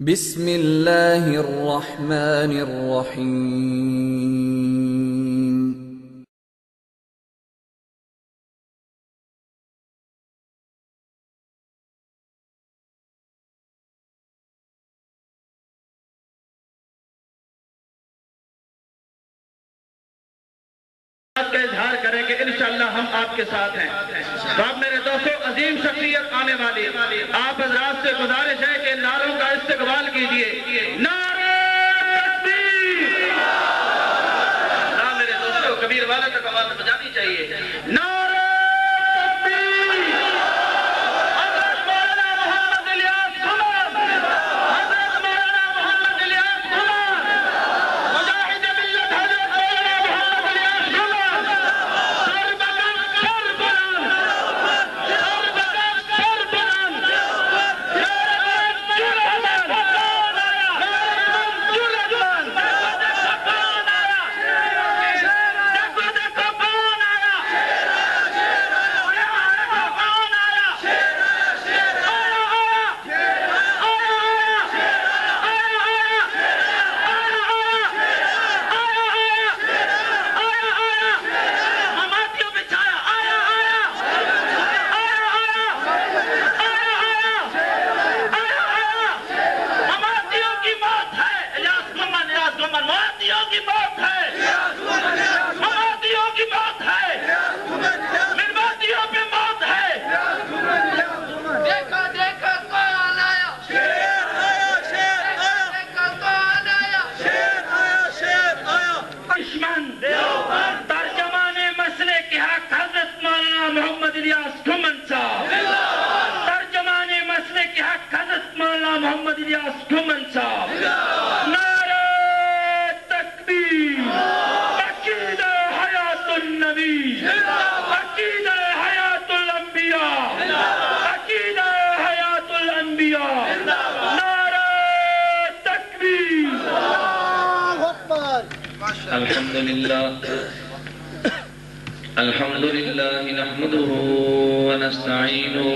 بسم اللہ الرحمن الرحیم کا اظہار کریں کہ انشاءاللہ ہم آپ کے ساتھ ہیں۔ تو اب میرے دوستو عظیم شخصیت آنے والی، آپ حضرات سے گزارش ہے کہ نعروں کا استقبال کیجئے۔ نعرہ تکبیر! میرے دوستو کبیر والا تک آواز بجانی چاہیے۔ نعرہ تکبیر! حضرت مولانا محمد الیاس قمر! حضرت مولانا محمد الیاس قمر! مجاہد ملت حضرت مولانا محمد الیاس قمر! محمد الیاس قمر صاحب نعرہ تکبیر عقیدہ حیات النبی عقیدہ حیات الانبیاء عقیدہ حیات الانبیاء نعرہ تکبیر الحمدللہ نحمده ونستعینه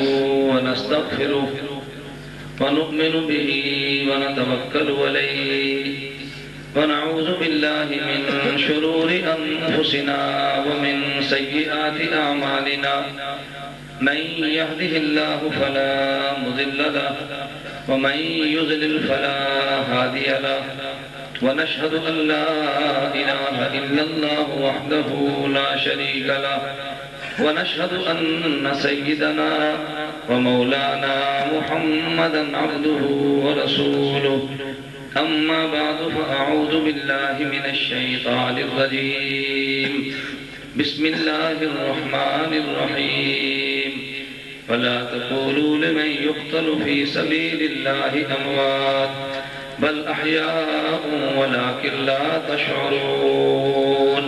ونستغفره ونؤمن به ونتوكل عليه ونعوذ بالله من شرور أنفسنا ومن سيئات أعمالنا من يهده الله فلا مضل له ومن يضلل فلا هادي له ونشهد أن لا إله إلا الله وحده لا شريك له ونشهد أن سيدنا ومولانا محمدا عبده ورسوله أما بعد فأعوذ بالله من الشيطان الرجيم بسم الله الرحمن الرحيم ولا تقولوا لمن يقتل في سبيل الله أموات بل أحياء ولكن لا تشعرون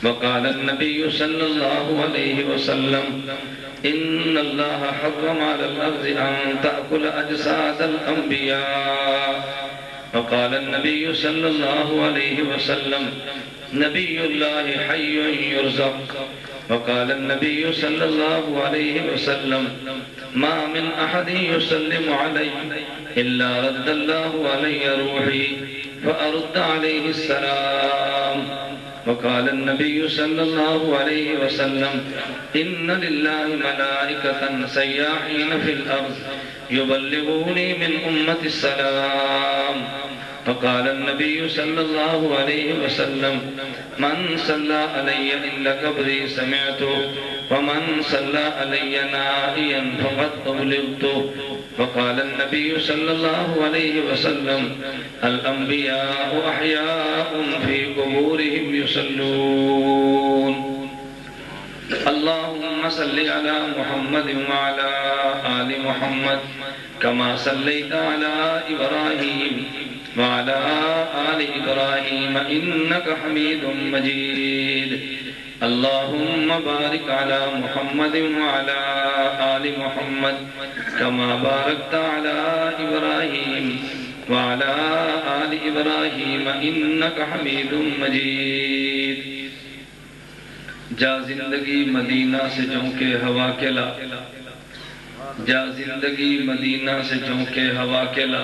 وقال النبي صلى الله عليه وسلم إن الله حرم على الأرض أن تأكل أجساد الأنبياء وقال النبي صلى الله عليه وسلم نبي الله حي يرزق وقال النبي صلى الله عليه وسلم ما من أحد يسلم علي إلا رد الله علي روحي فأرد عليه السلام وقال النبي صلى الله عليه وسلم إن لله ملائكة سياحين في الأرض يبلغوني من أمة السلام وقال النبي صلى الله عليه وسلم من صلى علي إلا قبري سمعته ومن صلى علي نائيا فقد أبلغته وقال النبي صلى الله عليه وسلم الأنبياء أحياء في قبورهم يصلون اللهم صل على محمد وعلى آل محمد كما صليت على إبراهيم وعلى آل إبراهيم إنك حميد مجيد اللهم بارك على محمد وعلى آل محمد كما باركت على إبراهيم وعلى آل إبراهيم إنك حميد مجيد جا زندگی مدینہ سے جوں کے ہوا کے لا جا زندگی مدینہ سے جھونکے ہوا کے لا،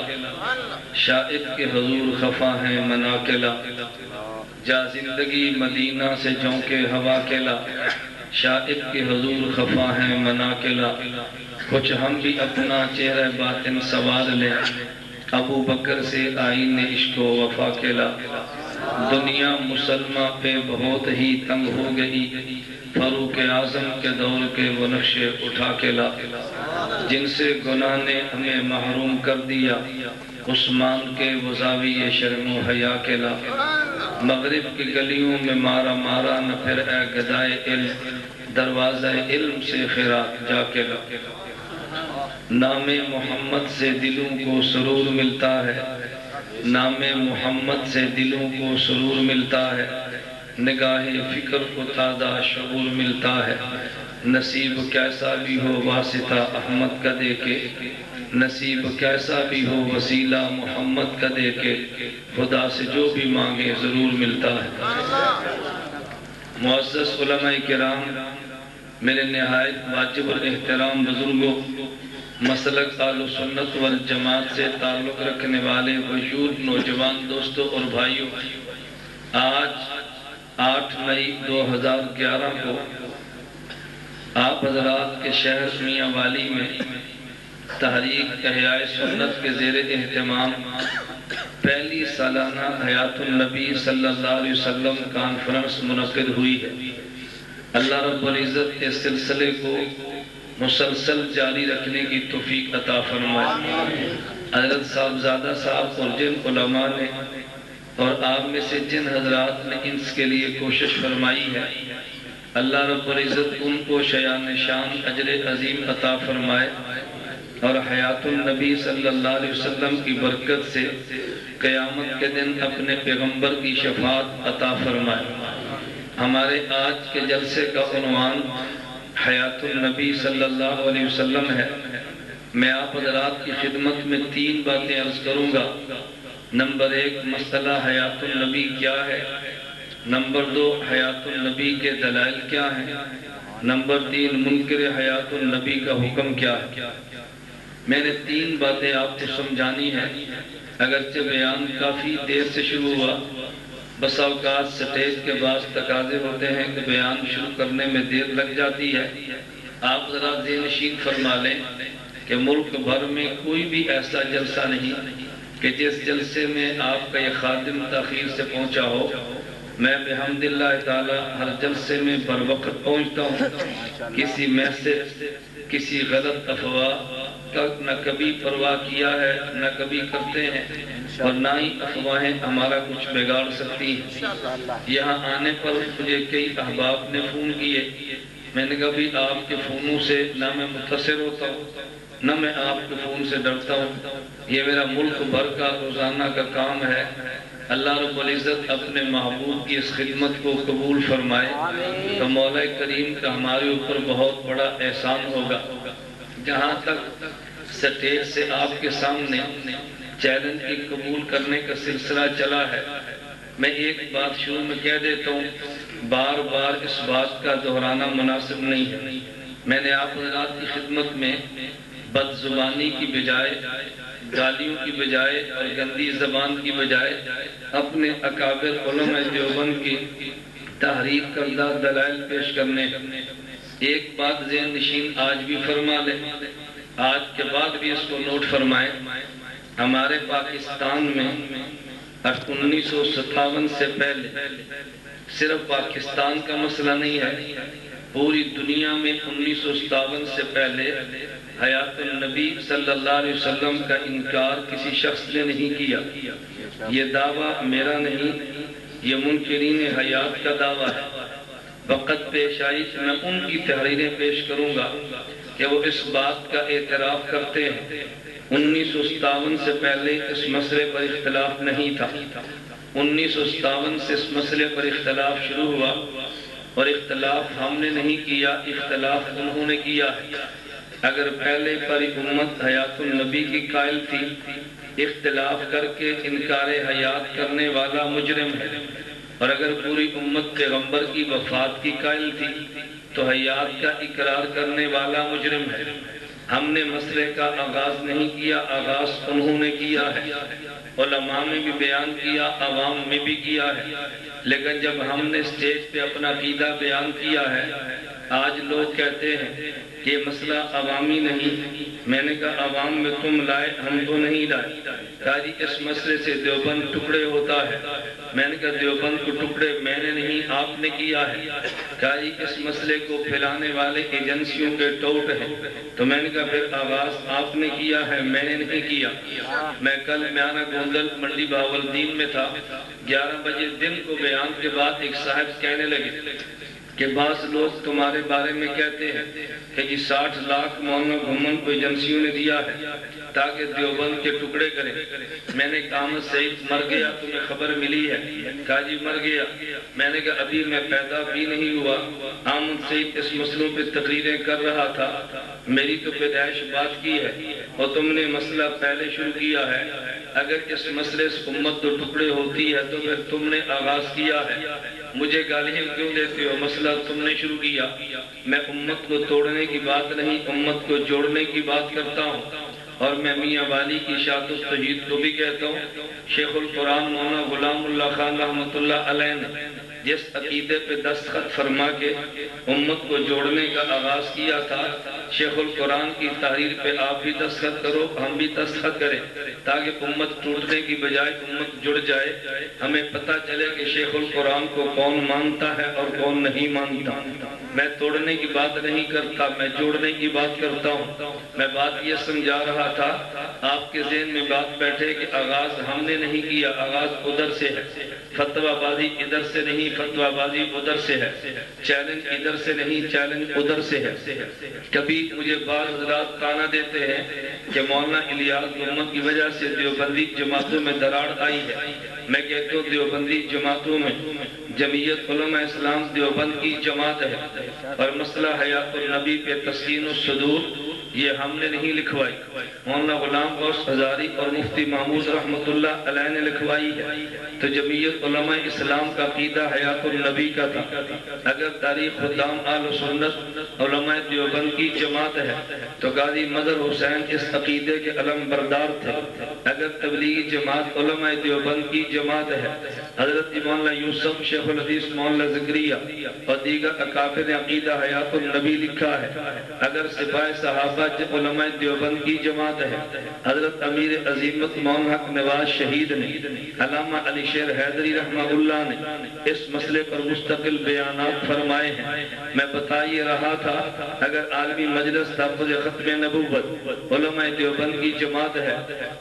شاہد کے حضور خفا ہیں منا کے لا، جا زندگی مدینہ سے جھونکے ہوا کے لا، شاہد کے حضور خفا ہیں منا کے لا، کچھ ہم بھی اپنا چہرہ باطن سوار لیں، ابو بکر سے آئین عشق و وفا کے لا، دنیا مسلمہ پہ بہت ہی تنگ ہو گئی، فاروق اعظم کے دور کے وہ نقشے اٹھا کے لا، جن سے گناہ نے ہمیں محروم کر دیا، عثمان کے وہ زاویے شرم و حیا کے لا، مغرب کی گلیوں میں مارا مارا نہ پھر اے گدائے علم، دروازہ علم سے خیرات جا کے لا، نام محمد سے دلوں کو سرور ملتا ہے، نام محمد سے دلوں کو سرور ملتا ہے، نگاہ فکر کو تازہ شعور ملتا ہے، نصیب کیسا بھی ہو واسطہ احمد کا دے کے، نصیب کیسا بھی ہو وسیلہ محمد کا دے کے، خدا سے جو بھی مانگے ضرور ملتا ہے۔ معزز علماء کرام، میرے نہایت واجب الاحترام بزرگوں، مسلک اہل سنت والجماعت سے تعلق رکھنے والے وجود نوجوان دوستوں اور بھائیوں، آج 8 مئی 2011 کو آپ حضرات کے شہر میاں والی میں تحریک احیاء سنت کے زیر اہتمام پہلی سالانہ حیات النبی صلی اللہ علیہ وسلم کانفرنس منعقد ہوئی ہے۔ اللہ رب العزت کے سلسلے کو مسلسل جاری رکھنے کی توفیق عطا فرمائے۔ حضرت صاحبزادہ صاحب اور جن علماء نے اور آپ میں سے جن حضرات نے اس کے لیے کوشش فرمائی ہے، اللہ رب العزت ان کو شایان شان اجر عظیم عطا فرمائے اور حیات النبی صلی اللہ علیہ وسلم کی برکت سے قیامت کے دن اپنے پیغمبر کی شفاعت عطا فرمائے۔ ہمارے آج کے جلسے کا عنوان حیات النبی صلی اللہ علیہ وسلم ہے۔ میں آپ حضرات کی خدمت میں 3 باتیں عرض کروں گا۔ نمبر 1 مسئلہ حیات النبی کیا ہے، نمبر 2 حیات النبی کے دلائل کیا ہیں، نمبر 3 منکر حیات النبی کا حکم کیا ہے۔ میں نے 3 باتیں آپ کو سمجھانی ہیں، اگرچہ بیان کافی دیر سے شروع ہوا، بس اوقات سٹیج کے بعض تقاضے ہوتے ہیں کہ بیان شروع کرنے میں دیر لگ جاتی ہے۔ آپ ذرا ذہن نشین فرما لیں کہ ملک بھر میں کوئی بھی ایسا جلسہ نہیں کہ جس جلسے میں آپ کا یہ خادم تاخیر سے پہنچا ہو۔ میں بحمد اللہ تعالی ہر جلسے میں بر وقت پہنچتا ہوں، کسی میسج کسی غلط افواہ کا نہ کبھی پرواہ کیا ہے نہ کبھی کرتے ہیں، اور نہ ہی افواہیں ہمارا کچھ بگاڑ سکتی ہیں۔ یہاں آنے پر مجھے کئی احباب نے فون کیے، میں نے کہا بھی آپ کے فونوں سے نہ میں متاثر ہوتا ہوں نہ میں آپ کے فون سے ڈرتا ہوں، یہ میرا ملک بھر کا روزانہ کا کام ہے۔ اللہ رب العزت اپنے محبوب کی اس خدمت کو قبول فرمائے تو مولا کریم کا ہمارے اوپر بہت بڑا احسان ہوگا۔ جہاں تک سٹیج سے آپ کے سامنے چیلنج کی قبول کرنے کا سلسلہ چلا ہے، میں ایک بات شروع میں کہہ دیتا ہوں، بار بار اس بات کا دہرانا مناسب نہیں ہے۔ میں نے آپ حضرات کی خدمت میں بد زبانی کی بجائے، گالیوں کی بجائے اور گندی زبان کی بجائے اپنے اکابر علماء دیوبند کی تحریر کردہ دلائل پیش کرنے، ایک بات ذہن نشین آج بھی فرما لیں، آج کے بعد بھی اس کو نوٹ فرمائیں۔ ہمارے پاکستان میں 1957 سے پہلے صرف پاکستان کا مسئلہ نہیں ہے، پوری دنیا میں 1957 سے پہلے حیات النبی صلی اللہ علیہ وسلم کا انکار کسی شخص نے نہیں کیا۔ یہ دعویٰ میرا نہیں، یہ منکرین حیات کا دعویٰ ہے۔ وقت پیش آئی میں ان کی تحریریں پیش کروں گا کہ وہ اس بات کا اعتراف کرتے ہیں 1957 سے پہلے اس مسئلے پر اختلاف نہیں تھا۔ 1957 سے اس مسئلے پر اختلاف شروع ہوا، اور اختلاف ہم نے نہیں کیا، اختلاف انہوں نے کیا ہے۔ اگر پہلے پر امت حیات النبی کی قائل تھی، اختلاف کر کے انکار حیات کرنے والا مجرم ہے، اور اگر پوری امت پیغمبر کی وفات کی قائل تھی تو حیات کا اقرار کرنے والا مجرم ہے۔ ہم نے مسئلے کا آغاز نہیں کیا، آغاز انہوں نے کیا ہے، علماء میں بھی بیان کیا، عوام میں بھی کیا ہے، لیکن جب ہم نے اسٹیج پہ اپنا عقیدہ بیان کیا ہے، آج لوگ کہتے ہیں کہ یہ مسئلہ عوامی نہیں۔ میں نے کہا عوام میں تم لائے، ہم تو نہیں لائے۔ کہا جی اس مسئلے سے دیوبند ٹکڑے ہوتا ہے۔ میں نے کہا دیوبند کو ٹکڑے میں نے نہیں، آپ نے کیا ہے۔ کہا جی اس مسئلے کو پھیلانے والے ایجنسیوں کے ٹوٹ ہیں۔ تو میں نے کہا پھر آغاز آپ نے کیا ہے، میں نے نہیں کیا۔ میں کل میانہ گوندل منڈی بہاولدین میں تھا، 11 بجے دن کو بیان کے بعد ایک صاحب کہنے لگے کہ بعض لوگ تمہارے بارے میں کہتے ہیں کہ جی 60 لاکھ مولانا گھمن کو ایجنسیوں نے دیا ہے تاکہ دیوبند کے ٹکڑے کریں۔ میں نے کہا احمد سعید مر گیا، تمہیں خبر ملی ہے؟ کہا جی مر گیا۔ میں نے کہا ابھی میں پیدا بھی نہیں ہوا، احمد سعید اس مسئلوں پہ تقریریں کر رہا تھا، میری تو پیدائش بات کی ہے اور تم نے مسئلہ پہلے شروع کیا ہے۔ اگر اس مسئلے سے امت تو ٹکڑے ہوتی ہے تو پھر تم نے آغاز کیا ہے، مجھے گالیاں کیوں دیتے ہو؟ مسئلہ تم نے شروع کیا۔ میں امت کو توڑنے کی بات نہیں، امت کو جوڑنے کی بات کرتا ہوں، اور میں میاں والی کی اشاعت التوحید کو بھی کہتا ہوں۔ شیخ القرآن مولانا غلام اللہ خان رحمۃ اللہ علیہ نے جس عقیدے پہ دستخط فرما کے امت کو جوڑنے کا آغاز کیا تھا، شیخ القرآن کی تحریر پہ آپ بھی دستخط کرو، ہم بھی دستخط کریں، تاکہ امت ٹوٹنے کی بجائے امت جڑ جائے۔ ہمیں پتہ چلے کہ شیخ القرآن کو کون مانتا ہے اور کون نہیں مانتا۔ میں توڑنے کی بات نہیں کرتا، میں جوڑنے کی بات کرتا ہوں۔ میں بات یہ سمجھا رہا تھا، آپ کے ذہن میں بات بیٹھے کہ آغاز ہم نے نہیں کیا، آغاز ادھر سے ہے، فتویٰ بازی ادھر سے نہیں، فتویٰ بازی ادھر سے ہے، چیلنج ادھر سے نہیں، چیلنج ادھر سے ہے۔ کبھی مجھے بعض حضرات تانا دیتے ہیں کہ مولانا الیاس محمد کی وجہ سے دیوبندی جماعتوں میں دراڑ آئی ہے۔ میں کہتا ہوں دیوبندی جماعتوں میں جمعیت علماء اسلام دیوبند کی جماعت ہے، اور مسئلہ حیات النبی پہ تسکین الصدور یہ ہم نے نہیں لکھوائی، مولانا غلام غوث ہزاری اور مفتی محمود رحمۃ اللہ علیہ نے لکھوائی ہے۔ تو جمعیت علماء اسلام کا عقیدہ حیات النبی کا تھا۔ اگر تاریخ خدام اہل سنت علماء دیوبند کی جماعت ہے تو قاضی مظہر حسین اس عقیدے کے علم بردار تھے۔ اگر تبلیغی جماعت علماء دیوبند کی جماعت ہے، حضرت مولانا یوسف شیخ الحدیث مولانا زکریا اور دیگر اکابر نے عقیدہ حیات النبی لکھا ہے۔ اگر سپاہ صحابہ علماء دیوبند کی جماعت ہے، حضرت امیر عظیمت مولانا حق نواز شہید نے، علامہ علی شیر حیدری رحمہ اللہ نے اس مسئلے پر مستقل بیانات فرمائے ہیں۔ میں بتا یہ رہا تھا اگر عالمی مجلس تحفظ ختم نبوت علماء دیوبند کی جماعت ہے،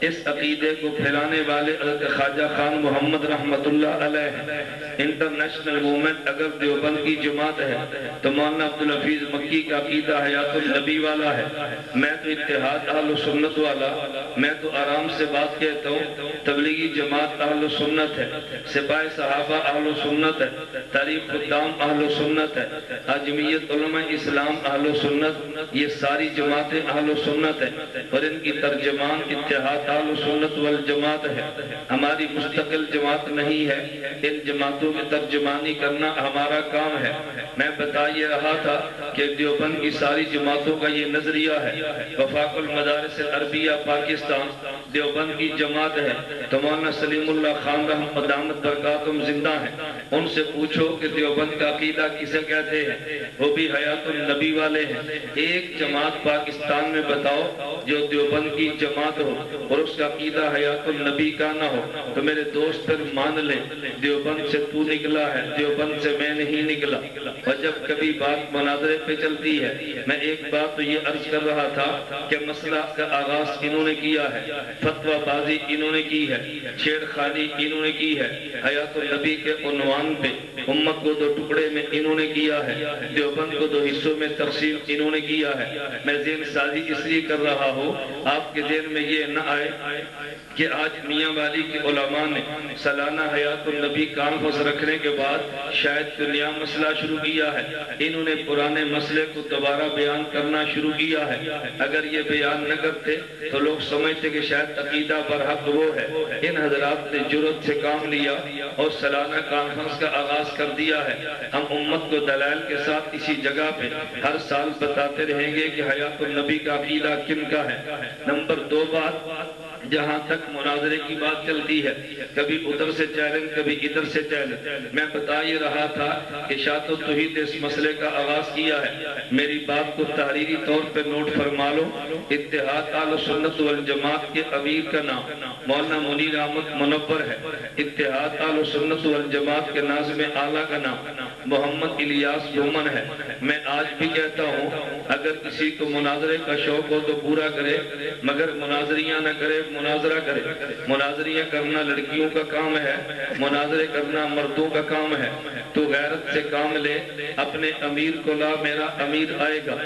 اس عقیدے کو پھیلانے والے حضرت خواجہ خان محمد رحمۃ اللہ علیہ انٹرنیشنل موومنٹ اگر دیوبند کی جماعت ہے تو مولانا عبدالحفیظ مکی کا عقیدہ حیات النبی والا ہے۔ میں تو اتحاد اہل سنت والا، میں تو آرام سے بات کہتا ہوں، تبلیغی جماعت اہل سنت ہے، سپاہ صحابہ اہل سنت ہے، تاریخ خدام اہل سنت ہے، جمعیت علماء اسلام اہل سنت، یہ ساری جماعتیں اہل سنت ہیں، اور ان کی ترجمان اتحاد اہل سنت والجماعت ہے۔ ہماری مستقل جماعت نہیں ہے، ان جماعتوں کی ترجمانی کرنا ہمارا کام ہے۔ میں بتا یہ رہا تھا کہ دیوبند کی ساری جماعتوں کا یہ نظریہ ہے۔ وفاق المدارس العربیہ پاکستان دیوبند کی جماعت ہے، تو مولانا سلیم اللہ خان رحمۃ دامت برکاتہم زندہ ہیں، ان سے پوچھو کہ دیوبند کا عقیدہ کسے کہتے ہیں، وہ بھی حیات النبی والے ہیں۔ ایک جماعت پاکستان میں بتاؤ جو دیوبند کی جماعت ہو اور اس کا عقیدہ حیات النبی کا نہ ہو، تو میرے دوست پھر مان لے دیوبند سے تو نکلا ہے، دیوبند سے میں نہیں نکلا۔ اور جب کبھی بات مناظرے پہ چلتی ہے، میں ایک بات تو یہ عرض کر رہا تھا کہ مسئلہ کا آغاز انہوں نے کیا ہے، فتویٰ بازی انہوں نے کی ہے، چھیڑ خانی انہوں نے کی ہے، حیات النبی کے عنوان پہ امت کو دو ٹکڑے میں انہوں نے کیا ہے، دیوبند کو دو حصوں میں تقسیم انہوں نے کیا ہے۔ میں ذہن سازی اس لیے کر رہا ہو آپ کے ذہن میں یہ نہ آئے کہ آج میاں والی کے علماء نے سالانہ حیات النبی کانفرنس رکھنے کے بعد شاید کوئی نیا مسئلہ شروع کیا ہے، انہوں نے پرانے مسئلے کو دوبارہ بیان کرنا شروع کیا ہے۔ اگر یہ بیان نہ کرتے تو لوگ سمجھتے کہ شاید عقیدہ برحق وہ ہے۔ ان حضرات نے جرأت سے کام لیا اور سالانہ کانفرنس کا آغاز کر دیا ہے۔ ہم امت کو دلائل کے ساتھ اسی جگہ پہ ہر سال بتاتے رہیں گے کہ حیات النبی کا عقیدہ کن کا ہے۔ نمبر 2 بات، جہاں تک مناظرے کی بات چلتی ہے، کبھی ادھر سے چیلنج کبھی ادھر سے چیلنج، میں بتا یہ رہا تھا کہ اشاعت التوحید اس مسئلے کا آغاز کیا ہے۔ میری بات کو تحریری طور پہ نوٹ فرما لو۔ اتحاد اہل سنت والجماعت کے امیر کا نام مولانا منیر احمد منور ہے۔ اتحاد اہل سنت والجماعت کے ناظم اعلیٰ کا نام محمد الیاس بھومن ہے۔ میں آج بھی کہتا ہوں اگر کسی کو مناظرے کا شوق ہو تو پورا کرے، مگر مناظریاں نہ کرے، مناظرہ کرے۔ مناظریاں کرنا لڑکیوں کا کام ہے، مناظرے کرنا مردوں کا کام ہے۔ تو غیرت سے کام لے، اپنے امیر کو لا، میرا امیر آئے گا،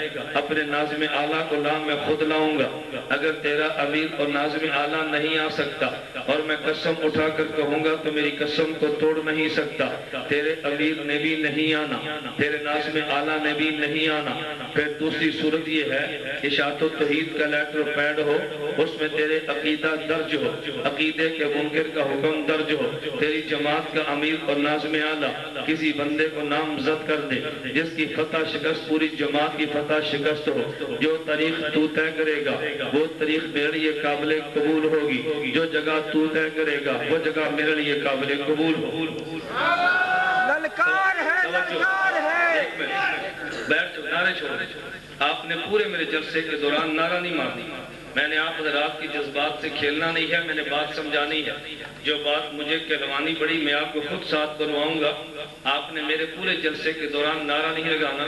اپنے ناظم اعلیٰ کو لا، میں خود لاؤں گا۔ اگر تیرا امیر اور ناظم اعلیٰ نہیں آ سکتا اور میں قسم اٹھا کر کہوں گا تو میری قسم کو توڑ نہیں سکتا، تیرے امیر نے بھی نہیں آنا، تیرے ناظم اعلیٰ نے بھی نہیں آنا۔ پھر دوسری صورت یہ ہے اشاعت التوحید کا لیٹر پیڈ ہو، اس میں تیرے عقیدہ درج ہو، عقیدے کے منکر کا حکم درج ہو، تیری جماعت کا امیر اور ناظم اعلیٰ کسی بندے کو نامزد کر دے جس کی فتح شکست پوری جماعت کی فتح شکست ہو۔ جو تاریخ تو طے کرے گا وہ تاریخ میرے لیے قابل قبول ہوگی، جو جگہ تو طے کرے گا وہ جگہ میرے لیے قابل قبول ہو۔ للکار ہے، للکار ہے۔ بیٹھ جو نعرے چھوڑے، آپ نے پورے میرے جلسے کے دوران نعرہ نہیں مارنی، میں نے آپ حضرات کی جذبات سے کھیلنا نہیں ہے، میں نے بات سمجھانی ہے۔ جو بات مجھے کہلوانی پڑی میں آپ کو خود ساتھ بنواؤں گا۔ آپ نے میرے پورے جلسے کے دوران نعرہ نہیں لگانا۔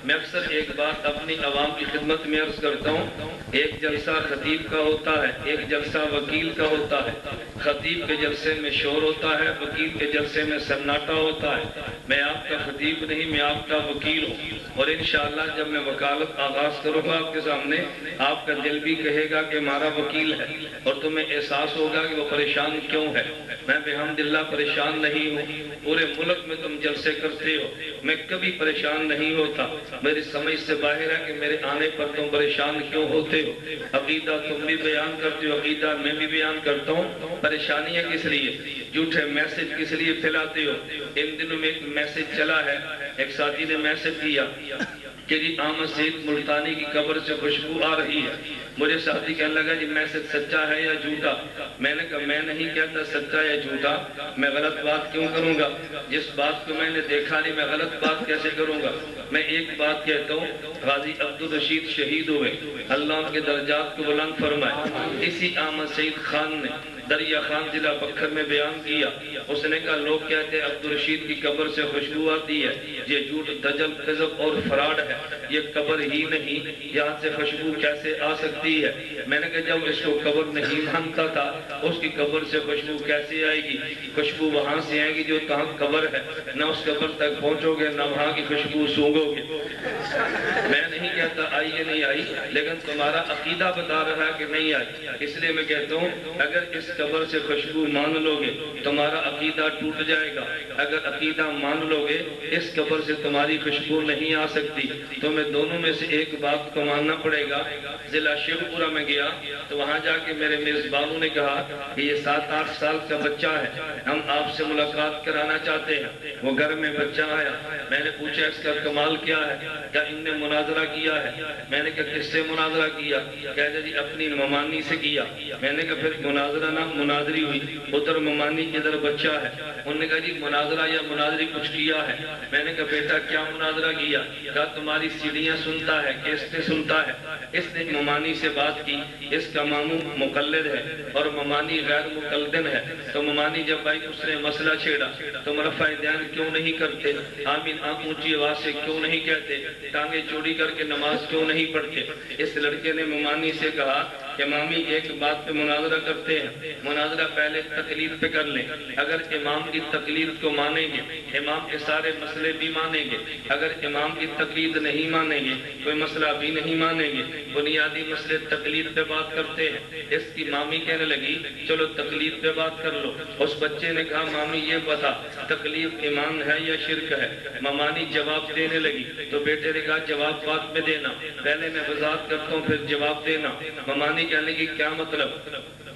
میں اکثر ایک بات اپنی عوام کی خدمت میں عرض کرتا ہوں، ایک جلسہ خطیب کا ہوتا ہے، ایک جلسہ وکیل کا ہوتا ہے۔ خطیب کے جلسے میں شور ہوتا ہے، وکیل کے جلسے میں سناٹا ہوتا ہے۔ میں آپ کا خطیب نہیں، میں آپ کا وکیل ہوں، اور انشاءاللہ جب میں وکالت آغاز کروں گا آپ کے سامنے، آپ کا دل بھی کہے گا کہ ہمارا وکیل ہے، اور تمہیں احساس ہوگا کہ وہ پریشان کیوں ہے۔ میں بحمداللہ پریشان نہیں ہوں، پورے ملک میں تم جلسے کرتے ہو، میں کبھی پریشان نہیں ہوتا۔ میری سمجھ سے باہر ہے کہ میرے آنے پر تم پریشان کیوں ہوتے ہو۔ عقیدہ تم بھی بیان کرتے ہو، عقیدہ میں بھی بیان کرتا ہوں۔ پریشانیاں کس لیے، جھوٹے میسج کس لیے پھیلاتے ہو۔ ان دنوں میں ایک میسج چلا ہے، ایک ساتھی نے میسج کیا کہ جی احمد سعید ملتانی کی قبر سے خوشبو آ رہی ہے۔ مجھے ساتھی کہنے لگا جی میسج سچا ہے یا جھوٹا؟ میں نے کہا میں نہیں کہتا سچا یا جھوٹا، میں غلط بات کیوں کروں گا؟ جس بات کو میں نے دیکھا نہیں میں غلط بات کیسے کروں گا؟ میں ایک بات کہتا ہوں، غازی عبدالرشید شہید ہوئے، اللہ ان کے درجات کو بلند فرمائے۔ اسی احمد سعید خان نے دریا خان ضلع بکھر میں بیان کیا، اس نے کہا لوگ کہتے ہیں عبدالرشید کی قبر سے خوشبو آتی ہے، یہ جھوٹ دجل کذب اور فراڈ ہے، یہ قبر ہی نہیں، یہاں سے خوشبو کیسے آ سکتی ہے؟ میں نے کہا جب اس کو قبر نہیں مانتا تھا اس کی قبر سے خوشبو کیسے آئے گی؟ خوشبو وہاں سے آئے گی جو کہاں قبر ہے، نہ اس قبر تک پہنچو گے نہ وہاں کی خوشبو سونگو گے۔ میں نہیں کہتا آئی یا نہیں آئی، لیکن تمہارا عقیدہ بتا رہا ہے کہ نہیں آئی، اس لیے میں کہتا ہوں اگر اس قبر سے خوشبو مان لو گے تمہارا عقیدہ ٹوٹ جائے گا، اگر عقیدہ مان لو گے اس قبر سے تمہاری خوشبو نہیں آ سکتی۔ تمہیں دونوں میں سے ایک بات کو ماننا پڑے گا۔ ضلع شیخ پورہ میں گیا تو وہاں جا کے میرے میزبانوں نے کہا کہ یہ 7-8 سال کا بچہ ہے، ہم آپ سے ملاقات کرانا چاہتے ہیں۔ وہ گھر میں بچہ آیا، میں نے پوچھا اس کا کمال کیا ہے؟ کیا ان نے مناظرہ کیا ہے؟ میں نے کہا کس سے مناظرہ کیا؟ کہتے جی اپنی ممانی سے کیا۔ میں نے کہا پھر مناظرہ نہ مناظری ہوئی، ادھر ممانی ادھر بچہ ہے۔ انہوں نے کہا جی مناظرہ یا مناظری کچھ کیا ہے؟ میں نے کہا بیٹا کیا مناظرہ کیا؟ کہا تمہاری سیڑھیاں سنتا ہے، کیسٹیں سنتا ہے۔ اس نے ممانی سے بات کی، اس کا ماموں مقلد ہے اور ممانی غیر مقلدن ہے، تو ممانی جب آئی اس نے مسئلہ چھیڑا، تم رفع دین کیوں نہیں کرتے؟ آمین آنکھ اونچی آواز سے کیوں نہیں کہتے؟ ٹانگیں چوڑی کر کے نماز کیوں نہیں پڑھتے؟ اس لڑکے نے ممانی سے کہا امامی ایک بات پہ مناظرہ کرتے ہیں، مناظرہ پہلے تقلید پہ کر لیں۔ اگر امام کی تقلید کو مانیں گے امام کے سارے مسئلے بھی مانیں گے، اگر امام کی تقلید نہیں مانیں گے کوئی مسئلہ بھی نہیں مانیں گے۔ بنیادی مسئلے تقلید پہ بات کرتے ہیں۔ اس کی مامی کہنے لگی چلو تقلید پہ بات کر لو۔ اس بچے نے کہا مامی یہ بتا تقلید ایمان ہے یا شرک ہے؟ ممانی جواب دینے لگی تو بیٹے نے کہا جواب بعد میں دینا، پہلے میں وضاحت کرتا ہوں پھر جواب دینا۔ ممانی کہنے لگی کیا مطلب؟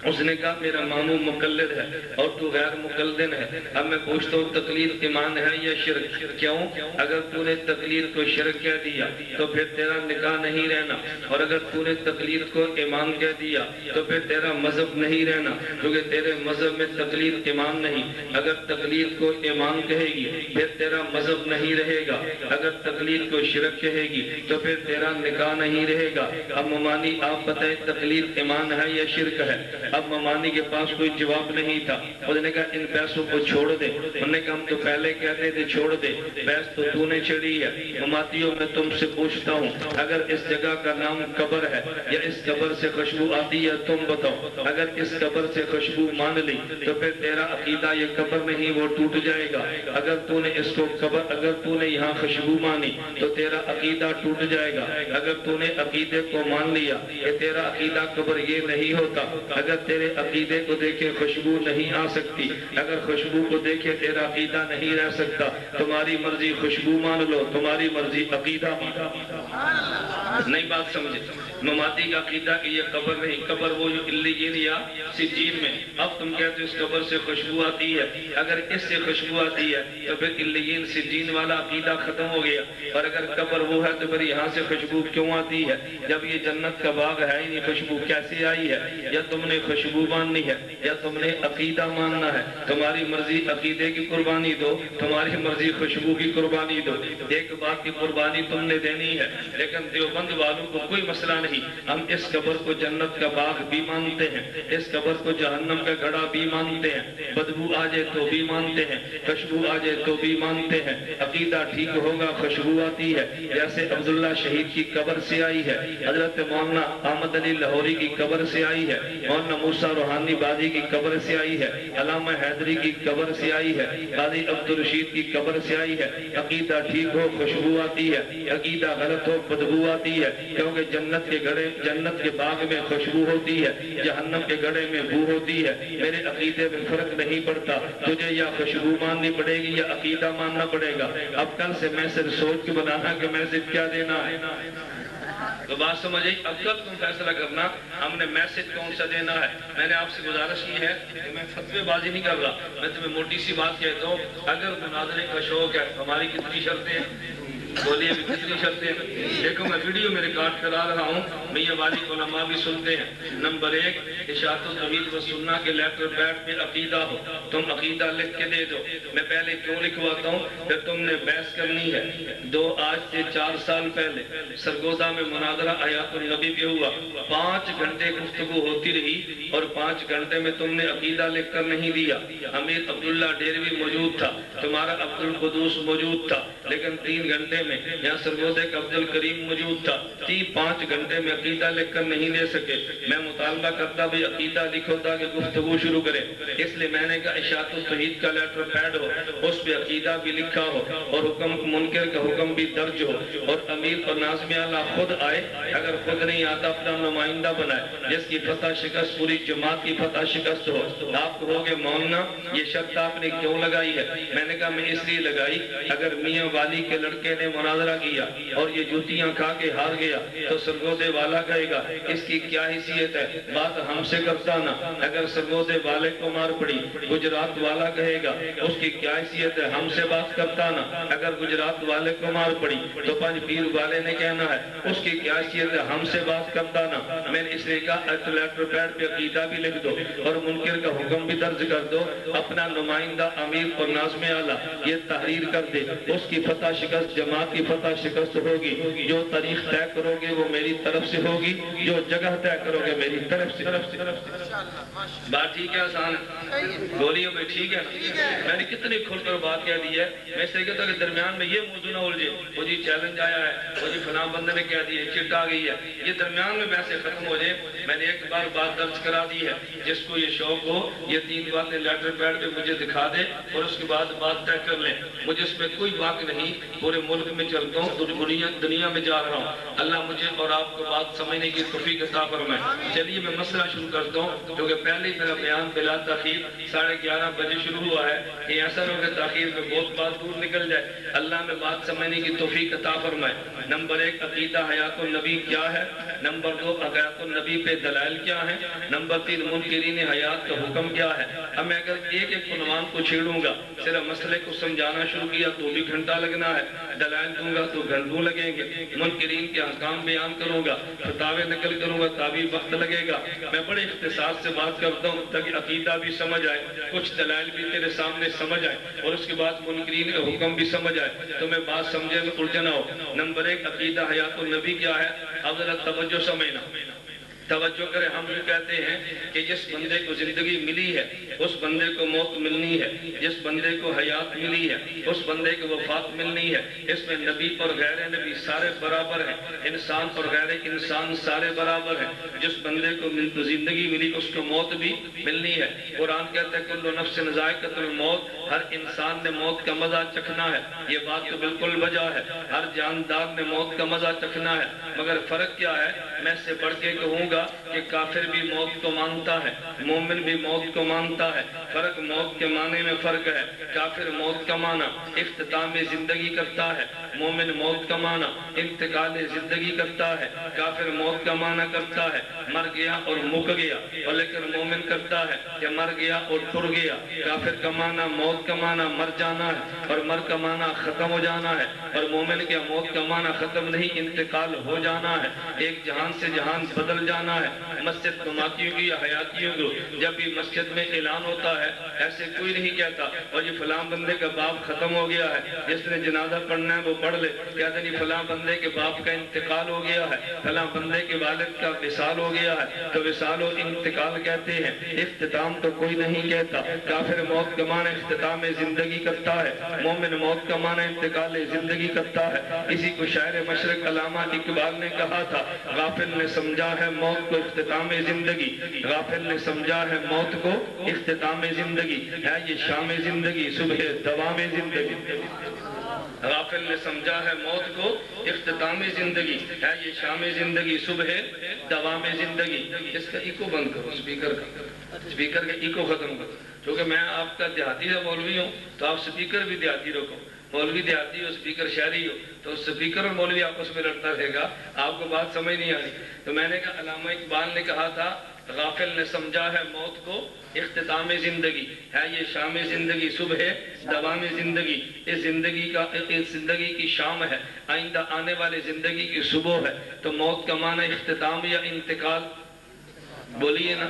اس نے کہا میرا ماموں مقلد ہے اور تو غیر مقلد ہے، اب میں پوچھتا ہوں تقلید ایمان ہے یا شرک؟ کیوں؟ اگر تو نے تقلید کو شرک کہہ دیا تو پھر تیرا نکاح نہیں رہنا، اور اگر تو نے تقلید کو ایمان کہہ دیا تو پھر تیرا مذہب نہیں رہنا، کیونکہ تیرے مذہب میں تقلید ایمان نہیں۔ اگر تقلید کو ایمان کہے گی پھر تیرا مذہب نہیں رہے گا، اگر تقلید کو شرک کہے گی تو پھر تیرا نکاح نہیں رہے گا۔ اب ممانی آپ بتائیں تقلید ایمان ہے یا شرک ہے؟ اب ممانی کے پاس کوئی جواب نہیں تھا۔ اس نے کہا ان پیسوں کو چھوڑ دے۔ انہوں نے کہا ہم تو پہلے کہتے تھے چھوڑ دے، پیس تو نے چڑھی ہے۔ مماتیوں میں تم سے پوچھتا ہوں اگر اس جگہ کا نام قبر ہے یا اس قبر سے خوشبو آتی ہے تم بتاؤ۔ اگر اس قبر سے خوشبو مان لی تو پھر تیرا عقیدہ یہ قبر نہیں وہ ٹوٹ جائے گا۔ اگر تو نے اس کو قبر اگر تو نے یہاں خوشبو مانی تو تیرا عقیدہ ٹوٹ جائے گا۔ اگر تو نے عقیدے کو مان لیا کہ تیرا عقیدہ قبر یہ نہیں ہوتا، اگر تیرے عقیدے کو دیکھے خوشبو نہیں آ سکتی، اگر خوشبو کو دیکھے تیرا عقیدہ نہیں رہ سکتا، تمہاری مرضی خوشبو مان لو، تمہاری مرضی عقیدہ نہیں۔ بات سمجھے؟ مماتی کا عقیدہ کہ یہ قبر نہیں، قبر وہ جو علیین یا سجین میں۔ اب تم کہتے اس قبر سے خوشبو آتی ہے، اگر اس سے خوشبو آتی ہے تو پھر علیین سجین والا عقیدہ ختم ہو گیا، اور اگر قبر وہ ہے تو پھر یہاں سے خوشبو کیوں آتی ہے؟ جب یہ جنت کا باغ ہے نہیں خوشبو کیسے آئی ہے؟ یا تم نے خوشبو ماننی ہے یا تم نے عقیدہ ماننا ہے؟ تمہاری مرضی عقیدے کی قربانی دو، تمہاری مرضی خوشبو کی قربانی دو، ایک بات کی قربانی تم نے دینی ہے۔ لیکن دیوبند والوں کو کوئی مسئلہ نہیں، ہم اس قبر کو جنت کا باغ بھی مانتے ہیں، اس قبر کو جہنم کا گڑھا بھی مانتے ہیں، بدبو آ جائے تو بھی مانتے ہیں، خوشبو آ جائے تو بھی مانتے ہیں۔ عقیدہ ٹھیک ہوگا خوشبو آتی ہے، جیسے عبداللہ شہید کی قبر سے آئی ہے، حضرت مولانا احمد علی لاہوری کی قبر سے آئی ہے، مولانا موسیٰ روحانی بازی کی قبر سے آئی ہے، علامہ حیدری کی قبر سے آئی ہے، قاضی عبدالرشید کی قبر سے آئی ہے۔ عقیدہ ٹھیک ہو خوشبو آتی ہے، عقیدہ غلط ہو بدبو آتی ہے، کیونکہ جنت کے باغ میں خوشبو ہوتی ہے، جہنم کے گڑھے میں بو ہوتی ہے۔ میرے عقیدے میں فرق نہیں پڑتا، تجھے یا خوشبو ماننی پڑے گی یا عقیدہ ماننا پڑے گا۔ اب کل سے میں صرف سوچ کے بنانا کہ میسج کیا دینا ہے، تو بات سمجھے؟ اب کل تم فیصلہ کرنا ہم نے میسج کون سا دینا ہے۔ میں نے آپ سے گزارش کی ہے کہ میں فتوے بازی نہیں کر رہا، میں تمہیں موٹی سی بات کہتا ہوں، اگر مناظرے کا شوق ہے ہماری کتنی شرطیں ہیں؟ بولیے بھی کتنی شرطیں ہیں؟ دیکھو میں ویڈیو میں ریکارڈ کرا رہا ہوں، میاں والی علماء بھی سنتے ہیں۔ نمبر 1 اشاعت التوحید و سنہ کے لیٹر پیڈ میں عقیدہ ہو، تم عقیدہ لکھ کے دے دو، میں پہلے کیوں لکھواتا ہوں کہ تم نے بحث کرنی ہے۔ 2 آج سے 4 سال پہلے سرگودا میں مناظرہ آیات النبی پہ ہوا، 5 گھنٹے گفتگو ہوتی رہی اور 5 گھنٹے میں تم نے عقیدہ لکھ کر نہیں دیا۔ امیر عبداللہ ڈیروی موجود تھا، تمہارا عبد القدوس موجود تھا، لیکن 3 گھنٹے میں یہاں سرگودے کا عبد الکریم موجود تھا، 5 گھنٹے میں عقیدہ لکھ کر نہیں دے سکے۔ میں مطالبہ کرتا بھی عقیدہ لکھو تاکہ گفتگو شروع کرے، اس لیے میں نے کہا اشاعت التوحید کا لیٹر پیڈ ہو، اس پہ عقیدہ بھی لکھا ہو اور حکم منکر کا حکم بھی درج ہو، اور امیر اور ناظم اعلیٰ خود آئے، اگر خود نہیں آتا اپنا نمائندہ بنائے جس کی فتح شکست پوری جماعت کی فتح شکست ہو۔ آپ کہو گے مولانا یہ شرط آپ نے کیوں لگائی ہے؟ میں نے کہا میں اس لیے لگائی اگر میاں والی کے لڑکے نے مناظرہ کیا اور یہ جوتیاں کھا کے ہار گیا تو سرگودے والا کہے گا اس کی کیا حیثیت ہے، بات ہم سے کرتا نا۔ اگر سرگودے والے کو مار پڑی گجرات والا کہے گا اس کی کیا حیثیت ہے، ہم سے بات کرتا نا۔ اگر گجرات والے کو مار پڑی تو پنج پیر والے نے کہنا ہے اس کی کیا حیثیت ہے، ہم سے بات کرتا نا۔ میں نے اس لیے کہا لیٹر پیڈ پہ عقیدہ بھی لکھ دو اور منکر کا حکم بھی درج کر دو، اپنا نمائندہ امیر اور ناظم اعلیٰ یہ تحریر کر دے، اس کی فتح شکست جماعت جماعت کی فتح شکست ہوگی، جو تاریخ طے کرو گے وہ میری طرف سے ہوگی، جو جگہ طے کرو گے میری طرف سے۔ بات ٹھیک ہے، آسان ہے؟ بولیے بھائی ٹھیک ہے نا؟ میں نے کتنی کھل کر بات کہہ دی ہے۔ میں اس لیے کہتا ہوں کہ درمیان میں یہ موضوع نہ الجھے، وہ جی چیلنج آیا ہے، وہ جی فلاں بندے نے کہہ دی ہے، چٹ آ گئی ہے، یہ درمیان میں بحثیں ختم ہو جائے۔ میں نے ایک بار بات درج کرا دی ہے، جس کو یہ شوق ہو یہ 3 باتیں لیٹر پیڈ پہ مجھے دکھا دے اور اس کے بعد بات طے کر لیں۔ مجھے اس میں کوئی بات نہیں، پورے ملک میں چلتا ہوں، دنیا میں جا رہا ہوں۔ اللہ مجھے اور آپ کو بات سمجھنے کی توفیق عطا فرمائے۔ چلیے میں مسئلہ شروع کرتا ہوں، کیونکہ پہلے میرا بیان بلا تاخیر 11:30 بجے شروع ہوا ہے، کہ ایسا نہ ہو کہ تاخیر میں بہت بات دور نکل جائے۔ اللہ میں بات سمجھنے کی توفیق عطا فرمائے۔ نمبر 1 عقیدہ حیات النبی کیا ہے؟ نمبر 2 حیات النبی پہ دلائل کیا ہے؟ نمبر 3 منکرین حیات کا حکم کیا ہے؟ اب میں اگر ایک عنوان کو چھیڑوں گا، صرف مسئلے کو سمجھانا شروع کیا تو بھی گھنٹہ لگنا ہے، دلائل دوں گا تو گھنٹوں لگیں گے، منکرین کے احکام بیان کروں گا، فتاوے نقل کروں گا تابی وقت لگے گا۔ میں بڑے اختصار سے بات کرتا ہوں تاکہ عقیدہ بھی سمجھ آئے، کچھ دلائل بھی تیرے سامنے سمجھ آئے، اور اس کے بعد منکرین کا حکم بھی سمجھ آئے، تو میں بات سمجھے میں الجھنا ہو۔ نمبر 1 عقیدہ حیات النبی کیا ہے؟ اب ذرا توجہ سمجھنا، توجہ کریں۔ ہم یہ کہتے ہیں کہ جس بندے کو زندگی ملی ہے اس بندے کو موت ملنی ہے، جس بندے کو حیات ملی ہے اس بندے کو وفات ملنی ہے۔ اس میں نبی اور غیر نبی سارے برابر ہیں، انسان اور غیر انسان سارے برابر ہیں۔ جس بندے کو زندگی ملی اس کو موت بھی ملنی ہے۔ قرآن کہتا ہے کل نفس ذائقۃ الموت، ہر انسان نے موت کا مزہ چکھنا ہے۔ یہ بات تو بالکل وجہ ہے، ہر جاندار نے موت کا مزہ چکھنا ہے، مگر فرق کیا ہے؟ میں سے بڑھ کے کہوں گا کہ کافر بھی موت کو مانتا ہے، مومن بھی موت کو مانتا ہے۔ فرق موت کے معنی میں فرق ہے۔ کافر موت کا معنی اختتام زندگی کرتا ہے، مومن موت کا معنی انتقال زندگی کرتا ہے۔ کافر موت کا معنی کرتا ہے مر گیا اور مک گیا، اور لیکن مومن کرتا ہے کہ مر گیا اور ٹر گیا۔ کافر کا معنی موت کا معنی مر جانا ہے، اور مر کا معنی ختم ہو جانا ہے، اور مومن کے موت کا معنی ختم نہیں انتقال ہو جانا ہے، ایک جہان سے جہان بدل جانا ہے۔ مسجد کماتیوں کی یا حیاتیوں کو جب بھی مسجد میں اعلان ہوتا ہے ایسے کوئی نہیں کہتا اور یہ فلاں بندے کا باپ ختم ہو گیا ہے، جس نے جنازہ پڑھنا ہے وہ پڑھ لے، کہتے نہیں فلاں بندے کے باپ کا انتقال ہو گیا ہے، فلاں بندے کے والد کا وصال ہو گیا ہے، تو وصال و انتقال کہتے ہیں، اختتام تو کوئی نہیں کہتا۔ کافر موت کا معنی اختتام زندگی کرتا ہے، مومن موت کا معنی انتقال زندگی کرتا ہے۔ اسی کو شاعر مشرق علامہ اقبال نے کہا تھا، غافل نے سمجھا ہے موت کو اختتام زندگی، غافل نے سمجھا ہے موت کو اختتام زندگی، ہے یہ شام زندگی صبح دوام زندگی۔ غافل نے سمجھا ہے موت کو اختتام زندگی، ہے یہ شام زندگی صبح دوام زندگی۔ اس کا ایکو بند کرو، سپیکر کا ایکو ختم کرو، کیونکہ میں آپ کا دیہاتی سے مولوی ہوں تو آپ سپیکر بھی دیہاتی رکھو۔ مولوی دیہاتی ہو، سپیکر شہری ہو، تو سپیکر اور مولوی آپس میں لڑتا رہے گا، آپ کو بات سمجھ نہیں آئی۔ تو میں نے کہا علامہ اقبال نے کہا تھا غافل نے سمجھا ہے موت کو اختتام زندگی، ہے یہ شام زندگی صبح دوام زندگی۔ اس زندگی کی شام ہے، آئندہ آنے والے زندگی کی صبح ہے، تو موت کا معنی اختتام یا انتقال، بولیے نا،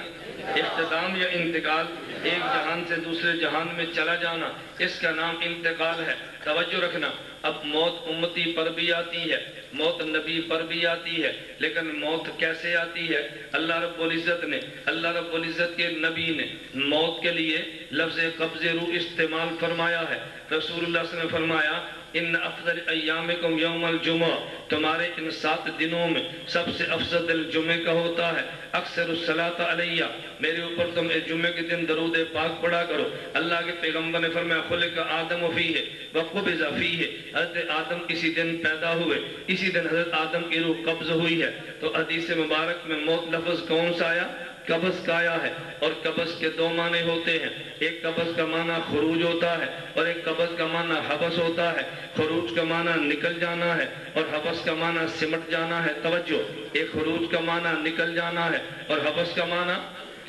اختتام یا انتقال، ایک جہان سے دوسرے جہان میں چلا جانا، اس کا نام انتقال ہے۔ توجہ رکھنا، اب موت امتی پر بھی آتی ہے، موت نبی پر بھی آتی ہے، لیکن موت کیسے آتی ہے؟ اللہ رب العزت کے نبی نے موت کے لیے لفظ قبض روح استعمال فرمایا ہے۔ رسول اللہ صلی اللہ علیہ وسلم نے فرمایا ان افضل ایامکم یوم الجمعہ، تمہارے ان 7 دنوں میں سب سے افضل دن جمعے کا ہوتا ہے۔ اکثر الصلاۃ علیہ، میرے اوپر تم جمعے کے دن درود پاک پڑھا کرو۔ اللہ کے پیغمبر نے فرمایا خلق آدم فیہ وقبض فیہ، حضرت آدم اسی دن پیدا ہوئے، اسی دن حضرت آدم کی روح قبض ہوئی ہے۔ تو حدیث مبارک میں موت لفظ کون سا آیا؟ قبض کا آیا ہے، اور قبض کے 2 معنی ہوتے ہیں، ایک قبض کا معنی خروج ہوتا ہے اور ایک قبض کا معنی حبس ہوتا ہے۔ خروج کا معنی نکل جانا ہے اور حبس کا معنی سمٹ جانا ہے۔ توجہ، ایک خروج کا معنی نکل جانا ہے اور حبس کا معنی،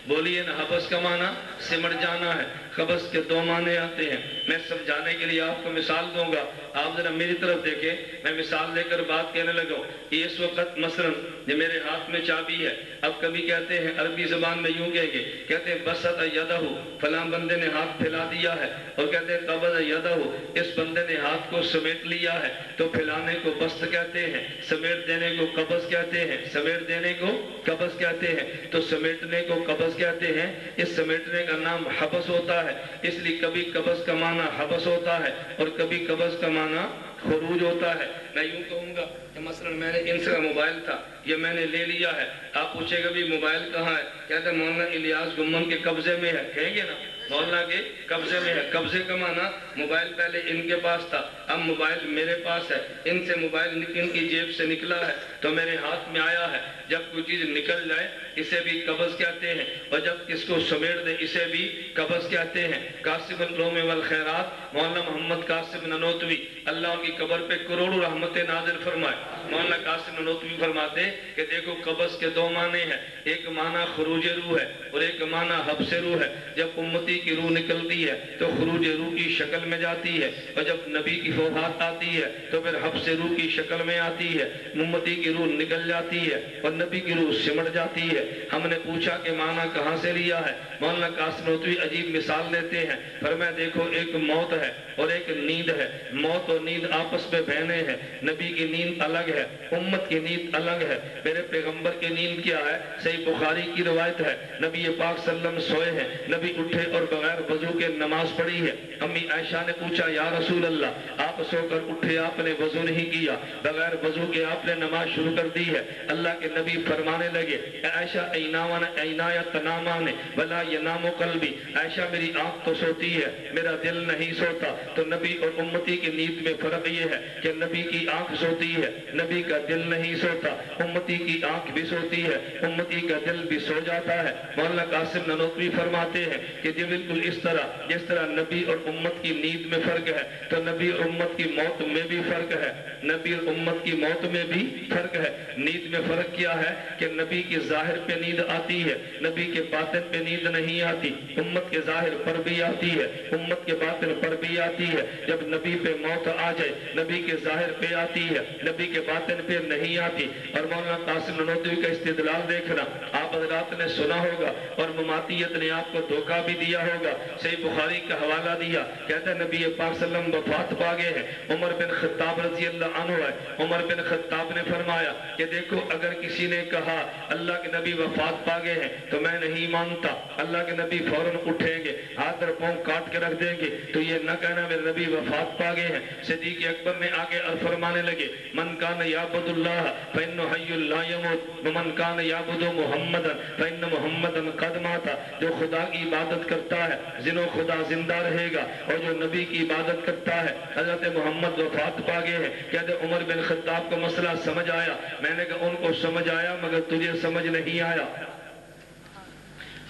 بولیے نا، حبس کا معنی سمٹ جانا ہے۔ قبض کے دو معنی آتے ہیں، میں سمجھانے کے لیے آپ کو مثال دوں گا، آپ ذرا میری طرف دیکھیں، میں مثال لے کر بات کہنے لگا ہوں۔ یہ اس وقت مثلا یہ میرے ہاتھ میں چابی ہے، اب کبھی کہتے ہیں عربی زبان میں یوں کہیں گے، کہتے ہیں بسط یدہ، فلاں بندے نے ہاتھ پھیلا دیا ہے، اور کہتے ہیں قبض یدہ، اس بندے نے ہاتھ کو سمیٹ لیا ہے، تو پھیلانے کو بسط کہتے ہیں، سمیٹ دینے کو قبض کہتے ہیں، سمیٹ دینے کو قبض کہتے ہیں، تو سمیٹنے کو قبض کہتے ہیں۔ اس سمیٹنے کا نام حبس ہوتا ہے، اس لیے کبھی قبض کا معنی حبس ہوتا ہے اور کبھی قبض کا معنی خروج ہوتا ہے۔ میں یوں کہوں گا کہ مثلا میں نے ان سے کا موبائل تھا، یہ میں نے لے لیا ہے، آپ پوچھے گا بھی موبائل کہاں ہے، کہتے ہیں مولانا الیاس گمن کے قبضے میں ہے، کہیں گے نا مولانا کے قبضے میں ہے۔ قبضے کا معنی موبائل پہلے ان کے پاس تھا، اب موبائل میرے پاس ہے، ان سے موبائل ان کی جیب سے نکلا ہے تو میرے ہاتھ میں آیا ہے۔ جب کوئی چیز نکل جائے اسے بھی قبض کہتے ہیں، اور جب اس کو سمیٹ دے اسے بھی قبض کہتے ہیں۔ قاسم العلوم والخیرات مولانا محمد قاسم نانوتوی، اللہ ان کی قبر پہ کروڑوں رحمتیں نازل فرمائے، مولانا قاسم نانوتوی فرماتے کہ دیکھو قبض کے دو معنی ہیں، ایک معنی خروج روح ہے اور ایک معنی حبس روح ہے۔ جب امتی کی روح نکلتی ہے تو خروج روح کی شکل میں جاتی ہے، اور جب نبی کی وفات آتی ہے تو پھر حبس روح کی شکل میں آتی ہے۔ امتی کی روح نکل جاتی ہے اور نبی کی روح سمٹ جاتی ہے۔ ہم نے پوچھا کہ معنی کہاں سے لیا ہے، مولانا قاسم نانوتوی عجیب مثال دیتے ہیں، فرمایا دیکھو ایک موت ہے اور ایک نیند ہے، موت اور نیند آپس میں بہنے ہیں، نبی کی نیند الگ ہے، امت کی نیند الگ ہے۔ میرے پیغمبر کی نیند کیا ہے؟ صحیح بخاری کی روایت ہے، نبی پاک صلی اللہ علیہ وسلم سوئے ہیں، نبی اٹھے اور بغیر وضو کے نماز پڑھی ہے۔ امی عائشہ نے پوچھا یا رسول اللہ، آپ سو کر اٹھے، آپ نے وضو نہیں کیا، بغیر وضو کے آپ نے نماز شروع کر دی ہے۔ اللہ کے نبی فرمانے لگے اے عائشہ اینایا تنامان ولا ینام قلبی، عائشہ میری آنکھ تو سوتی ہے میرا دل نہیں سوتا۔ تو نبی اور امتی کی نیند میں فرق یہ ہے کہ نبی کی آنکھ سوتی ہے، نبی کا دل نہیں سوتا، امتی کی آنکھ بھی سوتی ہے، امتی کا دل بھی سو جاتا ہے۔ مولانا قاسم نانوتوی فرماتے ہیں کہ یہ بالکل اس طرح جس طرح نبی اور امت کی نیند میں فرق ہے تو نبی اور امت کی موت میں بھی فرق ہے، نبی اور امت کی موت میں بھی فرق ہے۔ نیند میں فرق کیا ہے کہ نبی کے ظاہر پہ نیند آتی ہے، نبی کے باطن پہ نیند نہیں آتی، امت کے ظاہر پر بھی آتی ہے، امت کے باطن پر بھی آتی ہے۔ جب نبی پہ موت آ جائے نبی کے ظاہر پہ آتی ہے، نبی کے باطن پہ نہیں آتی۔ اور مولانا قاسم نانوتوی کا استدلال دیکھنا، آپ حضرات نے سنا ہوگا اور مماتیت نے آپ کو دھوکہ بھی دیا ہوگا۔ صحیح بخاری کا حوالہ دیا، کہتا ہے نبی پاک صلی اللہ علیہ وسلم وفات پا گئے ہیں، عمر بن خطاب رضی اللہ عنہ ہے، عمر بن خطاب نے فرمایا کہ دیکھو اگر کسی نے کہا اللہ کے نبی وفات پا گئے ہیں تو میں نہیں مانتا، اللہ کے نبی فوراً اٹھیں گے، ہاتھ اور پاؤں کاٹ کے رکھ دیں گے، تو یہ نہ کہنا میرے نبی وفات پا گئے ہیں۔ صدیق اکبر نے آگے فرمانے لگے من کان یعبد اللہ فإنہ حی لا یموت ومن کان یعبد محمدا فإن محمدا قد مات، جو خدا کی عبادت کرتا ہے زنو خدا زندہ رہے گا، اور جو نبی کی عبادت کرتا ہے حضرت محمد وفات پا گئے ہیں۔ کہتے عمر بن خطاب کو مسئلہ سمجھ آیا، میں نے کہا ان کو سمجھ آیا مگر تجھے سمجھ نہیں آیا۔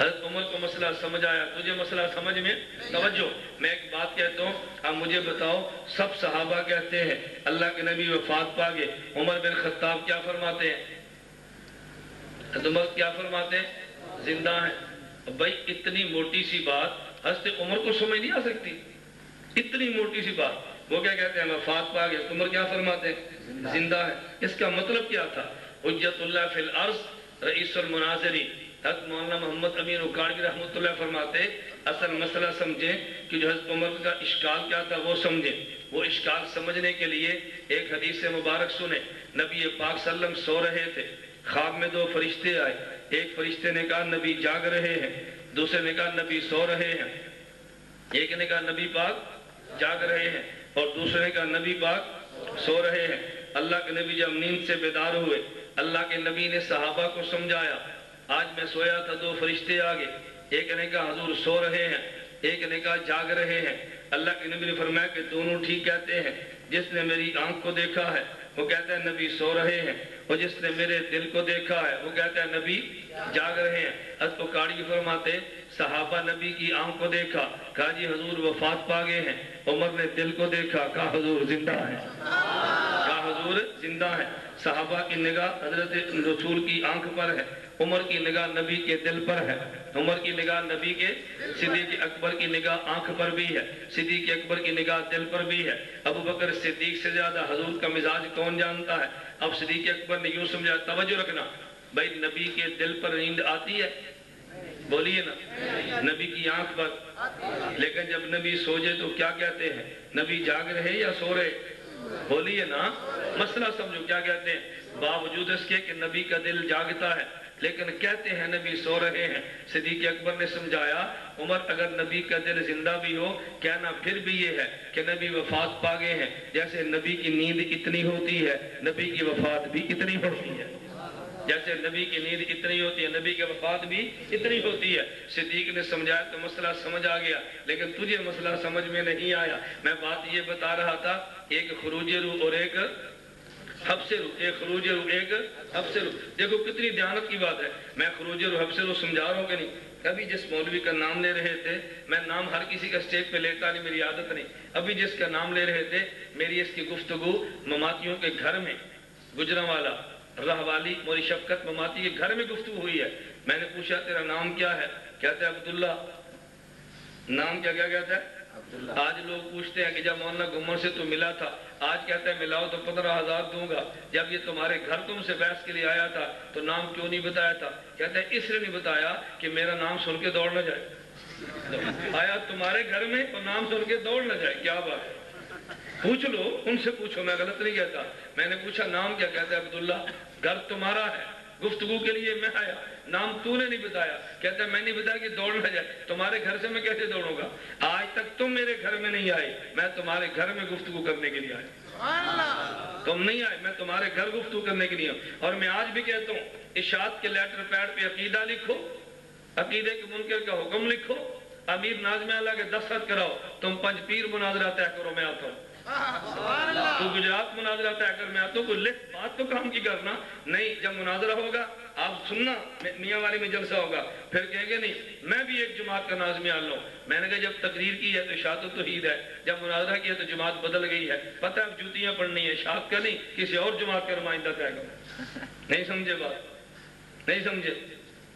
حضرت عمر کو مسئلہ سمجھ آیا، تجھے مسئلہ سمجھ میں توجہ۔ میں ایک بات کہتا ہوں، اب مجھے بتاؤ، سب صحابہ کہتے ہیں اللہ کے نبی وفات پا گئے، عمر بن خطاب کیا فرماتے ہیں؟ حضرت عمر کیا فرماتے ہیں؟ زندہ ہیں۔ بھائی اتنی موٹی سی بات حضرت عمر کو سمجھ نہیں آ سکتی، اتنی موٹی سی بات، وہ کیا کہتے ہیں وفات پا گئے، عمر کیا فرماتے ہیں؟ زندہ ہے۔ اس کا مطلب کیا تھا؟ حجت اللہ فی الارض رئیس المناظرین، حضرت مولانا محمد امین اکاڑوی رحمۃ اللہ فرماتے اصل مسئلہ سمجھیں کہ جو حضرت عمر کا اشکال کیا تھا وہ سمجھیں۔ وہ اشکال سمجھنے کے لیے ایک حدیث مبارک سنیں، نبی پاک صلی اللہ علیہ وسلم سو رہے تھے، خواب میں دو فرشتے آئے، ایک فرشتے نے کہا نبی جاگ رہے ہیں، دوسرے نے کہا نبی سو رہے ہیں۔ ایک نے کہا نبی پاک جاگ رہے ہیں اور دوسرے نے کہا نبی پاک سو رہے ہیں۔ اللہ کے نبی جب نیند سے بیدار ہوئے، اللہ کے نبی نے صحابہ کو سمجھایا، آج میں سویا تھا دو فرشتے آگے، ایک نے کہا حضور سو رہے ہیں، ایک نے کہا جاگ رہے ہیں۔ اللہ کے نبی نے فرمایا کہ دونوں ٹھیک کہتے ہیں، جس نے میری آنکھ کو دیکھا ہے وہ کہتا ہے نبی سو رہے ہیں، اور جس نے میرے دل کو دیکھا ہے وہ کہتا ہے نبی جاگ رہے ہیں۔ حضرت اکاڑوی فرماتے صحابہ نبی کی آنکھ کو دیکھا، کہا جی حضور وفات پا گئے ہیں، عمر نے دل کو دیکھا، کہا حضور زندہ ہیں، کہا حضور زندہ ہیں۔ صحابہ کی نگاہ حضرت رسول کی آنکھ پر ہے، عمر کی نگاہ نبی کے دل پر ہے، عمر کی نگاہ نبی کے، صدیق اکبر کی نگاہ آنکھ پر بھی ہے، صدیق اکبر کی نگاہ دل پر بھی ہے۔ ابو بکر صدیق سے زیادہ حضور کا مزاج کون جانتا ہے؟ اب صدیق اکبر نے یوں سمجھا، توجہ رکھنا بھائی، نبی کے دل پر نیند آتی ہے؟ بولیے نا، نبی کی آنکھ پر، لیکن جب نبی سو جائے تو کیا کہتے ہیں؟ نبی جاگ رہے یا سو رہے؟ بولیے نا، مسئلہ سمجھو کیا کہتے ہیں؟ باوجود اس کے کہ نبی کا دل جاگتا ہے لیکن کہتے ہیں نبی سو رہے ہیں۔ صدیق اکبر نے سمجھایا، عمر اگر نبی کا دل زندہ بھی ہو، کہنا پھر بھی یہ ہے کہ نبی وفات پا گئے ہیں۔ جیسے نبی کی نیند اتنی ہوتی ہے، نبی کی وفات بھی اتنی ہوتی ہے۔ جیسے نبی کی نیند اتنی ہوتی ہے، نبی کی وفات بھی اتنی ہوتی ہے۔ صدیق نے سمجھایا تو مسئلہ سمجھ آ گیا، لیکن تجھے مسئلہ سمجھ میں نہیں آیا۔ میں بات یہ بتا رہا تھا، ایک خروج روح اور ایک حبس روح، ایک خروج روح ایک حبس روح۔ دیکھو کتنی دیانت کی بات ہے، میں خروج روح حبس روح سمجھا رہا ہوں کہ نہیں؟ ابھی جس مولوی کا نام لے رہے تھے، میں نام ہر کسی کا اسٹیج پہ لیتا نہیں، میری عادت نہیں، ابھی جس کا نام لے رہے تھے، میری اس کی گفتگو مماتیوں کے گھر میں، گجرانوالا رہوالی موری شفقت مماتی کے گھر میں گفتگو ہوئی ہے۔ میں نے پوچھا تیرا نام کیا ہے؟ کہتا ہے عبداللہ۔ نام کیا کہتا ہے؟ آج لوگ پوچھتے ہیں کہ جب مولانا گمر سے تو ملا تھا، آج کہتا ہے ملاؤ تو 15,000 دوں گا، جب یہ تمہارے گھر تم سے بحث کے لیے آیا تھا تو نام کیوں نہیں بتایا تھا؟ کہتا ہے اس لیے نہیں بتایا کہ میرا نام سن کے دوڑ نہ جائے۔ آیا تمہارے گھر میں اور نام سن کے دوڑ نہ جائے، کیا بات ہے؟ پوچھ لو، ان سے پوچھو، میں غلط نہیں کہتا۔ میں نے پوچھا نام کیا؟ کہتا ہے عبداللہ۔ گھر تمہارا ہے، گفتگو کے لیے میں آیا، نام تو نے نہیں بتایا۔ کہتا ہے میں نہیں بتایا کہ دوڑ نہ جائے، تمہارے گھر سے میں کیسے دوڑوں گا؟ آج تک تم میرے گھر میں نہیں آئے، میں تمہارے گھر میں گفتگو کرنے کے لیے آیا۔ تم نہیں آئے، میں تمہارے گھر گفتگو کرنے کے لیے آیا۔ اور میں آج بھی کہتا ہوں، اشاعت کے لیٹر پیڈ پہ عقیدہ لکھو، عقیدے کے منکر کا حکم لکھو، امیر ناظم اللہ کے دستخط کراؤ، تم پنج پیر مناظرہ طے کرو، میں آتا ہوں۔ تو گجرات مناظرہ طے کر، میں آتا ہوں، کوئی لکھ بات تو کام کی کرنا نہیں۔ جب مناظرہ ہوگا آپ سننا، میاں والی میں جلسہ ہوگا، پھر کہیں گے نہیں میں بھی ایک جماعت کا ناظم آلہ ہوں۔ میں نے کہا جب تقریر کی ہے تو اشاعت و توحید ہے، جب مناظرہ کیا تو جماعت بدل گئی ہے، پتہ اب جوتیاں پڑھنی ہے، اشاعت کا نہیں، کسی اور جماعت کا نمائندہ طے کرو۔ نہیں سمجھے بات؟ نہیں سمجھے؟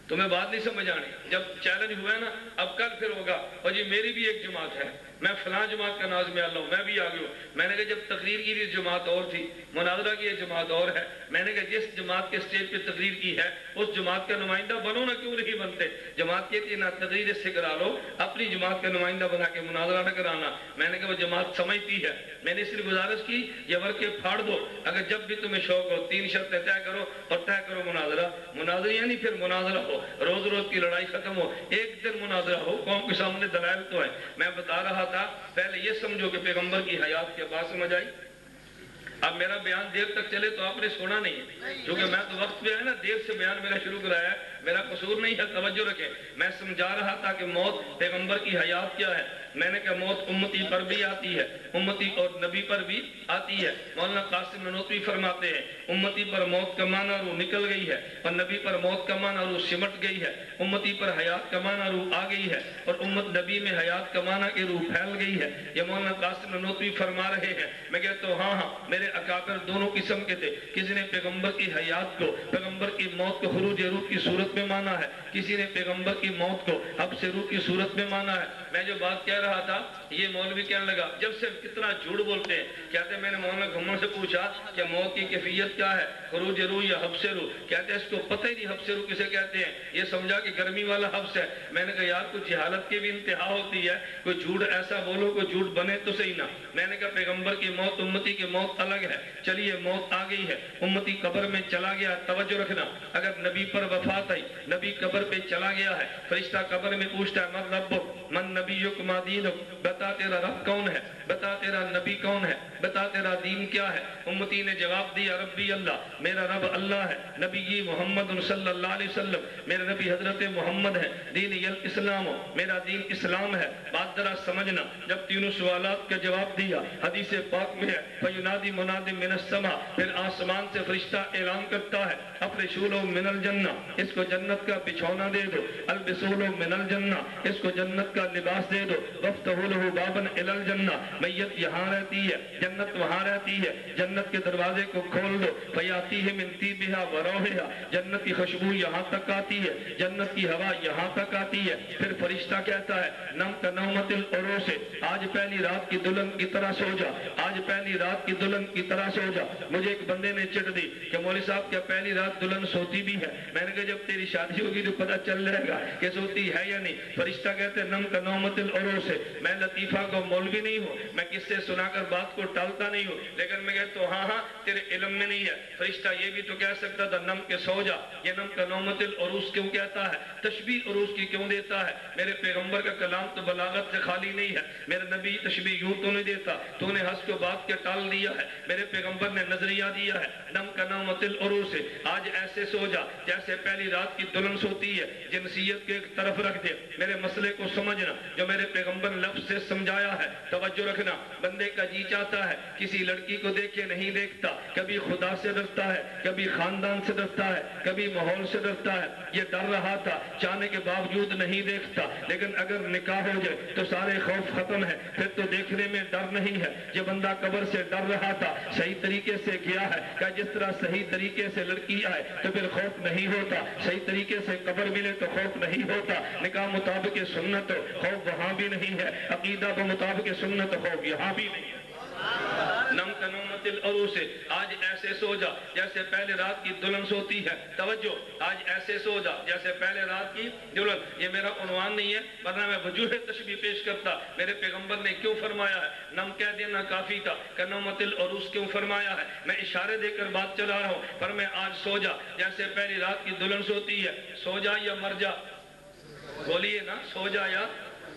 تمہیں بات نہیں سمجھ آنی۔ جب چیلنج ہوا ہے نا، اب کل پھر ہوگا، اور جی میری بھی ایک جماعت ہے، میں فلاں جماعت کا ناظم اللہ ہوں، میں بھی آگے ہوں۔ میں نے کہا جب تقریر کی تھی جماعت اور تھی، مناظرہ کی جماعت اور ہے۔ میں نے کہا جس جماعت کے اسٹیج پہ تقریر کی ہے اس جماعت کا نمائندہ بنو نا، کیوں نہیں بنتے؟ جماعت کہتی ہے نا تقریر اس سے کرا لو، اپنی جماعت کا نمائندہ بنا کے مناظرہ نہ کرانا۔ میں نے کہا وہ جماعت سمجھتی ہے، میں نے صرف گزارش کی یہ ورقے پھاڑ دو، اگر جب بھی تمہیں شوق ہو 3 شرطیں طے کرو اور طے کرو مناظرہ۔ مناظرہ یعنی پھر مناظرہ ہو، روز روز کی لڑائی ختم ہو، ایک دن مناظرہ ہو، قوم کے سامنے دلائل تو ہے۔ میں بتا رہا تھا پہلے یہ سمجھو کہ پیغمبر کی حیات کے بعد سمجھ آئی۔ اب میرا بیان دیر تک چلے تو آپ نے سونا نہیں ہے، کیونکہ میں تو وقت پہ ہے نا، دیر سے بیان میرا شروع کرایا ہے، میرا قصور نہیں ہے، توجہ رکھیں۔ میں سمجھا رہا تھا کہ موت پیغمبر کی حیات کیا ہے۔ میں نے کہا موت امتی پر بھی آتی ہے، امتی اور نبی پر بھی آتی ہے۔ مولانا قاسم نانوتوی فرماتے ہیں امتی پر موت کا معنی روح نکل گئی ہے اور نبی پر موت کا معنی روح سمٹ گئی ہے۔ امتی پر حیات کا معنی روح آ گئی ہے اور امت نبی میں حیات کا معنی کہ روح پھیل گئی ہے۔ یہ مولانا قاسم نانوتوی فرما رہے ہیں۔ میں کہتا ہوں ہاں میرے اکابر دونوں قسم کے تھے، کسی نے پیغمبر کی حیات کو، پیغمبر کی موت کو خروج روح کی صورت میں مانا ہے، کسی نے پیغمبر کی موت کو حبس روح کی صورت میں مانا ہے۔ میں جو بات کہہ رہا تھا یہ مولوی کہنے لگا جب سے کتنا جھوٹ بولتے ہیں، کہتے ہیں میں نے مولانا گھمر سے پوچھا کہ موت کی کیفیت کیا ہے، خروج روح یا حبس روح؟ کہتے ہیں اس کو پتہ ہی نہیں حبس روح کسے کہتے ہیں، یہ سمجھا کہ گرمی والا حبس ہے۔ میں نے کہا یار کچھ جہالت کی بھی انتہا ہوتی ہے، کوئی جھوٹ ایسا بولو کوئی جھوٹ بنے تو صحیح نہ۔ میں نے کہا پیغمبر کی موت امتی کی موت الگ ہے، چلیے موت آ گئی ہے، امتی قبر میں چلا گیا۔ توجہ رکھنا، اگر نبی پر وفات آئی، نبی قبر پہ چلا گیا ہے، فرشتہ قبر میں پوچھتا ہے من ربک من نبیک ما دینک، بتا تیرا رب کون ہے، بتا تیرا نبی کون ہے، بتا تیرا دین کیا ہے۔ امتی نے جواب دیا ربی اللہ، میرا رب اللہ ہے، نبی محمد صلی اللہ علیہ وسلم میرے نبی حضرت محمد ہے، دین اسلام ہو، میرا دین اسلام ہے۔ بات ذرا سمجھنا، جب تینوں سوالات کا جواب دیا، حدیث پاک میں ہے فَيُنَادِ مُنَادٍ مِّنَ السَّمَاءِ، پھر آسمان سے فرشتہ اعلان کرتا ہے اَفْرِشُوا لَهُ مِنَ الْجَنَّةِ، اس کو جنت کا بچھونا دے دو، البسوا لَهُ مِنَ الْجَنَّةِ، اس کو جنت کا لباس دے دو، وَافْتَحُوا لَهُ بَابًا إِلَى الْجَنَّةِ، میت یہاں رہتی ہے، جنت وہاں رہتی ہے، جنت کے دروازے کو کھول دو، فَيَأْتِيهِ مِن طِيبِهَا وَرَوْحِهَا، جنت کی خوشبو یہاں تک آتی ہے، جنت کی ہوا یہاں تک آتی ہے۔ پھر فرشتہ کہتا ہے نم کا نومت العروس، آج پہلی رات کی دلہن کی طرح سو جا، آج پہلی رات کی دلہن کی طرح سو جا۔ مجھے ایک بندے نے چٹ دی کہ مولوی صاحب کیا پہلی رات دلہن سوتی بھی ہے؟ میں نے کہا جب تیری شادی ہوگی تو پتہ چل جائے گا کہ سوتی ہے یا نہیں۔ فرشتہ کہتے ہیں نم کا نومت العروس، میں لطیفہ کو مولوی نہیں ہوں، میں کس سے سنا کر بات کو ٹالتا نہیں ہوں، لیکن میں کہتا ہوں ہاں ہاں تیرے علم میں نہیں ہے۔ فرشتہ یہ بھی تو کہہ سکتا تھا نم کے سو جا، یہ نم کا نومت العروس کیوں کہتا ہے، تشبیہ عروس کی کیوں دیتا ہے؟ میرے پیغمبر کا کلام تو بلاغت سے خالی نہیں ہے، میرے نبی تشبیہ یوں تو نہیں دیتا، تو نے ہنس کو بات کے ٹال دیا ہے، میرے پیغمبر نے نظریہ دیا ہے نم کا نومت العروس، آج ایسے سو جا جیسے پہلی رات کی دلہن سوتی ہے، جنسیت کے ایک طرف رکھ دے، میرے مسئلے کو سمجھنا جو میرے پیغمبر نے لفظ سے سمجھایا ہے، توجہ رکھنا۔ بندے کا جی چاہتا ہے کسی لڑکی کو دیکھے نہیں دیکھتا، کبھی خدا سے ڈرتا ہے، کبھی خاندان سے ڈرتا ہے، کبھی ماحول سے ڈرتا ہے، یہ ڈر رہا تھا چاہنے کے باوجود نہیں دیکھتا، لیکن اگر نکاح ہو جائے تو سارے خوف ختم ہے، پھر تو دیکھنے میں ڈر نہیں ہے۔ یہ بندہ قبر سے ڈر رہا تھا، صحیح طریقے سے گیا ہے کہ جس طرح صحیح طریقے سے لڑکی آئے تو پھر خوف نہیں ہوتا، صحیح طریقے سے قبر ملے تو خوف نہیں ہوتا، نکاح مطابق سنت ہو خوف وہاں بھی نہیں ہے، عقیدہ مطابق سنت خوف یہاں بھی نہیں ہے۔ نم کا نومت العروس، آج ایسے سو جا جیسے پہلے رات کی دلہن سوتی ہے، توجہ، آج ایسے سو جا جیسے پہلے رات کی دلہن۔ یہ میرا عنوان نہیں ہے ورنہ میں وجوہ تشبیہ پیش کرتا، میرے پیغمبر نے کیوں فرمایا ہے نم کہہ دینا کافی تھا کہ نومت العروس کیوں فرمایا ہے، میں اشارے دے کر بات چلا رہا ہوں، پر میں آج سو جا جیسے پہلی رات کی دلہن سوتی ہے، سو جا یا مر جا، بولیے نا، سو جا یا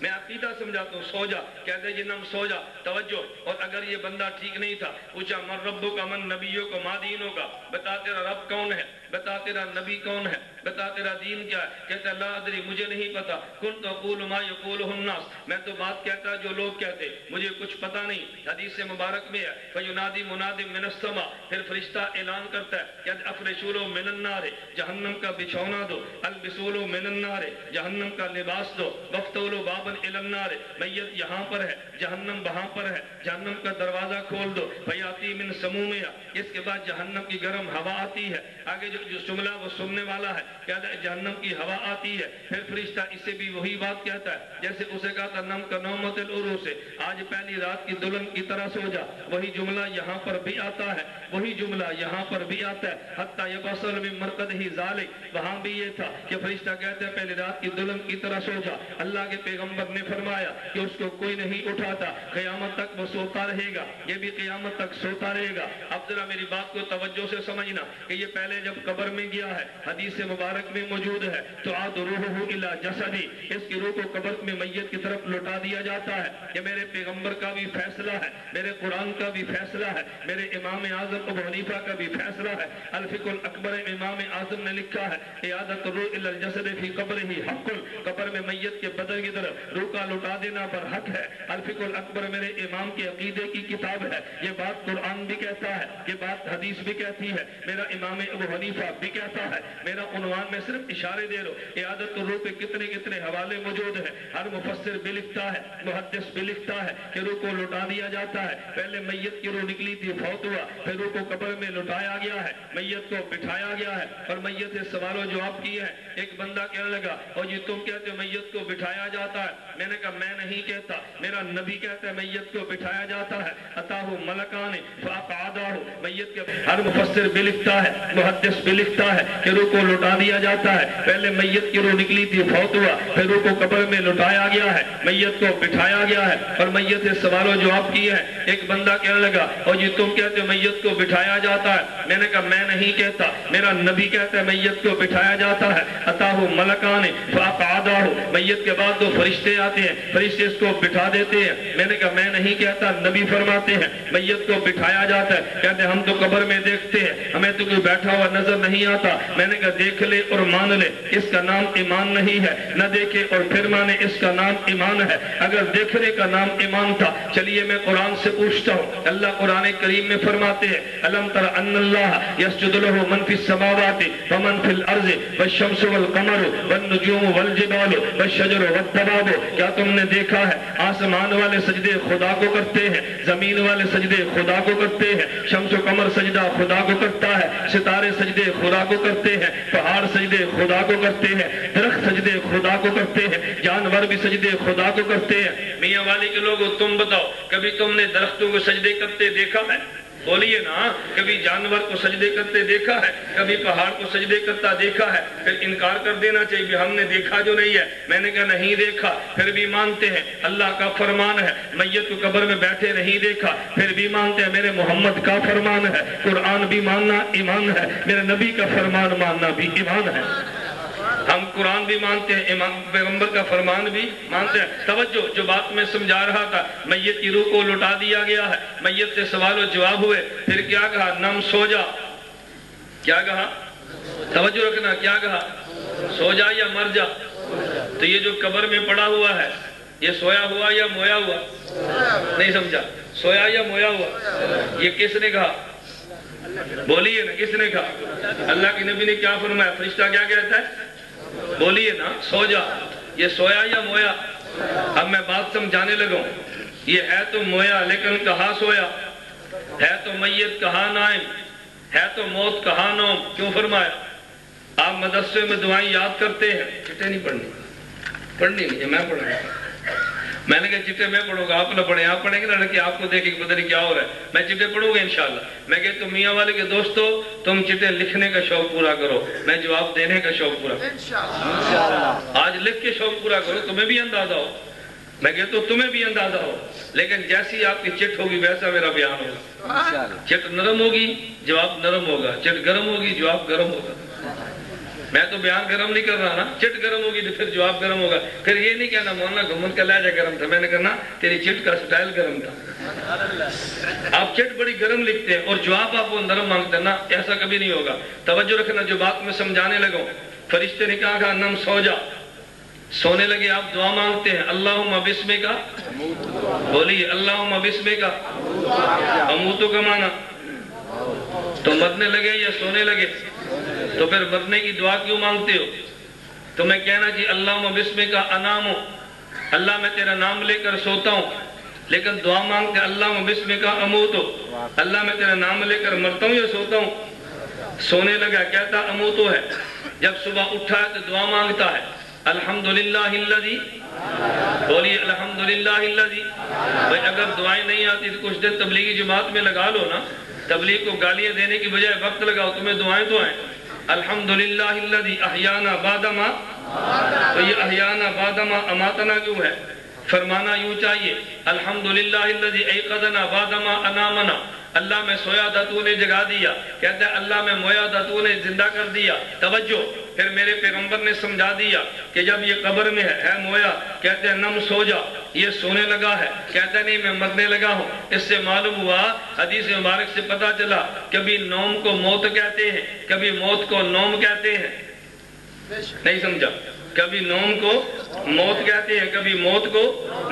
میں عقیدہ سمجھاتا ہوں، سو جا کہتے ہیں جنم سو جا، توجہ۔ اور اگر یہ بندہ ٹھیک نہیں تھا، پوچھا من ربک من نبیوں کو ما دینوں کا، بتا تیرا رب کون ہے، بتا تیرا نبی کون ہے، بتا تیرا دین کیا ہے، کہتا لا ادری مجھے نہیں پتا، کنت اقول ما یقولہ الناس، میں تو بات کہتا جو لوگ کہتے، مجھے کچھ پتا نہیں۔ حدیث مبارک میں ہے فینادی مناد من السماء، پھر فرشتہ اعلان کرتا ہے کہ افرشوا لہ من النار، جہنم کا بچھونا دو، البسوا لہ من النار، جہنم کا لباس دو، وافتحوا لہ بابا الی النار، میت یہاں پر ہے، جہنم وہاں پر ہے، جہنم کا دروازہ کھول دو، فیاتی من سمومہا، اس کے بعد جہنم کی گرم ہوا آتی ہے، آگے جو جملہ وہ سننے والا ہے کہتا ہے جہنم کی ہوا آتی ہے، پھر فرشتہ اسے بھی وہی بات کہتا ہے جیسے اسے کہا تھا نم کا نومت العروس، آج پہلی رات کی دلہن کی طرح سو جا، وہی جملہ یہاں پر بھی آتا ہے، وہی جملہ یہاں پر بھی آتا ہے، حتی یبصر من مرقدہ ذالک، وہاں بھی یہ تھا کہ فرشتہ کہتا ہے پہلی رات کی دلہن کی طرح سو جا، اللہ کے پیغمبر نے فرمایا کہ اس کو کوئی نہیں اٹھاتا، قیامت تک وہ سوتا رہے گا، یہ بھی قیامت تک سوتا رہے گا۔ اب ذرا میری بات کو توجہ سے سمجھنا کہ یہ پہلے جب قبر میں گیا ہے، حدیث مبارک میں موجود ہے تو عاد روحہ الی جسدی، اس کی روح کو قبر میں میت کی طرف لوٹا دیا جاتا ہے۔ یہ میرے پیغمبر کا بھی فیصلہ ہے، میرے قرآن کا بھی فیصلہ ہے، میرے امام اعظم ابو حنیفہ کا بھی فیصلہ ہے۔ الفقہ الاکبر امام اعظم نے لکھا ہے اعادۃ الروح الی الجسد فی قبرہ حق، قبر میں میت کے بدن کی طرف روح کا لوٹا دینا پر حق ہے۔ الفقہ الاکبر میرے امام کے عقیدے کی کتاب ہے، یہ بات قرآن بھی کہتا ہے، یہ بات حدیث بھی کہتی ہے، میرا امام ابو حنیفہ بھی کہتا ہے۔ میرا عنوان میں صرف اشارے دے رہا ہوں، اعادۃ الروح پہ کتنے کتنے حوالے موجود ہیں، ہر مفسر بھی لکھتا ہے، محدث بھی لکھتا ہے کہ روح کو لوٹا دیا جاتا ہے۔ پہلے میت کی روح نکلی تھی، فوت ہوا، پھر روح کو قبر میں لوٹایا گیا ہے، میت کو بٹھایا گیا ہے اور میت سے سوال و جواب کیے ہیں۔ ایک بندہ کہنے لگا اور جی تم کہتے ہو میت کو بٹھایا جاتا ہے، میں نے کہا میں نہیں کہتا، میرا نبی کہتا ہے میت کو بٹھایا جاتا ہے، اتاہ ملکان فاقعدہ، میت کے ہر مفسر بھی لکھتا ہے، محدث بھی لکھتا ہے کہ روح کو لوٹا دیا جاتا ہے۔ پہلے میت کی روح نکلی تھی، فوت ہوا، پھر روح کو قبر میں لوٹایا گیا ہے، میت کو بٹھایا گیا ہے اور میت سے سوال و جواب کیے ہیں۔ ایک بندہ کہنے لگا اور جی تم کہتے ہو میت کو بٹھایا جاتا ہے، میں نے کہا میں نہیں کہتا، میرا نبی کہتا ہے میت کو بٹھایا جاتا ہے، اتاہ ملکان فاقعدہ، میت کے بعد دو فرشتے فرشتے آتے ہیں, فرشتے اس کو بٹھا دیتے ہیں. میں نے کہا میں نہیں کہتا, نبی فرماتے ہیں میت کو بٹھایا جاتا ہے. کہتے ہیں ہم تو قبر میں دیکھتے ہیں, ہمیں تو کوئی بیٹھا ہوا نظر نہیں آتا. میں نے کہا دیکھ لے اور مان لے, اس کا نام ایمان نہیں ہے. نہ دیکھے اور پھر مانے, اس کا نام ایمان ہے. اگر دیکھنے کا نام ایمان تھا, چلیے میں قرآن سے پوچھتا ہوں. اللہ قرآن کریم میں فرماتے ہیں الم تر ان اللہ یسجد لہ من فی السماوات ومن فی الارض والشمس والقمر والنجوم والجبال والشجر والدواب. کیا تم نے دیکھا ہے آسمان والے سجدے خدا کو کرتے ہیں, زمین والے سجدے خدا کو کرتے ہیں, شمس و قمر سجدہ خدا کو کرتا ہے, ستارے سجدے خدا کو کرتے ہیں, پہاڑ سجدے خدا کو کرتے ہیں, درخت سجدے خدا کو کرتے ہیں, جانور بھی سجدے خدا کو کرتے ہیں. میاں والی کے لوگوں تم بتاؤ کبھی تم نے درختوں کو سجدے کرتے دیکھا ہے؟ بولیے نا. کبھی جانور کو سجدے کرتے دیکھا ہے؟ کبھی پہاڑ کو سجدے کرتا دیکھا ہے؟ پھر انکار کر دینا چاہیے کہ ہم نے دیکھا جو نہیں ہے. میں نے کہا نہیں دیکھا, پھر بھی مانتے ہیں اللہ کا فرمان ہے. میت کو قبر میں بیٹھے نہیں دیکھا, پھر بھی مانتے ہیں میرے محمد کا فرمان ہے. قرآن بھی ماننا ایمان ہے, میرے نبی کا فرمان ماننا بھی ایمان ہے. ہم قرآن بھی مانتے ہیں, امام پیغمبر کا فرمان بھی مانتے ہیں. توجہ, جو بات میں سمجھا رہا تھا, میت کی روح کو لٹا دیا گیا ہے, میت سے سوال و جواب ہوئے, پھر کیا کہا؟ نم سو جا. کیا کہا؟ توجہ رکھنا, کیا کہا؟ سو جا یا مر جا. تو یہ جو قبر میں پڑا ہوا ہے یہ سویا ہوا یا مویا ہوا؟ نہیں سمجھا, سویا یا مویا ہوا؟ یہ کس نے کہا؟ بولیے نا, کس نے کہا؟ اللہ کے نبی نے کیا فرمایا؟ فرشتہ کیا کہتا ہے؟ بولیے نا, سو جا. یہ سویا یا مویا؟ اب میں بات سمجھانے لگا ہوں. یہ ہے تو مویا لیکن کہاں سویا؟ ہے تو میت کہاں نائم؟ ہے تو موت کہاں نوم؟ کیوں فرمایا؟ آپ مدرسے میں دعائیں یاد کرتے ہیں, چٹے نہیں پڑھنی نہیں, میں پڑھوں گا. میں نے کہا چٹے میں پڑھوں گا, آپ نہ پڑھیں. آپ پڑھیں گے نا لڑکے, آپ کو دیکھیں کہ پتہ نہیں کیا ہو رہا ہے. میں چٹے پڑھوں گا انشاءاللہ. میں کہتا ہوں میاں والے کے دوستو, تم چٹے لکھنے کا شوق پورا کرو, میں جواب دینے کا شوق پورا کرو. آج لکھ کے شوق پورا کرو, تمہیں بھی اندازہ ہو. میں کہتا ہوں تمہیں بھی اندازہ ہو, لیکن جیسی آپ کی چٹ ہوگی ویسا میرا بیان ہوگا. چٹ نرم ہوگی جواب نرم ہوگا, چٹ گرم ہوگی جواب گرم ہوگا. میں تو بیان گرم نہیں کر رہا نا, چٹ گرم ہوگی تو پھر جواب گرم ہوگا. پھر یہ نہیں کہنا مولانا گھمن کا لہجہ گرم تھا, میں نے کہنا تیری چٹ کا سٹائل گرم تھا. آپ چٹ بڑی گرم لکھتے ہیں اور جواب آپ وہ نرم مانگتے ہیں نا, ایسا کبھی نہیں ہوگا. توجہ رکھنا, جو بات میں سمجھانے لگا ہوں. فرشتے نے کہا نم سو جا. سونے لگے, آپ دعا مانگتے ہیں اللہم بسمے کا. بولیے اللہم بسمے کا. اموتو کا مانا تو مرنے لگے یا سونے لگے؟ تو پھر مرنے کی دعا کیوں مانگتے ہو؟ تمہیں کہنا کہ اللہم بسمے کا انامو, اللہ میں تیرا نام لے کر سوتا ہوں. لیکن دعا مانگتے اللہم بسمے کا اموتو, اللہ میں تیرا نام لے کر مرتا ہوں یا سوتا ہوں؟ سونے لگا کہتا اموتو ہے. جب صبح اٹھا ہے تو دعا مانگتا ہے الحمدللہ الذی. بولیے الحمدللہ الذی. بھئی اگر دعائیں نہیں آتی تو کچھ دن تبلیغی جماعت میں لگا لو نا, تبلیغ کو گالیاں دینے کی بجائے وقت لگاؤ, تمہیں دعائیں تو آئیں. الحمدللہ الذی احیانا بعد ما. تو یہ احیانا بعد ما اماتنا کیوں ہے؟ فرمانا یوں چاہیے الحمدللہ الذی ایقظنا بعد ما انامنا. اللہ میں سویا تھا تو نے جگا دیا. کہتا ہے اللہ میں مویا تھا تو نے زندہ کر دیا. توجہ, پھر میرے پیغمبر نے سمجھا دیا کہ جب یہ قبر میں ہے مویا, کہتے ہیں نم سو جا. یہ سونے لگا ہے, کہتا ہے نہیں میں مرنے لگا ہوں. اس سے معلوم ہوا, حدیث مبارک سے پتا چلا, کبھی نوم کو موت کہتے ہیں, کبھی موت کو نوم کہتے ہیں. نہیں سمجھا؟ کبھی نوم کو موت کہتے ہیں, کبھی موت کو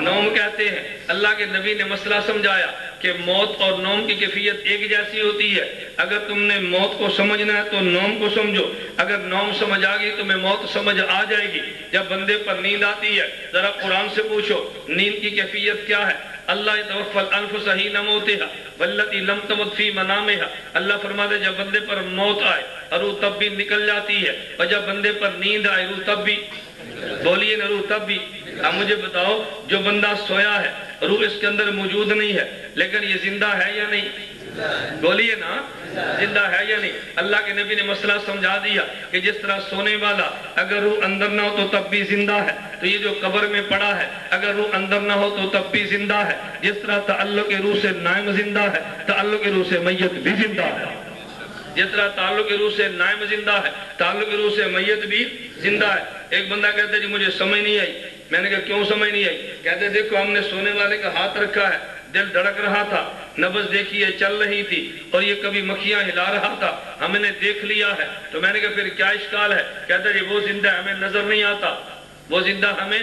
نوم کہتے ہیں. اللہ کے نبی نے مسئلہ سمجھایا کہ موت اور نوم کی کیفیت ایک جیسی ہوتی ہے. اگر تم نے موت کو سمجھنا ہے تو نوم کو سمجھو, اگر نوم سمجھ آ گئی تو میں موت سمجھ آ جائے گی. جب بندے پر نیند آتی ہے ذرا قرآن سے پوچھو نیند کی کیفیت کیا ہے. اللہ یتوفی الانفس حین موتہا واللتی لم تمت فی منامہا. اللہ فرماتے جب بندے پر موت آئے روح تب بھی نکل جاتی ہے, اور جب بندے پر نیند آئے روح تب بھی. بولیے نا, روح تب بھی. اب مجھے بتاؤ, جو بندہ سویا ہے روح اس کے اندر موجود نہیں ہے, لیکن یہ زندہ ہے یا نہیں؟ بولیے نا, زندہ ہے یا نہیں؟ اللہ کے نبی نے مسئلہ سمجھا دیا کہ جس طرح سونے والا اگر روح اندر نہ ہو تو تب بھی زندہ ہے, تو یہ جو قبر میں پڑا ہے اگر روح اندر نہ ہو تو تب بھی زندہ ہے. جس طرح تعلق روح سے نائم زندہ ہے, تعلق روح سے میت بھی زندہ ہے. جس طرح تعلق روح سے نائم زندہ ہے, تعلق روح سے میت بھی زندہ ہے. ایک بندہ کہتا ہے جی مجھے سمجھ نہیں آئی, میں نے کہا کیوں سمجھ نہیں آئی؟ کہتے دیکھو ہم نے سونے والے کا ہاتھ رکھا ہے، دل دھڑک رہا تھا، نبض دیکھیے چل رہی تھی، اور یہ کبھی مکھیاں ہلا رہا تھا، ہم نے دیکھ لیا ہے۔ تو میں نے کہا پھر کیا اشکال ہے؟ کہتا جی وہ زندہ ہے، ہمیں نظر نہیں آتا، وہ زندہ ہمیں۔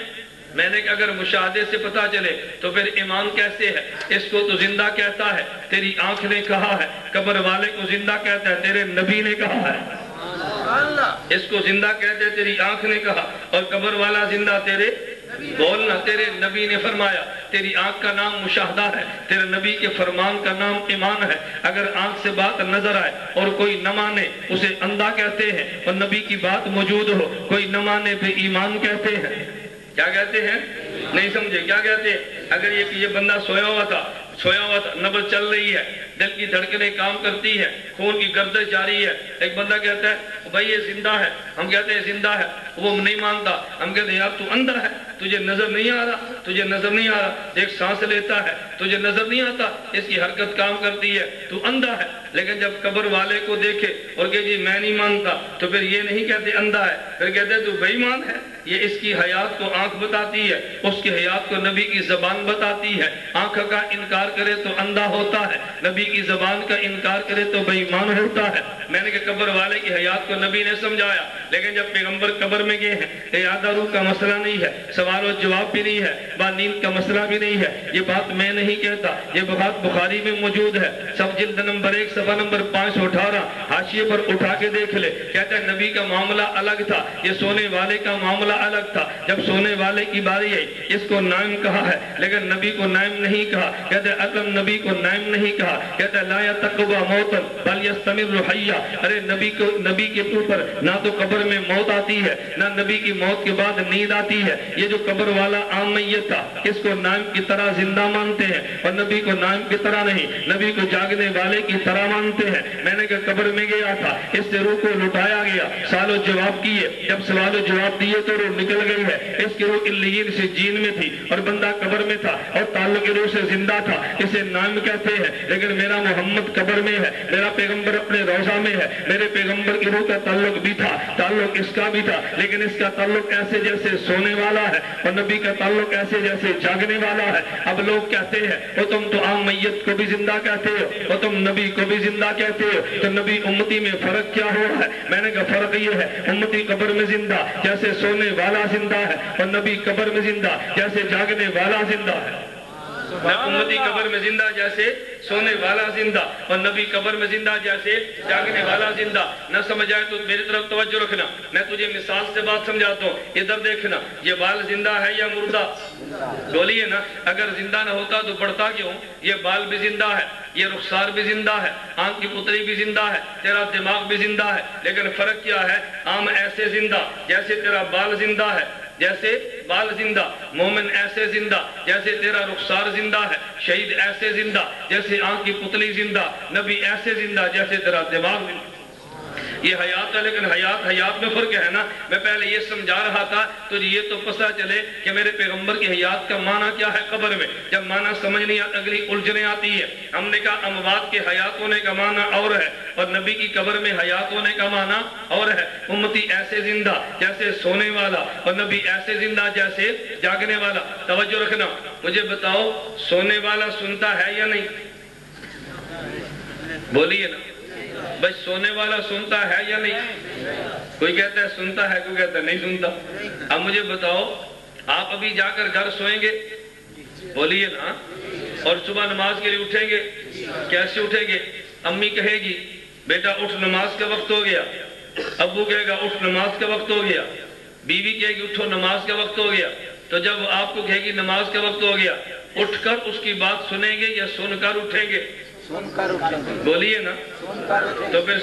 میں نے کہا اگر مشاہدے سے پتا چلے تو پھر ایمان کیسے ہے؟ اس کو تو زندہ کہتا ہے تیری آنکھ نے کہا ہے، قبر والے کو زندہ کہتا ہے تیرے نبی نے کہا ہے۔ اس کو زندہ کہتے تیری آنکھ نے کہا، اور قبر والا زندہ تیرے بولنا تیرے نبی نے فرمایا۔ تیری آنکھ کا نام مشاہدہ ہے، تیرے نبی کے فرمان کا نام ایمان ہے۔ اگر آنکھ سے بات نظر آئے اور کوئی نہ مانے اسے اندھا کہتے ہیں، اور نبی کی بات موجود ہو کوئی نہ مانے پہ ایمان کہتے ہیں۔ کیا کہتے ہیں؟ نہیں سمجھے کیا کہتے ہیں؟ اگر یہ بندہ سویا ہوا تھا، نبض چل رہی ہے، دل کی دھڑکنیں کام کرتی ہے، خون کی گردش جاری ہے، ایک بندہ کہتا ہے بھائی یہ زندہ ہے، ہم کہتے ہیں زندہ ہے، وہ نہیں مانتا، ہم کہتے ہیں یار تو اندر ہے، تجھے نظر نہیں آ رہا، تجھے نظر نہیں آ رہا، دیکھ سانس لیتا ہے، تجھے نظر نہیں آتا، اس کی حرکت کام کرتی ہے، تو اندھا ہے۔ لیکن جب قبر والے کو دیکھے اور کہ جی میں نہیں مانتا، تو پھر یہ نہیں کہتے اندھا ہے، پھر کہتے تو بے ایمان ہے۔ یہ اس کی حیات کو آنکھ بتاتی ہے، اس کی حیات کو نبی کی زبان بتاتی ہے۔ آنکھ کا انکار کرے تو اندھا ہوتا ہے، نبی کی زبان کا انکار کرے تو بے ایمان ہوتا ہے۔ میں نے کہا قبر والے کی حیات کو نبی نے سمجھایا، لیکن جب پیغمبر قبر میں گئے ہیں، اعادہ روح کا مسئلہ نہیں ہے، سوال و جواب بھی نہیں ہے، نیند کا مسئلہ بھی نہیں ہے، یہ بات میں نہیں کہتا، یہ بات بخاری میں موجود ہے، سب جلد نمبر 1 صفحہ نمبر 518 حاشیے پر اٹھا کے دیکھ لے۔ کہتا ہے نبی کا معاملہ الگ تھا، یہ سونے والے کا معاملہ الگ تھا۔ جب سونے والے کی باری آئی اس کو نائم کہا ہے، لیکن نبی کو نائم نہیں کہا۔ کہتے ہیں اصلا نبی کو نائم نہیں کہا، کہتا ہے لا یتقوا موتا بل یستمر حیا۔ ارے نبی کے اوپر نہ تو قبر میں موت آتی ہے، نہ نبی کی موت کے بعد نیند آتی ہے۔ یہ جو قبر والا عام میت تھا اس کو نائم کی طرح زندہ مانتے ہیں، اور نبی کو نائم کی طرح نہیں، نبی کو جاگنے والے کی طرح مانتے ہیں۔ میں نے کہا قبر میں گیا تھا، اس سے روح کو لٹایا گیا، سوال و جواب کیے، جب سوال و جواب دیے تو روح نکل گئی ہے۔ اس کی روح علیین سے جین میں تھی، اور بندہ قبر میں تھا اور تعلق روح سے زندہ تھا، اسے نائم کہتے ہیں۔ لیکن میرا محمد قبر میں ہے، میرا پیغمبر اپنے روضہ میں ہے، میرے پیغمبر کی روح کا تعلق بھی تھا، تعلق اس کا بھی تھا، لیکن اس کا تعلق ایسے جیسے سونے والا ہے، اور نبی کا تعلق ایسے جیسے جاگنے والا ہے۔ اب لوگ کہتے ہیں وہ تم تو عام میت کو بھی زندہ کہتے ہو، اور تم نبی کو بھی زندہ کہتے ہو، تو نبی امتی میں فرق کیا ہوا ہے؟ میں نے کہا فرق یہ ہے امتی قبر میں زندہ جیسے سونے والا زندہ ہے، اور نبی قبر میں زندہ جیسے جاگنے والا زندہ ہے۔ امتی قبر میں زندہ جیسے سونے والا زندہ، اور نبی قبر میں زندہ جیسے جاگنے والا زندہ۔ نہ سمجھ آئے تو میری طرف توجہ رکھنا، میں تجھے مثال سے بات سمجھاتا ہوں، ادھر دیکھنا، یہ بال زندہ ہے یا مردہ؟ بولیے نا، اگر زندہ نہ ہوتا تو بڑھتا کیوں؟ یہ بال بھی زندہ ہے، یہ رخسار بھی زندہ ہے، آنکھ کی پتری بھی زندہ ہے، تیرا دماغ بھی زندہ ہے، لیکن فرق کیا ہے؟ عام ایسے زندہ جیسے تیرا بال زندہ ہے، جیسے بال زندہ، مومن ایسے زندہ جیسے تیرا رخسار زندہ ہے، شہید ایسے زندہ جیسے آنکھ کی پتلی زندہ، نبی ایسے زندہ جیسے تیرا دماغ زندہ۔ یہ حیات ہے، لیکن حیات میں فرق ہے نا۔ میں پہلے یہ سمجھا رہا تھا تو یہ تو پتہ چلے کہ میرے پیغمبر کی حیات کا معنی کیا ہے قبر میں۔ جب معنی سمجھ نہیں آتا اگلی الجھنیں آتی ہے۔ ہم نے کہا اموات کے حیات ہونے کا معنی اور ہے، اور نبی کی قبر میں حیات ہونے کا معنی اور ہے۔ امتی ایسے زندہ جیسے سونے والا، اور نبی ایسے زندہ جیسے جاگنے والا۔ توجہ رکھنا، مجھے بتاؤ سونے والا سنتا ہے یا نہیں؟ بولیے نا بھائی، سونے والا سنتا ہے یا نہیں؟ کوئی کہتا ہے سنتا ہے، کوئی کہتا ہے نہیں سنتا۔ اب مجھے بتاؤ آپ ابھی جا کر گھر سوئیں گے؟ بولیے نا۔ اور صبح نماز کے لیے اٹھیں گے، کیسے اٹھیں گے؟ امی کہے گی بیٹا اٹھ نماز کا وقت ہو گیا، ابو کہے گا اٹھ نماز کا وقت ہو گیا، بیوی کہے گی اٹھو نماز کا وقت ہو گیا۔ تو جب آپ کو کہے گی نماز کا وقت ہو گیا، اٹھ کر اس کی بات سنیں گے یا سن کر اٹھیں گے؟ بولیے نا۔ تو پھر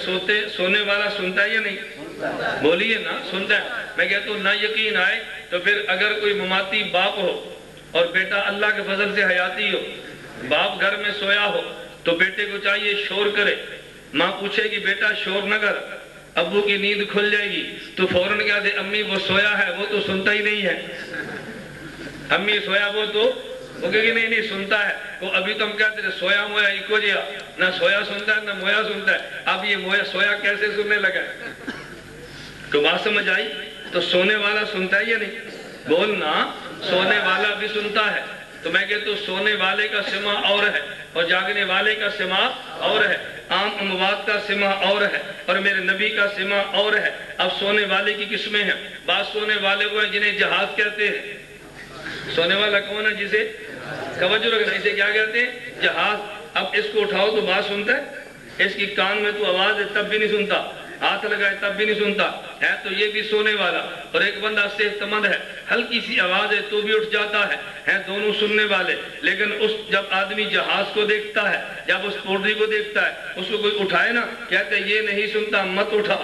سونے والا سنتا ہے یا نہیں؟ بولیے نا، سنتا ہے۔ میں کہتا ہوں نہ یقین آئے تو پھر اگر کوئی مماتی باپ ہو اور بیٹا اللہ کے فضل سے حیاتی ہو، باپ گھر میں سویا ہو تو بیٹے کو چاہیے شور کرے، ماں پوچھے گی بیٹا شور نہ کر، ابو کی نیند کھل جائے گی تو فوراً کہہ دے امی وہ سویا ہے، وہ تو سنتا ہی نہیں ہے۔ امی سویا وہ کہے گی نہیں سنتا ہے، وہ ابھی تو ہم کہتے ہیں سویا مویا ایکو جیا، نہ سویا سنتا ہے نہ مویا سنتا ہے۔ اب یہ مویا سویا کیسے سننے لگا ہے؟ تو بات سمجھ آئی؟ تو سونے والا سنتا ہے یا نہیں؟ بولنا، سونے والا بھی سنتا ہے. تو میں کہتا ہوں سونے والے کا سماع اور ہے اور جاگنے والے کا سماع اور ہے. عام اموات کا سماع اور ہے اور میرے نبی کا سماع اور ہے. اب سونے والے کی قسمیں ہیں. بعض سونے والے وہ ہیں جنہیں جہاز کہتے ہیں. سونے والا کون ہے؟ جسے توجہ رکھنا، اسے کیا کہتے ہیں؟ جہاز. اب اس کو اٹھاؤ تو بات سنتا ہے، اس کی کان میں تو آواز ہے تب بھی نہیں سنتا، ہاتھ لگائے تب بھی نہیں سنتا ہے. تو یہ بھی سونے والا. اور ایک بندہ صحت مند ہے، ہلکی سی آواز ہے تو بھی اٹھ جاتا ہے دونوں سننے والے. لیکن جب آدمی جہاز کو دیکھتا ہے، جب اس پوٹری کو دیکھتا ہے، اس کو کوئی اٹھائے نا، کہتے ہیں یہ نہیں سنتا مت اٹھا،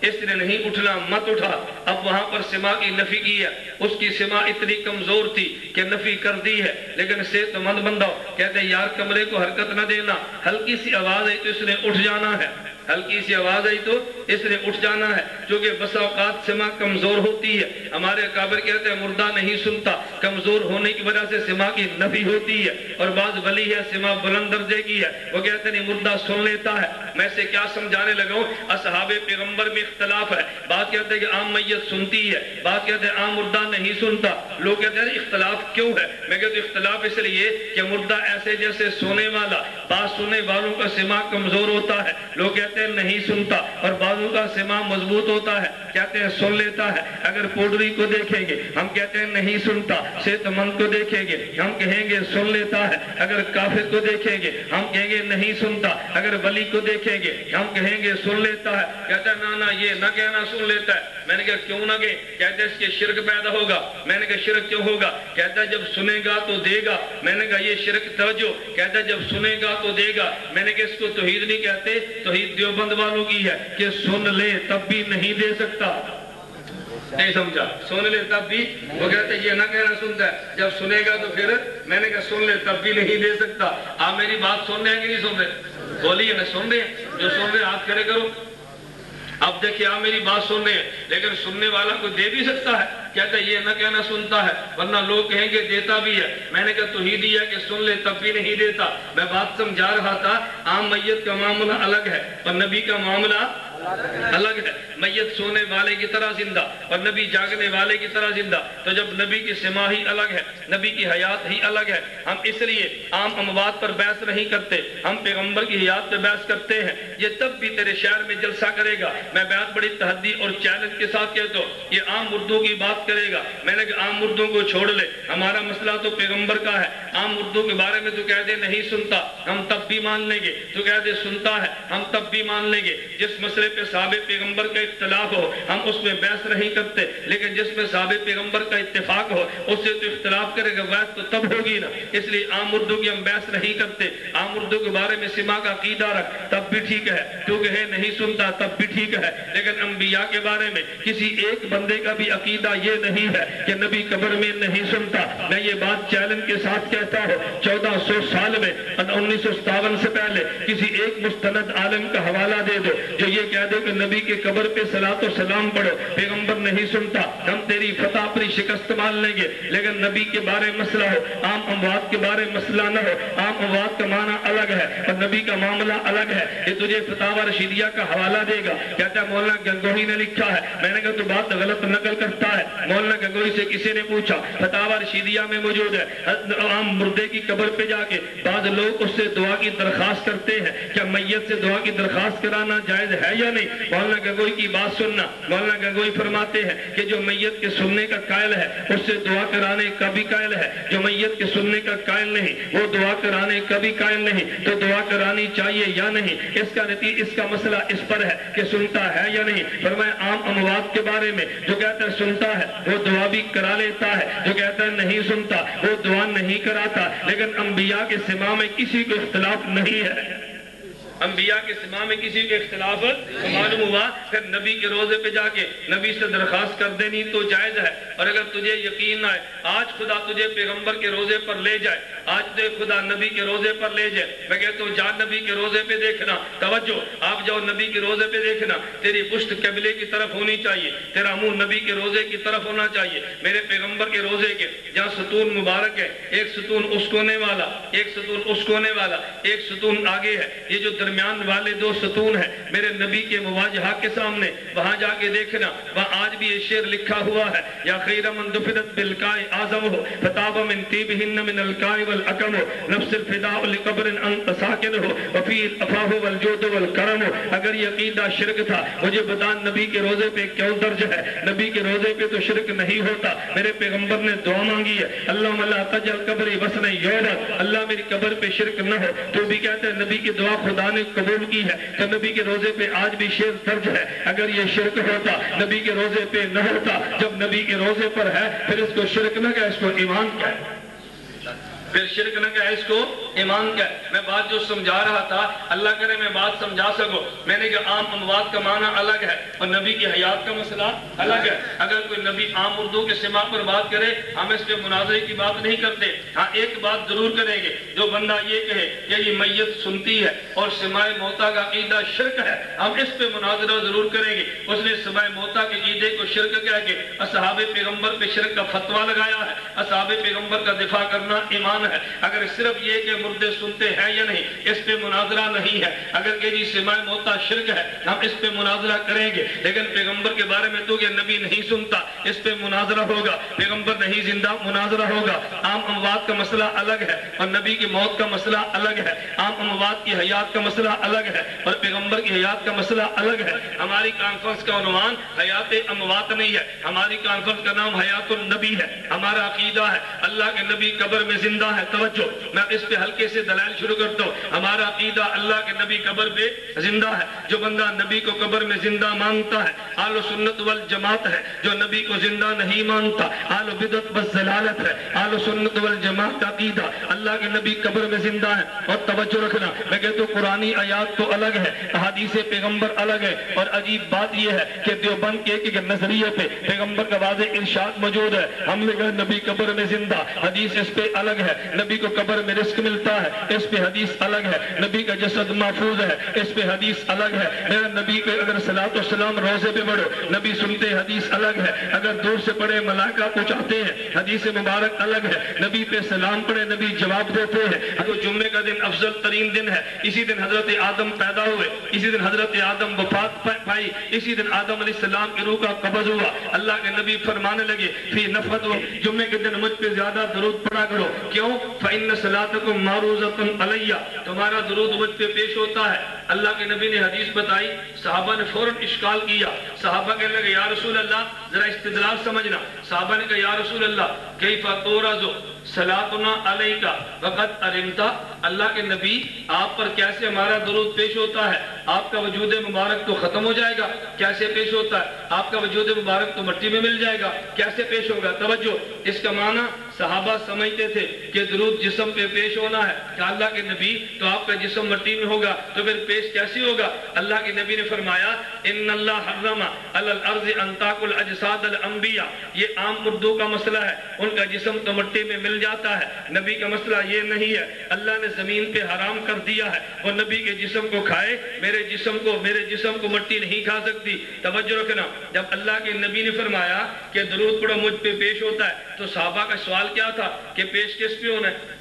اس نے نہیں اٹھنا مت اٹھا. اب وہاں پر سماع کی نفی کی ہے. اس کی سماع اتنی کمزور تھی کہ نفی کر دی ہے. لیکن صحت مند بندہ کہتے ہیں یار کمرے کو حرکت نہ دینا، ہلکی سی آواز آئی تو اس نے اٹھ جانا ہے، ہلکی سی آواز آئی تو اس نے اٹھ جانا ہے. کیونکہ بس اوقات سماع کمزور ہوتی ہے. ہمارے اکابر کہتے ہیں مردہ نہیں سنتا، کمزور ہونے کی وجہ سے سماع کی نفی ہوتی ہے. اور بعض ولی ہے سماع بلند درجے کی ہے، وہ کہتے ہیں مردہ سن لیتا ہے. میں سے کیا سمجھانے لگا ہوں؟ اصحاب پیغمبر میں اختلاف ہے. بات کہتے ہیں کہ عام میت سنتی ہے، بات کہتے ہیں عام مردہ نہیں سنتا. لوگ کہتے ہیں اختلاف کیوں ہے؟ میں کہتا ہوں اختلاف اس لیے کہ مردہ ایسے جیسے سونے والا، بعض سننے والوں کا سماع کمزور ہوتا ہے، لوگ کہتے ہیں نہیں سنتا، اور بعضوں کا سماع مضبوط ہوتا ہے، کہتے ہیں سن لیتا ہے. اگر پوڈری کو دیکھیں گے ہم کہتے ہیں نہیں سنتا، صحت مند کو دیکھیں گے ہم کہیں گے سن لیتا ہے. اگر کافر کو دیکھیں گے ہم کہیں گے نہیں سنتا، اگر ولی کو دیکھیں گے ہم کہیں گے سن لیتا ہے. کہتا ہے نا یہ نہ کہنا سن لیتا ہے. میں نے کہا کیوں نہ کہ؟ کہتا ہے اس کے شرک پیدا ہوگا. میں نے کہا شرک کیوں ہوگا؟ کہتا ہے جب سنے گا تو دے گا. میں نے کہا یہ شرک توجہ. کہتا ہے جب سنے گا تو دے گا. میں نے کہا اس کو توحید نہیں کہتے، توحید دیوبند والوں کی ہے کہ سن لے تب بھی نہیں دے سکتا. نہیں سمجھا؟ سن لے تب بھی، وہ کہتے ہیں یہ نہ کہنا سنتا ہے، جب سنے گا تو پھر. میں نے کہا سن لے تب بھی نہیں دے سکتا. آپ میری بات سن رہے ہیں کہ نہیں سن رہے؟ بولیے نا سن رہے ہیں. جو سن رہے ہیں ہاتھ کھڑے کرو. اب دیکھیں آپ میری بات سن رہے ہیں لیکن سننے والا کو دے بھی سکتا ہے. کہتا ہے یہ نہ کہنا سنتا ہے، ورنہ لوگ کہیں گے دیتا بھی ہے. میں نے کہا توحید ہی ہے کہ سن لے تب بھی نہیں دیتا. میں بات سمجھا رہا تھا. عام میت کا معاملہ الگ ہے اور نبی کا معاملہ الگ ہے. میت سونے والے کی طرح زندہ اور نبی جاگنے والے کی طرح زندہ. تو جب نبی کی سماع ہی الگ ہے، نبی کی حیات ہی الگ ہے. ہم اس لیے عام اموات پر بحث نہیں کرتے، ہم پیغمبر کی حیات پر بحث کرتے ہیں. یہ تب بھی تیرے شہر میں جلسہ کرے گا. میں بہت بڑی تحدی اور چیلنج کے ساتھ کہتا ہوں یہ عام مردوں کی بات کرے گا. میں نے کہا عام مردوں کو چھوڑ لے، ہمارا مسئلہ تو پیغمبر کا ہے. عام مردوں کے بارے میں تو کہہ دے نہیں سنتا، ہم تب بھی مان لیں گے. تو کہہ دے سنتا ہے، ہم تب بھی مان لیں گے. جس مسئلے پہ صحابہ پیغمبر کا اختلاف ہو ہم اس میں بحث نہیں کرتے، لیکن جس میں صحابہ پیغمبر کا اتفاق ہو اس سے تو اختلاف کرے گا، بحث تو تب ہوگی نا. اس لیے عام مردوں کی ہم بحث نہیں کرتے. عام مردوں کے بارے میں سماع کا عقیدہ رکھ تب بھی ٹھیک ہے، کیونکہ ہے نہیں سنتا تب بھی ٹھیک ہے. لیکن انبیاء کے بارے میں کسی ایک بندے کا بھی عقیدہ یہ نہیں ہے کہ نبی قبر میں نہیں سنتا. میں یہ بات چیلنج کے ساتھ کہتا ہوں 1400 سال میں 1957 سے پہلے کسی ایک مستند عالم کا حوالہ دے دو جو یہ کہہ دے کہ نبی کے قبر پہ صلاۃ و سلام پڑھو، پیغمبر نہیں سنتا. ہم تیری فتح اپنی شکست مان لیں گے. لیکن نبی کے بارے مسئلہ ہو، عام اموات کے بارے مسئلہ نہ ہو. عام اموات کا معنی الگ ہے اور نبی کا معاملہ الگ ہے. یہ تجھے فتاوی رشیدیہ کا حوالہ دے گا. کہتا ہے مولانا گنگوہی نے لکھا ہے. میں نے کہا تو بات غلط نقل کرتا ہے. مولانا گنگوہی سے کسی نے پوچھا، فتاوی رشیدیہ میں موجود ہے. عام مردے کی قبر پہ جا کے بعض لوگ اس سے دعا کی درخواست کرتے ہیں، کیا میت سے دعا کی درخواست کرانا جائز ہے یا نہیں؟ مولانا گنگوہی کی بات سننا. مولانا گنگوہی فرماتے ہیں کہ جو میت کے سننے کا قائل ہے اس سے دعا کرانے کا بھی قائل ہے. جو میت کے سننے کا قائل نہیں وہ دعا کرانے کا بھی قائل نہیں. تو دعا کرانی چاہیے یا نہیں؟ اس کا مسئلہ اس پر ہے کہ سنتا ہے یا نہیں. فرمایا عام اموات کے بارے میں جو کہتا ہے سنتا ہے وہ دعا بھی کرا لیتا ہے، جو کہتا ہے نہیں سنتا وہ دعا نہیں کراتا. لیکن انبیاء کے سماع میں کسی کو اختلاف نہیں ہے. انبیاء کے سماع میں کسی کے اختلاف معلوم ہوا. پھر نبی کے روزے پہ جا کے نبی سے درخواست کر دینی تو جائز ہے. اور اگر تجھے یقین آئے آج خدا تجھے پیغمبر کے روزے پر لے جائے، آج تجھے خدا نبی کے روزے پر لے جائے، میں کہتا ہوں جا نبی کے روزے پہ دیکھنا. توجہ، آپ جاؤ نبی کے روزے پہ دیکھنا. تیری پشت قبلے کی طرف ہونی چاہیے، تیرا منہ نبی کے روزے کی طرف ہونا چاہیے. میرے پیغمبر کے روزے کے جہاں ستون مبارک ہے، ایک ستون اس کونے والا، ایک ستون اس کونے والا، ایک ستون آگے ہے. یہ جو درمیان والے دو ستون ہیں میرے نبی کے مواجہہ کے سامنے، وہاں جا کے دیکھنا وہاں آج بھی یہ شعر لکھا ہوا ہے، یا خیر من دفنت بالکائے اعظم ہو فتاب من طیبہن من الکائے والاکم ہو نفس الفداء لقبر انت ساکن ہو وفی الافاہ والجود والکرم ہو۔ اگر یہ عقیدہ شرک تھا مجھے بتا نبی کے روزے پہ کیوں درج ہے؟ نبی کے روزے پہ تو شرک نہیں ہوتا، میرے پیغمبر نے دعا مانگی ہے اللہم لا تجعل قبری وثن یعبد، اللہ میری قبر پہ شرک نہ ہو، تو بھی کہتے ہیں نبی کی دعا خدا نے قبول کی ہے، تو نبی کے روزے پہ آج بھی شعر درج ہے۔ اگر یہ شرک ہوتا نبی کے روزے پہ نہ ہوتا، جب نبی کے روزے پر ہے پھر اس کو شرک نہ کہے، اس کو ایمان کہے، پھر شرک نہ کہے، اس کو ایمان کہے۔ میں بات جو سمجھا رہا تھا اللہ کرے میں بات سمجھا سکو، میں نے کہا عام اموات کا معنی الگ ہے اور نبی کی حیات کا مسئلہ الگ ہے۔ اگر کوئی نبی عام اردو کے سماع پر بات کرے ہم اس پہ مناظرے کی بات نہیں کرتے، ہاں ایک بات ضرور کریں گے، جو بندہ یہ کہے کہ یہ میت سنتی ہے اور سماع موتا کا عقیدہ شرک ہے، ہم اس پہ مناظرہ ضرور کریں گے۔ اس نے سماع موتا کے عقیدے کو شرک کہہ کے اصحاب پیغمبر پہ شرک کا فتویٰ لگایا ہے، اصحاب پیغمبر کا دفاع کرنا ایمان ہے۔ اگر صرف یہ کہ مردے سنتے ہیں یا نہیں اس پہ مناظرہ نہیں ہے، اگر کہ جی سماع موتا شرک ہے ہم اس پہ مناظرہ کریں گے، لیکن پیغمبر کے بارے میں تو کہ نبی نہیں سنتا اس پہ مناظرہ ہوگا، پیغمبر نہیں زندہ مناظرہ ہوگا۔ عام اموات کا مسئلہ الگ ہے اور نبی کی موت کا مسئلہ الگ ہے، عام اموات کی حیات کا مسئلہ الگ ہے اور پیغمبر کی حیات کا مسئلہ الگ ہے۔ ہماری کانفرنس کا عنوان حیات اموات نہیں ہے، ہماری کانفرنس کا نام حیات النبی ہے۔ ہمارا عقیدہ ہے اللہ کے نبی قبر میں زندہ ہے۔ توجہ، میں اس پہ ہلکے سے دلائل شروع کرتا ہوں۔ ہمارا عقیدہ اللہ کے نبی قبر پہ زندہ ہے۔ جو بندہ نبی کو قبر میں زندہ مانتا ہے اہل سنت والجماعت ہے، جو نبی کو زندہ نہیں مانتا اہل بدعت والضلالت ہے۔ اہل سنت والجماعت کا عقیدہ اللہ کے نبی قبر میں زندہ ہے۔ اور توجہ رکھنا، میں کہتا ہوں قرآنی آیات تو الگ ہے، احادیث پیغمبر الگ ہے، اور عجیب بات یہ ہے کہ دیوبند کے ایک نظریے پہ پیغمبر کا واضح ارشاد موجود ہے، ہم نے کہا نبی قبر میں زندہ، حدیث اس پہ الگ ہے۔ نبی کو قبر میں رزق ملتا ہے، اس پہ حدیث الگ ہے۔ نبی کا جسد محفوظ ہے، اس پہ حدیث الگ ہے۔ میرا نبی کے اگر صلاۃ و سلام روزے پہ پڑھو نبی سنتے حدیث الگ ہے، اگر دور سے پڑھے ملائکہ پہنچاتے ہیں حدیث مبارک الگ ہے۔ نبی پہ سلام پڑھے نبی جواب دیتے ہیں۔ تو جمعے کا دن افضل ترین دن ہے، اسی دن حضرت آدم پیدا ہوئے، اسی دن حضرت آدم وفات پائی، اسی دن آدم علیہ السلام کی روح کا قبض ہوا۔ اللہ کے نبی فرمانے لگے فی نفحت، جمعے کے دن مجھ پہ زیادہ درود پڑھا کرو، کیوں؟ فإن صلاتکم معروضۃ علیہ، تمہارا درود مجھ پہ پیش ہوتا ہے۔ اللہ کے نبی نے حدیث بتائی، صحابہ نے فوراً اشکال کیا، صحابہ کہنے لگے یا رسول اللہ ذرا استدلال سمجھنا۔ صحابہ نے کہا یا رسول اللہ کیف تورث صلاتنا علیک وقد علمت، اللہ کے نبی آپ پر کیسے ہمارا درود پیش ہوتا ہے؟ آپ کا وجود مبارک تو ختم ہو جائے گا، کیسے پیش ہوتا ہے؟ آپ کا وجود مبارک تو مٹی میں مل جائے گا، کیسے پیش ہوگا؟ توجہ، اس کا معنی صحابہ سمجھتے تھے کہ درود جسم پہ پیش ہونا ہے، کہ اللہ کے نبی تو آپ کا جسم مٹی میں ہوگا تو پھر پیش کیسے ہوگا؟ اللہ کے نبی نے فرمایا ان اللہ حرم علی الارض ان تاکل اجساد الانبیاء، یہ عام اردو کا مسئلہ ہے، ان کا جسم تو مٹی میں مل جاتا ہے، نبی کا مسئلہ یہ نہیں ہے۔ اللہ نے زمین پہ حرام کر دیا ہے وہ نبی کے جسم کو کھائے، میرے جسم کو مٹی نہیں کھا سکتی۔ توجہ رکھنا، جب اللہ کے نبی نے فرمایا کہ درود پڑھو مجھ پہ پیش ہوتا ہے تو صحابہ کا سوال کیا تھا کہ پیش کس پہ ہونا ہے؟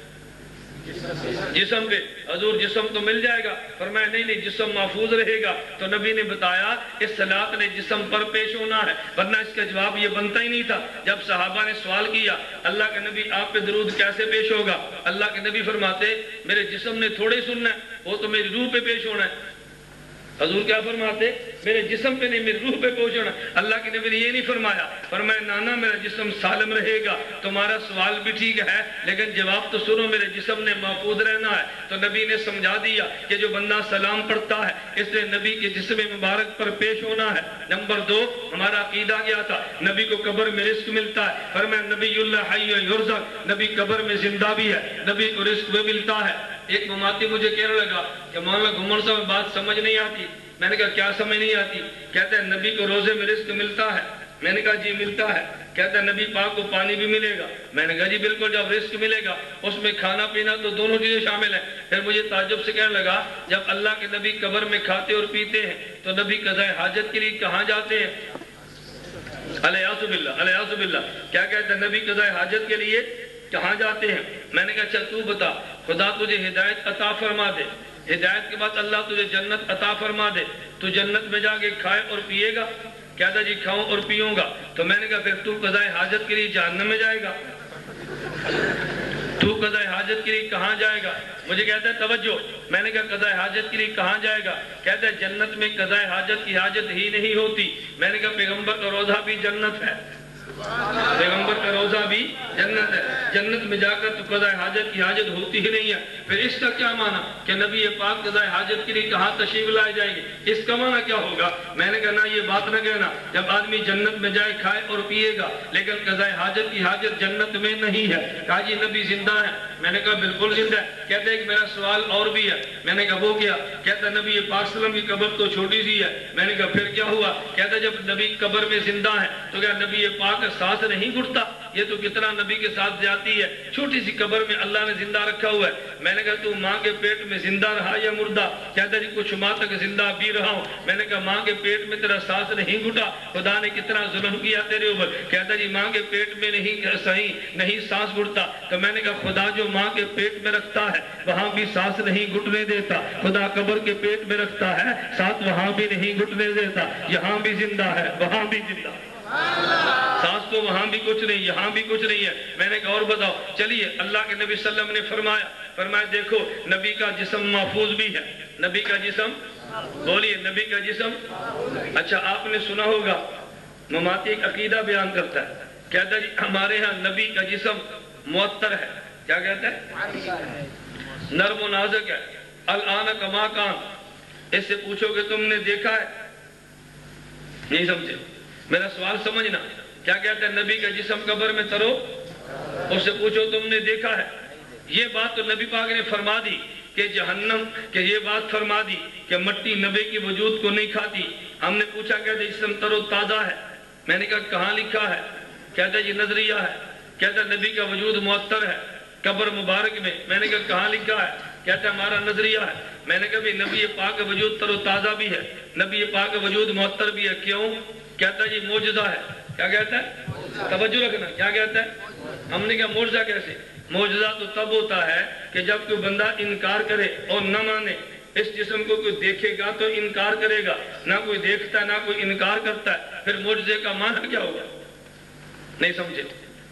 جسم پہ۔ حضور جسم تو مل جائے گا، فرمایا نہیں جسم محفوظ رہے گا۔ تو نبی نے بتایا اس صلاۃ نے جسم پر پیش ہونا ہے، ورنہ اس کا جواب یہ بنتا ہی نہیں تھا۔ جب صحابہ نے سوال کیا اللہ کے نبی آپ پہ درود کیسے پیش ہوگا؟ اللہ کے نبی فرماتے میرے جسم نے تھوڑے سننا ہے، وہ تو میری روح پہ پیش ہونا ہے۔ حضور کیا فرماتے؟ میرے جسم پہ نہیں میری روح پہ پہنچنا۔ اللہ کے نبی نے یہ نہیں فرمایا، فرمایا نانا میرا جسم سالم رہے گا، تمہارا سوال بھی ٹھیک ہے لیکن جواب تو سنو، میرے جسم نے محفوظ رہنا ہے۔ تو نبی نے سمجھا دیا کہ جو بندہ سلام پڑھتا ہے اس نے نبی کے جسم مبارک پر پیش ہونا ہے۔ نمبر 2، ہمارا عقیدہ کیا تھا؟ نبی کو قبر میں رزق ملتا ہے، فرمایا نبی اللہ حی یرزق، نبی قبر میں زندہ بھی ہے، نبی کو رزق بھی ملتا ہے۔ ایک مماتی مجھے کہنے لگا کہ مولانا گھمر صاحب بات سمجھ نہیں آتی۔ میں نے کہا کیا سمجھ نہیں آتی؟ کہتا ہے نبی کو روزے میں رزق ملتا ہے۔ میں نے کہا جی ملتا ہے۔ کہتا ہے نبی پاک کو پانی بھی ملے گا۔ میں نے کہا جی بالکل، جب رزق ملے گا اس میں کھانا پینا تو دونوں چیزیں شامل ہیں۔ پھر مجھے تعجب سے کہنے لگا جب اللہ کے نبی قبر میں کھاتے اور پیتے ہیں تو نبی قضاء حاجت کے لیے کہاں جاتے ہیں؟ الیاذ باللہ، الیاذ باللہ۔ کیا کہتا ہے نبی قضاء حاجت کے لیے کہاں جاتے ہیں؟ میں نے کہا چل تو بتا، خدا تجھے ہدایت عطا فرما دے۔ ہدایت کے بعد اللہ تجھے جنت عطا فرما دے، تو جنت میں جا کے کھائے اور پیے گا؟ کہتا جی کھاؤں اور پیوں گا۔ تو میں نے کہا پھر تو قضائے حاجت کے لیے جہنم میں جائے گا؟ تو قضائے حاجت کے لیے کہاں جائے گا؟ مجھے کہتا ہے توجہ، میں نے کہا قضائے حاجت کے لیے کہاں جائے گا؟ کہتا ہے جنت میں قضائے حاجت کی حاجت ہی نہیں ہوتی۔ میں نے کہا پیغمبر کا روضہ بھی جنت ہے، پیغمبر کا روضہ بھی جنت ہے، جنت میں جا کر تو قضائے حاجت کی حاجت ہوتی ہی نہیں ہے۔ پھر اس کا کیا معنی کہ نبی پاک قضائے حاجت کے لیے کہاں تشریف لائے جائیں گے؟ اس کا معنی کیا ہوگا؟ میں نے کہا نہ، یہ بات نہ کہنا، جب آدمی جنت میں جائے کھائے اور پیے گا، لیکن قضائے حاجت کی حاجت جنت میں نہیں ہے۔ کہا جی نبی زندہ ہے؟ میں نے کہا بالکل زندہ ہے۔ کہتے ہیں کہ میرا سوال اور بھی ہے۔ میں نے کہا وہ کیا؟ کہتا نبی پاک صلی اللہ علیہ وسلم کی قبر تو چھوٹی سی ہے۔ میں نے کہا پھر کیا ہوا؟ کہتا جب نبی قبر میں زندہ ہے تو کیا نبی پاک سانس نہیں گھٹتا؟ یہ تو کتنا نبی کے ساتھ زیادتی ہے، چھوٹی سی قبر میں اللہ نے زندہ رکھا ہوا ہے۔ میں نے کہا تو ماں کے پیٹ میں زندہ رہا یا مردہ؟ کہتا جی کچھ ماہ تک زندہ بھی رہا ہوں۔ میں نے کہا ماں کے پیٹ میں تیرا سانس نہیں گھٹا؟ خدا نے کتنا ظلم کیا تیرے اوپر۔ کہتا جی ماں کے پیٹ میں نہیں سانس گھٹتا۔ تو میں نے کہا خدا جو ماں کے پیٹ میں رکھتا ہے وہاں بھی سانس نہیں گھٹنے دیتا، خدا قبر کے پیٹ میں رکھتا ہے ساتھ وہاں بھی نہیں گھٹنے دیتا، یہاں بھی زندہ ہے وہاں بھی زندہ ہے، سانس تو وہاں بھی کچھ نہیں یہاں بھی کچھ نہیں ہے۔ میں نے کہا اور بتاؤ؟ چلیے اللہ کے نبی صلی اللہ علیہ وسلم نے فرمایا دیکھو نبی کا جسم محفوظ بھی ہے، نبی کا جسم، بولیے نبی کا جسم۔ اچھا آپ نے سنا ہوگا مماتی ایک عقیدہ بیان کرتا ہے، کہتا جی ہمارے ہاں نبی کا جسم معطر ہے، کیا کہتا ہے؟ نرم و نازک ہے، الآن کما کان۔ اس سے پوچھو کہ تم نے دیکھا ہے؟ نہیں سمجھے میرا سوال سمجھنا، کیا کہتا ہے؟ نبی کا جسم قبر میں ترو، اس سے پوچھو تم نے دیکھا ہے؟ یہ بات تو نبی پاک نے فرما دی کہ جہنم، کہ یہ بات فرما دی کہ مٹی نبی کی وجود کو نہیں کھاتی۔ ہم نے پوچھا کہتے جسم ترو تازہ ہے؟ میں نے کہا کہاں لکھا ہے؟ کہتا جی نظریہ ہے۔ کہتا نبی کا وجود معطر ہے قبر مبارک میں۔ میں نے کہا کہاں لکھا ہے؟ کہتا ہمارا نظریہ ہے۔ میں نے کہا بھی نبی پاک کا وجود تر و تازہ بھی ہے، نبی پاک کا وجود معطر بھی ہے، کیوں؟ کہتا جی معجزہ ہے۔ کیا کہتا ہے؟ توجہ رکھنا، کیا کہتا ہے؟ ہم نے کہا معجزہ کیسے؟ معجزہ تو تب ہوتا ہے کہ جب کوئی بندہ انکار کرے اور نہ مانے۔ اس جسم کو کوئی دیکھے گا تو انکار کرے گا، نہ کوئی دیکھتا ہے نہ کوئی انکار کرتا ہے، پھر معجزے کا معنی کیا ہوگا؟ نہیں سمجھے؟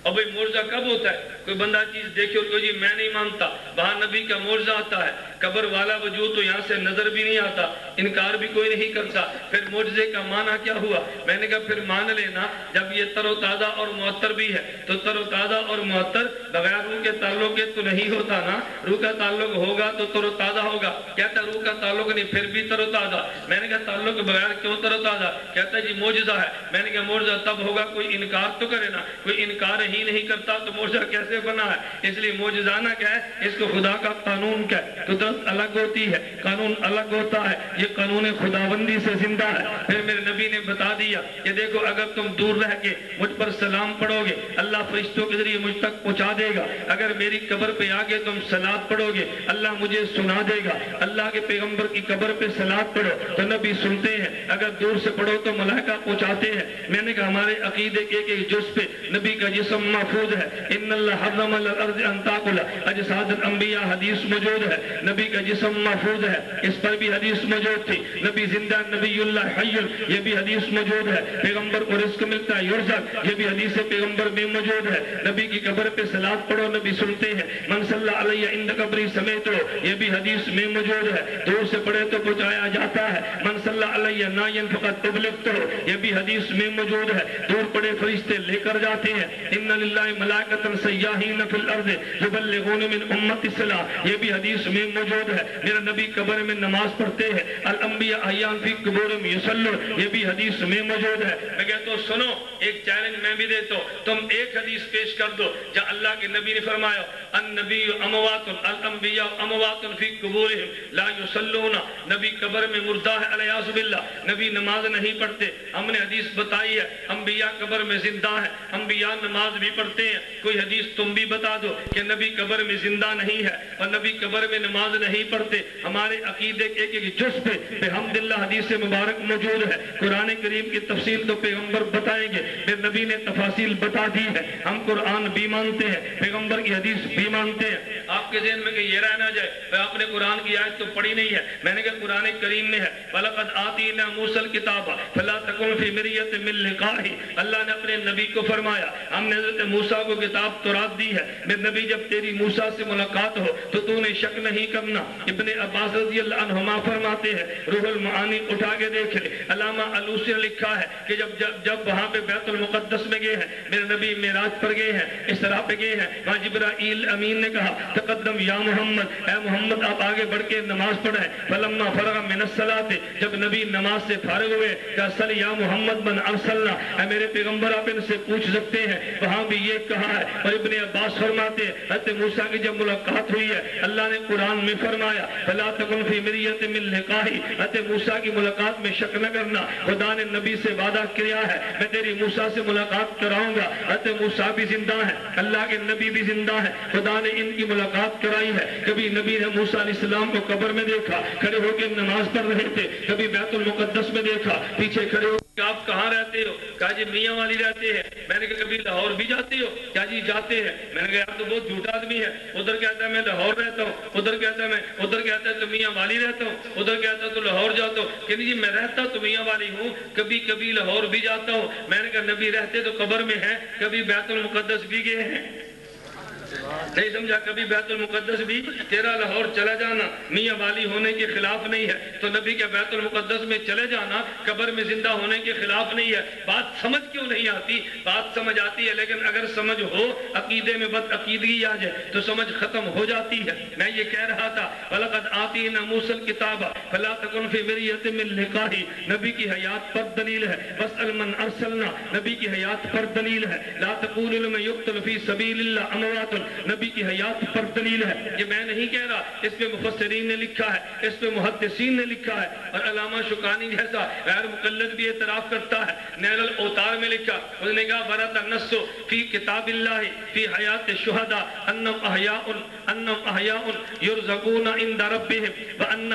اور بھئی معجزہ کب ہوتا ہے؟ کوئی بندہ چیز دیکھے اور کوئی جی میں نہیں مانتا، وہاں نبی کا معجزہ آتا ہے۔ قبر والا وجود تو یہاں سے نظر بھی نہیں آتا، انکار بھی کوئی نہیں کرتا، پھر معجزے کا معنی کیا ہوا؟ میں نے کہا پھر مان لینا جب یہ تر و تازہ اور معطر بھی ہے تو تر و تازہ اور معطر بغیر روح کے تعلق کے تو نہیں ہوتا نا، روح کا تعلق ہوگا تو تر و تازہ ہوگا۔ کہتا روح کا تعلق نہیں پھر بھی تر و تازہ۔ میں نے کہا تعلق بغیر کیوں تر و تازہ؟ کہتا جی معجزہ ہے۔ میں نے کہا معجزہ تب ہوگا کوئی انکار تو کرے نا، کوئی انکار ہی نہیں کرتا تو معجزہ کیسے بنا ہے؟ اس لیے معجزانہ کیا ہے؟ اس کو خدا کا قانون کیا ہے؟ قدرت الگ ہوتی ہے، قانون الگ ہوتا ہے، یہ قانون خداوندی سے زندہ ہے۔ پھر میرے نبی نے بتا دیا کہ دیکھو اگر تم دور رہ کے مجھ پر سلام پڑھو گے اللہ فرشتوں کے ذریعے مجھ تک پہنچا دے گا، اگر میری قبر پہ آگے تم صلات پڑھو گے اللہ مجھے سنا دے گا۔ اللہ کے پیغمبر کی قبر پہ صلات پڑھو تو نبی سنتے ہیں، اگر دور سے پڑھو تو ملائکہ پہنچاتے ہیں۔ میں نے کہا ہمارے عقیدے کے ایک جز پہ نبی کا جسم محفوظ ہے۔ ان اللہ حرم الارض ان تاکل اجساد الانبیاء حدیث موجود ہے، نبی کا جسم محفوظ ہے، اس پر بھی حدیث موجود تھی۔ نبی زندہ، نبی اللہ حی، یہ بھی حدیث موجود ہے۔ پیغمبر کو رزق ملتا ہے یرزق، یہ بھی حدیث پیغمبر میں موجود ہے۔ نبی کی قبر پہ صلات پڑھو نبی سنتے ہیں۔ من صلی علیہ عند قبری سمیت ہو، یہ بھی حدیث میں موجود ہے، دور سے پڑھے تو پہنچایا جاتا ہے۔ من صلی علیہ نائن فقط ابلغت ہو، یہ بھی حدیث میں موجود ہے، دور پڑے فرشتے لے کر جاتے ہیں۔ ان للہ ملائکۃ سیاحین فی الارض یبلغون من امت الصلاۃ، یہ بھی حدیث میں موجود ہے۔ میرا نبی قبر میں نماز پڑھتے ہیں۔ الانبیاء احیاء فی قبورہم یصلون، یہ بھی حدیث میں موجود ہے۔ میں کہتا ہوں سنو ایک چیلنج میں بھی دیتا ہوں، تم ایک حدیث پیش کر دو جہاں اللہ کے نبی نے فرمایا النبی اموات الانبیاء اموات فی قبورہم لا یصلون، نبی قبر میں مردہ ہے علیہ باللہ، نبی نماز نہیں پڑھتے۔ ہم نے حدیث بتائی ہے انبیاء قبر میں زندہ ہے، انبیاء نماز بھی پڑھتے ہیں۔ کوئی حدیث تم بھی بتا دو کہ نبی قبر میں زندہ نہیں ہے اور نبی قبر میں نماز نہیں پڑھتے۔ ہمارے عقیدے کے ایک جز پہ بحمداللہ حدیث مبارک موجود ہے۔ قرآن کریم کی تفصیل تو پیغمبر بتائیں گے، میرے نبی نے تفاصیل بتا دی ہے۔ ہم قرآن بھی مانتے ہیں، پیغمبر کی حدیث بھی مانتے ہیں۔ آپ کے ذہن میں کہ یہ رہ نہ جائے کہ آپ نے قرآن کی آیت تو پڑھی نہیں ہے. میں نے کہا قرآن کریم میں ہے وَلَقَدْ آتِينَا مُوسَى الْكِتَابَ فَلَا تَكُنْ فِي مِرْيَةٍ مِّن لِقَائِهِ. اللہ نے اپنے نبی کو فرمایا ہم نے حضرت موسیٰ کو کتاب تورات دی ہے. میرے نبی جب تیری موسیٰ سے ملاقات ہو تو نے شک نہیں کرنا. ابن عباس رضی اللہ عنہما فرماتے ہیں روح المعانی اٹھا کے دیکھ لے. علامہ علوسی نے لکھا ہے کہ جب وہاں پہ بیت المقدس میں گئے ہیں میرے نبی معراج پر گئے ہیں اسراء پہ گئے ہیں وہاں جبرائیل امین نے کہا تقدم یا محمد اے محمد آپ آگے بڑھ کے نماز پڑھیں. فلما فرغ من الصلاۃ جب نبی نماز سے فارغ ہوئے کہا صل یا محمد من ارسلنا اے میرے پیغمبر آپ ان سے پوچھ سکتے ہیں. وہاں بھی یہ کہا ہے. اور ابن عباس فرماتے ہیں حضرت موسیٰ کی جب ملاقات ہوئی ہے اللہ نے قرآن میں فرمایا فلا تکن فی مریۃ من لقائہ. حضرت موسیٰ کی ملاقات میں شک نہ کرنا. خدا نے نبی سے وعدہ کیا ہے میں تیری موسیٰ سے ملاقات کراؤں گا. حضرت موسیٰ بھی زندہ ہے اللہ کے نبی بھی زندہ ہے. خدا نے ان کی ملاقات کرائی ہے. کبھی نبی نے موسیٰ علیہ السلام کو قبر میں دیکھا کھڑے ہو کے نماز پڑھ رہے تھے. کبھی بیت المقدس میں دیکھا پیچھے کھڑے ہو کہ آپ کہاں رہتے ہو کہا جی میاں والی رہتے ہیں. میں نے کہا کبھی لاہور بھی جاتے ہو کیا جی جاتے ہیں. میں نے کہا آپ تو بہت جھوٹا آدمی ہے. ادھر کہتا ہے میں لاہور رہتا ہوں ادھر کہتا ہے میں ادھر کہتا ہے تو میاں والی رہتا ہوں ادھر کہتا ہے تو لاہور جاتا ہوں. کہ نہیں جی میں رہتا تو میاں والی ہوں کبھی کبھی لاہور بھی جاتا ہوں. میں نے کہا نبی رہتے تو قبر میں ہیں کبھی بیت المقدس بھی گئے ہیں. نہیں سمجھا. کبھی بیت المقدس بھی تیرا لاہور چلا جانا میاں والی ہونے کے خلاف نہیں ہے تو نبی کے بیت المقدس میں چلے جانا قبر میں زندہ ہونے کے خلاف نہیں ہے. بات سمجھ کیوں نہیں آتی؟ بات سمجھ آتی ہے لیکن اگر سمجھ ہو عقیدے میں بد عقیدگی آ جائے تو سمجھ ختم ہو جاتی ہے. میں یہ کہہ رہا تھا وَلَقَدْ آتِينَا مُوسَى الْكِتَابَ فَلَا تَكُنْ فِي مِرْيَةٍ مِّن لِقَائِهِ. نبی کی حیات پر دلیل ہے. وَاسْأَلْ مَنْ أَرْسَلْنَا نبی کی حیات پر دلیل ہے. لَا تَقُولُوا لِمَن يُقْتَلُ فِي سَبِيلِ اللَّهِ أَمْوَاتٌ نبی کی حیات پر دلیل ہے. یہ میں نہیں کہہ رہا اس پہ مفسرین نے لکھا ہے اس پہ محدثین نے لکھا ہے اور علامہ شوکانی جیسا غیر مقلد بھی اعتراف کرتا ہے. نیل الاوتار میں لکھا اس نے کہا ورد النص فی کتاب اللہ فی حیات الشہداء انہم احیاء یرزقون عند ربهم وان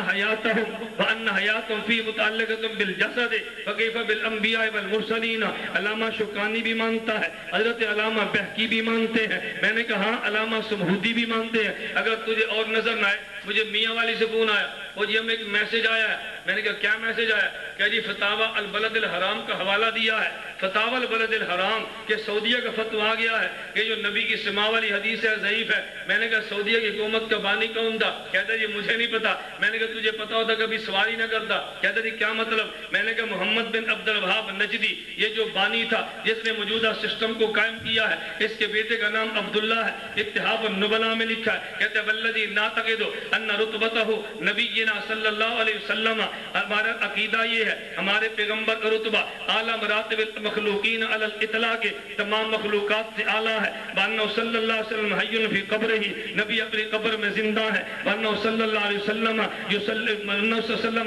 حیاتهم فی متعلقۃ بالجسد فکیف بالانبیاء والمرسلین. علامہ شوکانی بھی مانتا ہے حضرت علامہ بہقی بھی مانتے ہیں. میں نے کہا علامہ سمہودی بھی مانتے ہیں. اگر تجھے اور نظر نہ آئے مجھے میاں والی سے فون آیا وہ جی ہمیں ایک میسج آیا ہے. میں نے کہا کیا میسج آیا؟ کہ جی فتاوی البلد الحرام کا حوالہ دیا ہے. فتاوی البلد الحرام کہ سعودیہ کا فتویٰ آ گیا ہے کہ جو نبی کی سما والی حدیث ہے ضعیف ہے. میں نے کہا سعودیہ کی حکومت کا بانی کون تھا؟ کہتا جی مجھے نہیں پتا. میں نے کہا تجھے پتا ہوتا کبھی سواری نہ کرتا. کہتا جی کیا مطلب؟ میں نے کہا محمد بن عبد الوہاب نجدی یہ جو بانی تھا جس نے موجودہ سسٹم کو قائم کیا ہے اس کے بیٹے کا نام عبداللہ ہے. اتحاف النبلاء میں لکھا ہے کہتے والذی نعتقد ان رتبتہ نبینا صلی اللہ علیہ وسلم ہمارا عقیدہ یہ ہے ہمارے پیغمبر کا رتبہ اعلیٰ مراتب المخلوقین علی الاطلاق تمام مخلوقات سے اعلیٰ ہے. وانہ صلی اللہ علیہ وسلم حی فی قبرہ نبی اپنی قبر میں زندہ ہے. وانہ صلی اللہ علیہ وسلم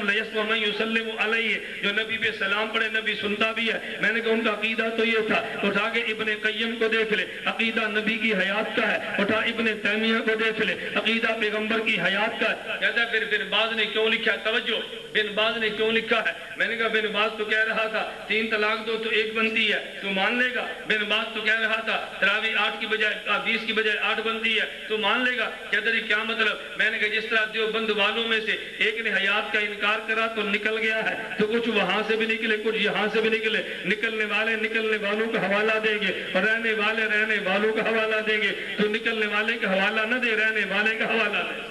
لیسمع من یسلم علیہ جو نبی پہ سلام پڑھے نبی سنتا بھی ہے. میں نے کہا ان کا عقیدہ تو یہ تھا. اٹھا کے ابن قیم کو دیکھ لے عقیدہ نبی کی حیات کا ہے. اٹھا ابن تیمیہ کو دیکھ لے عقیدہ پیغمبر کی حیات کا ہے. کہتا ہے پھر بن باز نے کیوں لکھا ہے؟ توجہ بن باز نے کیوں لکھا ہے؟ میں نے کہا بن باز تو کہہ رہا تھا 3 طلاق دو تو 1 بنتی ہے تو مان لے گا. بن باز تو کہہ رہا تھا تراویح 8 کی بجائے 20 کی بجائے 8 بنتی ہے تو مان لے گا. کہتا جی کیا مطلب؟ میں نے کہا جس طرح دیوبند والوں میں سے ایک نے حیات کا انکار کرا تو نکل گیا ہے تو کچھ وہاں سے بھی نکلے کچھ یہاں سے بھی نکلے. نکلنے والے نکلنے والوں کا حوالہ دیں گے اور رہنے والے رہنے والوں کا حوالہ دیں گے. تو نکلنے والے کا حوالہ نہ دے رہنے والے کا حوالہ دے.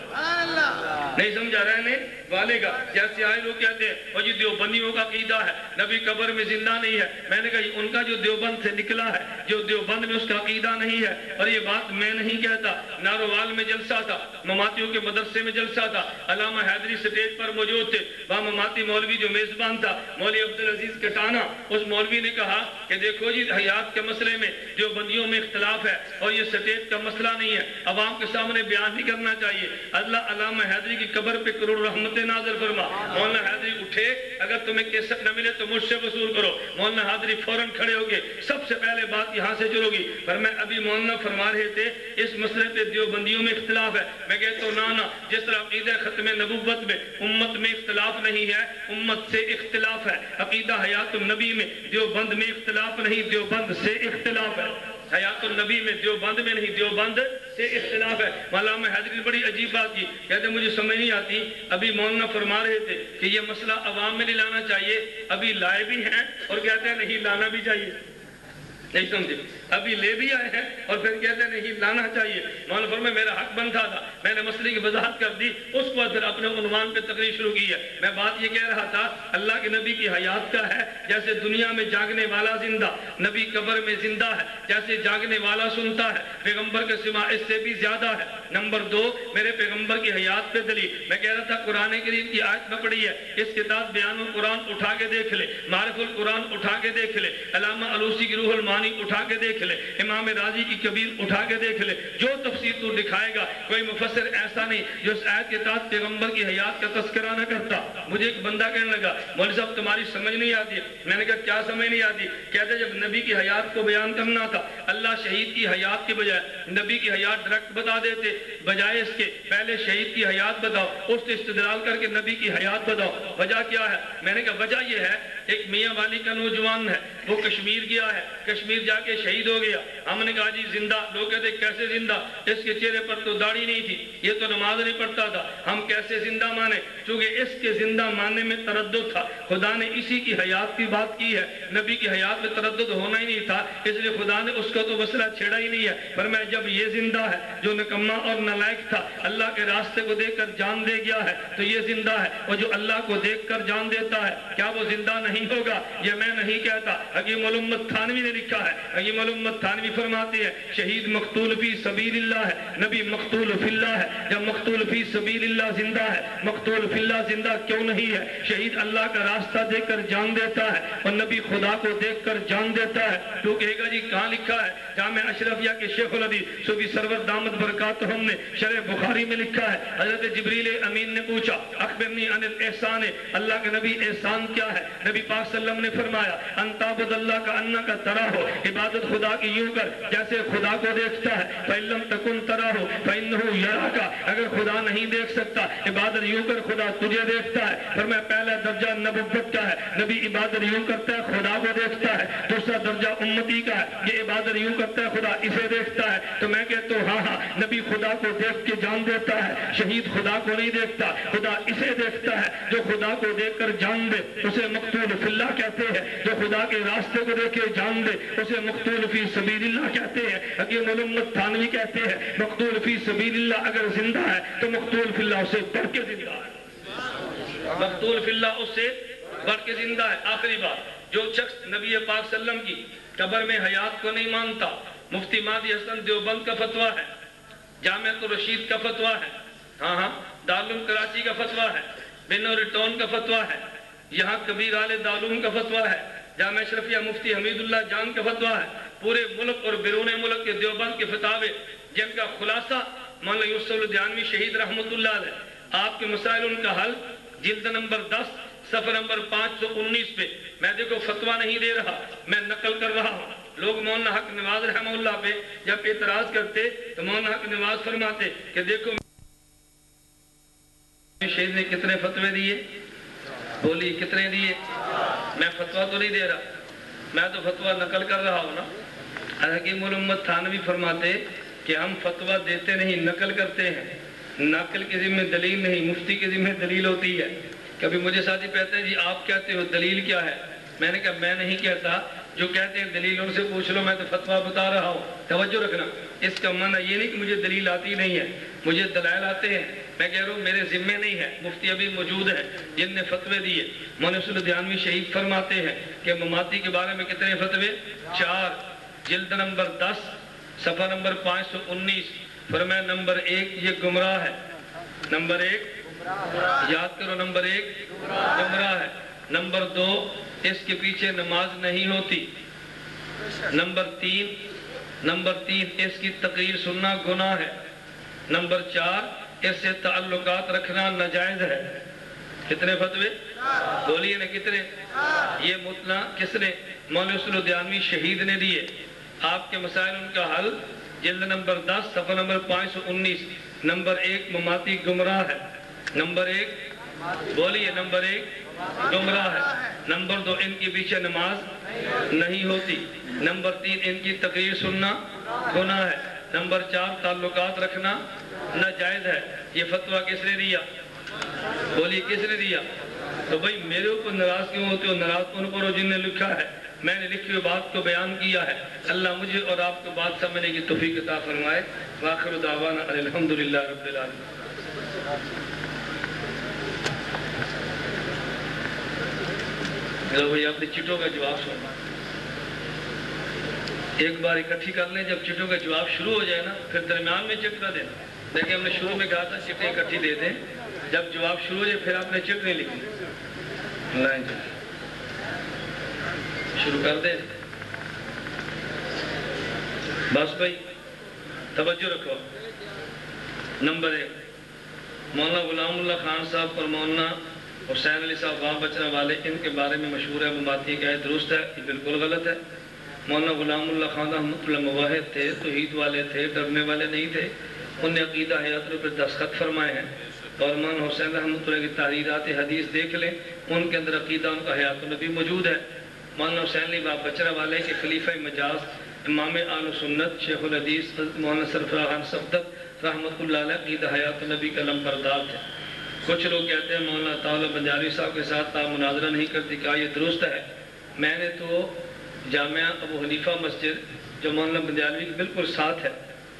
نہیں سمجھا؟ رہنے والے کا. جیسے آئے لوگ کہتے ہیں وہ جی دیوبندیوں کا عقیدہ ہے نبی قبر میں زندہ نہیں ہے. میں نے کہا ان کا جو دیوبند سے نکلا ہے جو دیوبند میں اس کا عقیدہ نہیں ہے. اور یہ بات میں نہیں کہتا. ناروال میں جلسہ تھا مماتیوں کے مدرسے میں جلسہ تھا. علامہ حیدری سٹیج پر موجود تھے. وہاں مماتی مولوی جو میزبان تھا مولوی عبدالعزیز کٹانا اس مولوی نے کہا کہ دیکھو جی حیات کے مسئلے میں دیوبندیوں میں اختلاف ہے اور یہ سٹیج کا مسئلہ نہیں ہے عوام کے سامنے بیان نہیں کرنا چاہیے. اللہ علامہ حیدری کی قبر پہ کروڑ رحمتیں نازل فرما. مولانا حیدری اٹھے اگر تمہیں کیسٹ نہ ملے تو مجھ سے وصول کرو. مولانا حیدری فوراً کھڑے ہو گئے. سب سے پہلے بات یہاں سے شروع ہوگی پر میں ابھی مولانا فرما رہے تھے اس مسئلے پہ دیوبندیوں میں اختلاف ہے. میں کہتا ہوں نا جس طرح عقیدہ ختم نبوت میں امت میں اختلاف نہیں ہے امت سے اختلاف ہے. عقیدہ حیات النبی میں دیوبند میں اختلاف نہیں دیوبند سے اختلاف ہے. حیات النبی میں دیوبند میں نہیں دیوبند سے اختلاف ہے۔ علامہ حیدری نے بڑی عجیب بات کی، کہتے مجھے سمجھ نہیں آتی، ابھی مولانا فرما رہے تھے کہ یہ مسئلہ عوام میں نہیں لانا چاہیے، ابھی لائے بھی ہیں اور کہتے ہیں نہیں لانا بھی چاہیے، نہیں سمجھے، ابھی لے بھی آئے ہیں اور پھر کہتے ہیں نہیں لانا چاہیے۔ مولانا فرمایا میرا حق بنتا تھا، میں نے مسئلے کی وضاحت کر دی، اس کو پھر اپنے عنوان پہ تقریر شروع کی ہے۔ میں بات یہ کہہ رہا تھا اللہ کے نبی کی حیات کا ہے، جیسے دنیا میں جاگنے والا زندہ، نبی قبر میں زندہ ہے، جیسے جاگنے والا سنتا ہے، پیغمبر کے سوا اس سے بھی زیادہ ہے۔ نمبر 2 میرے پیغمبر کی حیات پہ دلیل، میں کہہ رہا تھا قرآن کریم کی آیت میں پڑھی ہے، اس کتاب بیان القرآن اٹھا کے دیکھ لے، معرف القرآن اٹھا کے دیکھ لے، علامہ علوسی کی روح المعانی اٹھا کے دیکھ لے، امام راضی کی کبیر اٹھا کے دیکھ لے، جو تفسیر تو دکھائے گا کوئی مفسر ایسا نہیں جو اس آیت کے تحت پیغمبر کی حیات کا تذکرہ نہ کرتا۔ مجھے ایک بندہ کہنے لگا مولوی صاحب تمہاری سمجھ نہیں آتی ہے، میں نے کہا کیا سمجھ نہیں آتی؟ کہتے جب نبی کی حیات کو بیان کرنا تھا اللہ شہید کی حیات کے بجائے نبی کی حیات ڈائریکٹ بتا دیتے، بجائے اس کے پہلے شہید کی حیات بتاؤ، اس سے استدلال کر کے نبی کی حیات بتاؤ۔ وجہ کیا ہے؟ میں نے کہا وجہ یہ ہے ایک میاں والی کا نوجوان ہے، وہ کشمیر گیا ہے، کشمیر جا کے شہید ہو گیا، ہم نے کہا جی زندہ، لوگ کہتے کیسے زندہ، اس کے چہرے پر تو داڑھی نہیں تھی، یہ تو نماز نہیں پڑھتا تھا، ہم کیسے زندہ مانے؟ چونکہ اس کے زندہ ماننے میں تردد تھا، خدا نے اسی کی حیات کی بات کی ہے، نبی کی حیات میں تردد ہونا ہی نہیں تھا، اس لیے خدا نے اس کا تو مسئلہ چھیڑا ہی نہیں ہے۔ پر میں جب یہ زندہ ہے جو نکما اور نالائق تھا، اللہ کے راستے کو دیکھ کر جان دے گیا ہے تو یہ زندہ ہے، اور جو اللہ کو دیکھ کر جان دیتا ہے کیا وہ زندہ نہیں ہوگا؟ یہ میں نہیں کہتا، حکیم الامت تھانوی نے لکھا ہے، حکیم الامت تھانوی فرماتے ہیں شہید مقتول فی سبیل اللہ ہے، نبی مقتول فی اللہ ہے۔ جب مقتول فی سبیل اللہ زندہ ہے، مقتول فی اللہ زندہ کیوں نہیں ہے؟ شہید اللہ کا راستہ دیکھ کر جان دیتا ہے اور نبی خدا کو دیکھ کر جان دیتا ہے۔ تو کہے گا جی کہاں لکھا ہے؟ جامع اشرفیہ کے شیخ الحدیث صوفی سرور دامت برکاتہم نے شرح بخاری میں لکھا ہے، حضرت جبریل امین نے پوچھا اخبرنی عن الاحسان، اللہ کے نبی احسان کیا ہے؟ نبی پاک صلی اللہ علیہ وسلم نے فرمایا ان تعبد اللہ کا انک تراہ، عبادت خدا کی یوں کر جیسے خدا کو دیکھتا ہے، فإن لم تکن تراہ فإنہ یراک، اگر خدا نہیں دیکھ سکتا عبادت یوں کر خدا تجھے دیکھتا ہے۔ فرمایا پہلا درجہ نبوت کا ہے، نبی عبادت یوں کرتا ہے خدا کو دیکھتا ہے۔ دوسرا درجہ امتی کا ہے، یہ عبادت یوں کرتا ہے خدا اسے دیکھتا ہے۔ تو میں کہتا ہوں ہاں نبی خدا کو دیکھ کے جان دیتا ہے، شہید خدا کو نہیں دیکھتا، خدا اسے دیکھتا ہے۔ جو خدا کو دیکھ کر جان دے اسے مقتول فی اللہ کہتے ہیں، جو خدا کے راستے کو دیکھے جان دے اسے مقتول فی سبیل اللہ کہتے ہیں۔ حکیم الامت تھانوی کہتے ہیں مقتول فی سبیل اللہ اگر زندہ ہے تو مقتول فی اللہ اسے بڑھ کے زندہ ہے، مقتول فی اللہ اس سے بڑھ کے زندہ ہے۔ آخری بات، جو شخص نبی پاک صلی اللہ علیہ وسلم کی قبر میں حیات کو نہیں مانتا، مفتی مہدی حسن دیوبند کا فتویٰ ہے، جامعۃ الرشید کا فتویٰ ہے، ہاں دارالعلوم کراچی کا فتویٰ ہے، بنور ٹاؤن کا فتویٰ ہے، یہاں کبیر عالِ دارالعلوم کا فتویٰ ہے، جامع اشرفیہ مفتی حمید اللہ جان کا فتویٰ ہے، پورے ملک اور بیرون ملک کے دیوبند کے فتاوے جن کا خلاصہ مولانا یوسف الدیانوی شہید رحمۃ اللہ علیہ، آپ کے مسائل ان کا حل جلد نمبر 10 صفحہ نمبر 519 پہ، میں دیکھو فتویٰ نہیں دے رہا، میں نقل کر رہا ہوں۔ لوگ مولانا حق نواز رحمہ اللہ پہ جب اعتراض کرتے تو مولانا حق نواز فرماتے کہ دیکھو شہید نے کتنے فتوے دیے، بولی کتنے دیے، میں فتویٰ تو نہیں دے رہا، میں تو فتویٰ نقل کر رہا ہوں نا۔ حکیم الامت تھانوی فرماتے کہ ہم فتویٰ دیتے نہیں، نقل کرتے ہیں، نقل کے ذمہ دلیل نہیں، مفتی کے ذمہ دلیل ہوتی ہے۔ کبھی مجھے ساتھی کہتے ہیں جی آپ کہتے ہو دلیل کیا ہے؟ میں نے کہا میں نہیں کہتا، جو کہتے ہیں دلیل ان سے پوچھ لو، میں تو فتویٰ بتا رہا ہوں۔ توجہ رکھنا، اس کا معنی یہ نہیں کہ مجھے دلیل آتی نہیں ہے، مجھے دلائل آتے ہیں، میں کہہ رہا ہوں میرے ذمے نہیں ہے۔ مفتی ابھی موجود ہیں جن نے فتوے دیے، مولانا یوسف الدیانوی شہید فرماتے ہیں کہ مماتی کے بارے میں کتنے فتوے؟ 4، جلد نمبر 10 صفحہ نمبر 519، فرمایا نمبر 1 یہ گمراہ ہے، نمبر 1 یاد کرو، نمبر 1 گمراہ ہے، نمبر 2 اس کے پیچھے نماز نہیں ہوتی، نمبر 3 اس کی تقریر سننا گناہ ہے، نمبر 4 اس سے تعلقات رکھنا ناجائز ہے۔ کتنے فتوے بولیے نا کتنے؟ یہ مطلع کس نے؟ مولانا یوسف الدیانوی شہید نے دیے۔ آپ کے مسائل ان کا حل جلد نمبر 10 صفحہ نمبر 519، نمبر 1 مماتی گمراہ ہے، نمبر 1 بولیے، نمبر 1 گمراہ ہے، نمبر 2 ان کے پیچھے نماز نہیں ہوتی، نمبر 3 ان کی تقریر سننا گناہ ہے، نمبر 4 تعلقات رکھنا ناجائز ہے. یہ فتویٰ کس نے دیا؟ بولیے کس نے دیا؟ تو بھائی میرے اوپر ناراض کیوں ہوتے ہو؟ ناراض ان پر ہو جن نے لکھا ہے. میں نے لکھی ہوئی بات کو بیان کیا ہے. اللہ مجھے اور آپ کو بات سمجھنے کی توفیق عطا فرمائے. وآخر دعوانا الحمدللہ رب العالمین. بھائی اپنی چٹوں کا جواب سننا ایک بار اکٹھی کر لیں. جب چٹوں کا جواب شروع ہو جائے نا پھر درمیان میں چٹ نہ دینا. دیکھیں ہم نے شروع میں کہا تھا چٹیں اکٹھی دے دیں. جب جواب شروع ہو جائے پھر آپ نے چٹ نہیں لکھنی. شروع کر دیں. بس بھائی توجہ رکھو. نمبر 1 مولانا غلام اللہ خان صاحب اور مولانا حسین علی صاحب وہاں بچنے والے ان کے بارے میں مشہور ہے مماتی کا ہے درست ہے. یہ بالکل غلط ہے. مولانا غلام اللہ خان رحمۃ اللہ موحد تھے, توحید والے تھے, ڈرنے والے نہیں تھے. انہوں نے عقیدہ حیات پر دستخط فرمائے ہیں. اور مولانا حسین رحمۃ اللہ کی تحریرات حدیث دیکھ لیں, ان کے اندر عقیدہ ان کا حیات النبی موجود ہے. مولانا حسین علی وہاں بچنے والے کے خلیفہ مجاز امام اہل سنت شیخ الحدیث مولانا سرفراز خان صفدر رحمۃ اللہ علیہ عقیدہ حیات النبی کا لمبردار تھے. کچھ لوگ کہتے ہیں مولانا تعالیٰ بنجاری صاحب کے ساتھ آپ مناظرہ نہیں کرتی. کہا یہ درست ہے. میں نے تو جامعہ ابو حنیفہ مسجد جو مولانا بندیالوی کے بالکل ساتھ ہے,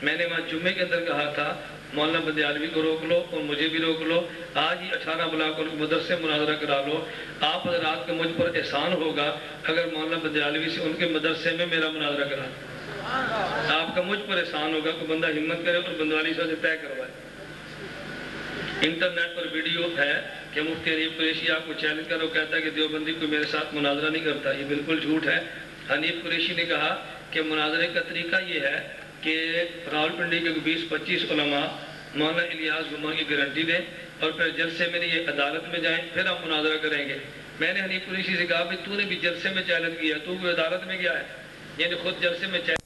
میں نے وہاں جمعے کے اندر کہا تھا مولانا بندیالوی کو روک لو اور مجھے بھی روک لو. آج ہی 18 بلاک اور مدرسے مناظرہ کرا لو. آپ حضرات کا مجھ پر احسان ہوگا اگر مولانا بندیالوی سے ان کے مدرسے میں میرا مناظرہ کرا. آپ کا مجھ پر احسان ہوگا کہ بندہ ہمت کرے اور بندوالی صاحب سے طے کروائے. انٹرنیٹ پر ویڈیو ہے کہ مفتی حنیف قریشی آپ کو چیلنج کرو, کہتا ہے کہ دیوبندی کوئی میرے ساتھ مناظرہ نہیں کرتا. یہ بالکل جھوٹ ہے. حنیف قریشی نے کہا کہ مناظرے کا طریقہ یہ ہے کہ راولپنڈی کے 20-25 علماء مولانا الیاس گما کی گارنٹی دیں اور پھر جلسے میں یہ عدالت میں جائیں, پھر ہم مناظرہ کریں گے. میں نے حنیف قریشی سے کہا تو نے بھی جلسے میں چیلنج کیا, تو کوئی عدالت میں گیا ہے؟ یعنی خود جلسے میں چیلنج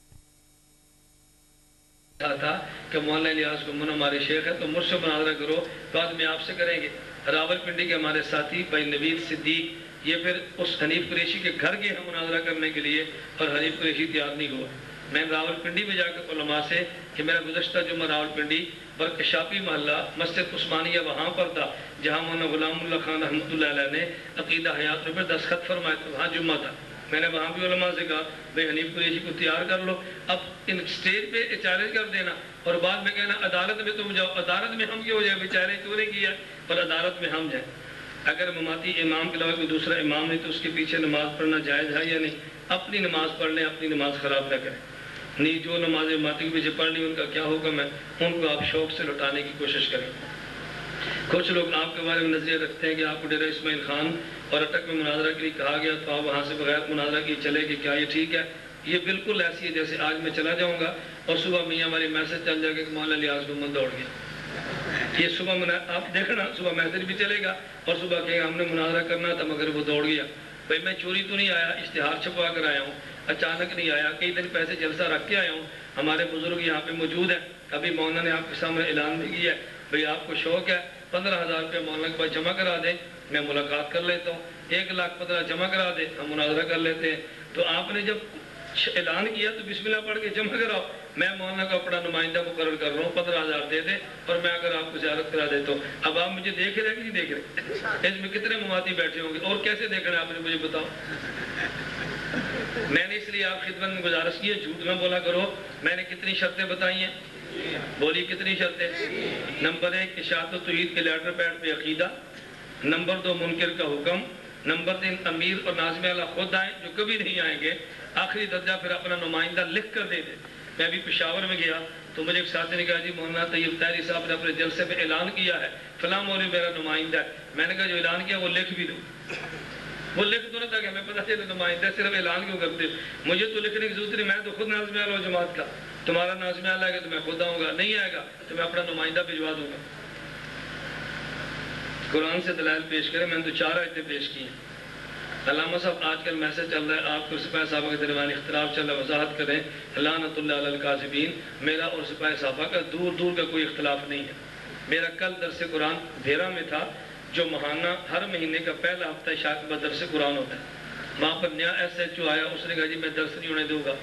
تھا کہ مولانا الیاس گما ہمارے شیخ ہے تو مجھ سے مناظرہ کرو, بعد میں آپ سے کریں گے. راولپنڈی کے ہمارے ساتھی بھائی نوید صدیق یہ پھر اس حنیف قریشی کے گھر گئے ہیں مناظرہ کرنے کے لیے اور حنیف قریشی تیار نہیں ہوا. میں راولپنڈی میں جا کے علماء سے کہ میرا گزشتہ جمعہ راولپنڈی برکشاپی محلہ مسجد عثمانیہ وہاں پر تھا جہاں مولانا غلام اللہ خان رحمۃ اللہ علیہ نے عقیدہ حیات پر دستخط فرمائے تھے, وہاں جمعہ تھا. میں نے وہاں بھی علماء سے کہا بھائی حنیف قریشی کو تیار کر لو. اب ان سٹیج پہ چیلنج کر دینا اور بعد میں کہنا عدالت میں تم جاؤ. عدالت میں ہم کیوں جائیں؟ چیلنج تو نے کیا اور عدالت میں ہم جائیں. اگر مماتی امام کے علاوہ کوئی دوسرا امام نہیں تو اس کے پیچھے نماز پڑھنا جائز ہے یا نہیں؟ اپنی نماز پڑھ لیں, اپنی نماز خراب نہ کریں. نہیں جو نماز مماتی کے پیچھے پڑھ لی ان کا کیا حکم ہے, ان کو آپ شوق سے لوٹانے کی کوشش کریں. کچھ لوگ آپ کے بارے میں نظریہ رکھتے ہیں کہ آپ کو ڈیرہ اسماعیل خان اور اٹک میں مناظرہ کے لیے کہا گیا تو آپ وہاں سے بغیر مناظرہ کی چلے کہ کیا یہ ٹھیک ہے؟ یہ بالکل ایسی ہے جیسے آج میں چلا جاؤں گا اور صبح میاں ہماری میسج چل جائے گا کہ مولانا الیاس گما دوڑ گیا. یہ صبح آپ دیکھنا صبح میسج بھی چلے گا اور صبح کہے گا ہم نے مناظرہ کرنا تھا مگر وہ دوڑ گیا. بھائی میں چوری تو نہیں آیا, اشتہار چھپوا کر آیا ہوں, اچانک نہیں آیا, کئی دن پیسے جلسہ رکھ کے آیا ہوں. ہمارے بزرگ یہاں پہ موجود ہیں. ابھی مولانا نے آپ کے سامنے اعلان بھی کیا ہے بھئی آپ کو شوق ہے 15,000 روپے مولانا کے پاس جمع کرا دیں, میں ملاقات کر لیتا ہوں. 1,15,000 جمع کرا دیں, ہم مناظرہ کر لیتے ہیں. تو آپ نے جب اعلان کیا تو بسم اللہ پڑھ کے جمع کراؤ. میں مولانا کا اپنا نمائندہ مقرر کر رہا ہوں, 15,000 دے دیں اور میں اگر آپ کو زیارت کرا دیتا ہوں. اب آپ مجھے دیکھ رہے ہیں کہ نہیں دیکھ رہے؟ اس میں کتنے مماتی بیٹھے ہوں گے اور کیسے دیکھ رہے ہیں آپ نے مجھے بتاؤ. میں نے اس لیے آپ خدمت میں گزارش کی ہے جھوٹ نہ بولا کرو. میں نے کتنی شرطیں بتائی ہیں؟ بولی کتنی شرطیں؟ نمبر 1 اشاعت التوحید کے لیٹر پیڈ پہ عقیدہ. نمبر 2 منکر کا حکم. نمبر 3 امیر اور ناظم اعلیٰ خود آئیں, جو کبھی نہیں آئیں گے. آخری درجہ پھر اپنا نمائندہ لکھ کر دے دیں. میں ابھی پشاور میں گیا تو مجھے ایک ساتھی نے کہا جی مولانا طیب طاہری صاحب نے اپنے جلسے میں اعلان کیا ہے فلاں مولوی میرا نمائندہ ہے. میں نے کہا جو اعلان کیا وہ لکھ بھی دو. وہ لکھ دو نہ تاکہ ہمیں پتہ چلے نمائندہ صرف اعلان کیوں کرتے ہو. مجھے تو لکھنے کی ضرورت نہیں, میں تو خود ناظم اعلیٰ جماعت کا. تمہارا ناظم اعلیٰ آئے گا تو میں خود آؤں گا, نہیں آئے گا تو میں اپنا نمائندہ بھجوا دوں گا. قرآن سے دلائل پیش کریں. میں نے تو 4 آیتیں پیش کی ہیں. علامہ صاحب آج کل میسج چل رہا ہے آپ کو سپاہی صحابہ کے درمیان اختلاف چل رہا ہے, وضاحت کریں. لعنت اللہ علی الکاذبین. میرا اور سپاہی صحابہ کا دور دور کا کوئی اختلاف نہیں ہے. میرا کل درس قرآن بھیرا میں تھا, جو ماہانہ ہر مہینے کا پہلا ہفتہ شاکبہ درس قرآن ہوتا ہے. وہاں پر نیا SHO آیا, اس نے کہا جی میں درس نہیں ہونے دوں گا,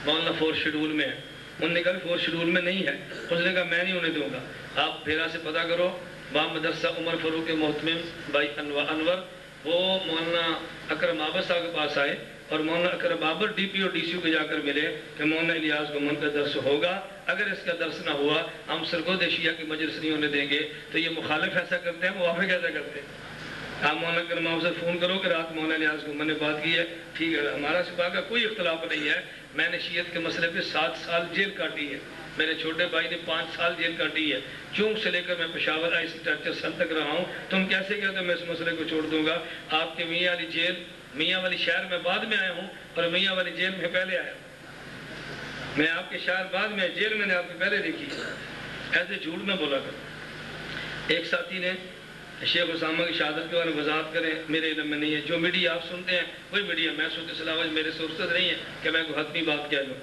مولانا 4 شیڈول میں ہے. انہوں نے کہا فور شیڈول میں نہیں ہے. اس نے کہا میں نہیں ہونے دوں گا. آپ پھیرا سے پتہ کرو، وہاں مدرسہ عمر فاروق محتمم بھائی انور، وہ مولانا اکرم آبر صاحب کے پاس آئے اور مولانا اکرم آبر ڈی پی اور ڈی سی او کے جا کر ملے کہ مولانا الیاس گمن کا درس ہوگا، اگر اس کا درس نہ ہوا ہم سرگود شیعہ کی مجلس نہیں ہونے دیں گے. تو یہ مخالف ایسا کرتے ہیں، موافق ایسا کرتے ہیں. آپ مولانا اکرم آبر سے فون کرو کہ رات مولانا الیاس گمن نے بات کی ہے، ٹھیک ہے، ہمارا سپاہ کا کوئی اختلاف نہیں ہے. میں نے شیعت کے مسئلے پہ 7 سال جیل کاٹی ہے، میرے چھوٹے بھائی نے 5 سال جیل کاٹی ہے. چونک سے لے کر میں پشاور آئی سی ٹرچر سن تک رہا ہوں. تم کیسے کہتے ہو میں اس مسئلے کو چھوڑ دوں گا؟ آپ کے میاں والی جیل، میاں والی شہر میں بعد میں آیا ہوں اور میاں والی جیل میں پہلے آیا ہوں. میں آپ کے شہر بعد میں، جیل میں نے آپ کے پہلے دیکھی. ایسے جھوٹ میں بولا کر. ایک ساتھی نے شیخ اسامہ کی شہادت کے بارے میں وضاحت کریں، میرے علم میں نہیں ہے. جو میڈیا آپ سنتے ہیں وہی میڈیا، میں صورت سلاوج میرے سرسد نہیں ہے کہ میں کوئی حتمی بات کہہ دوں.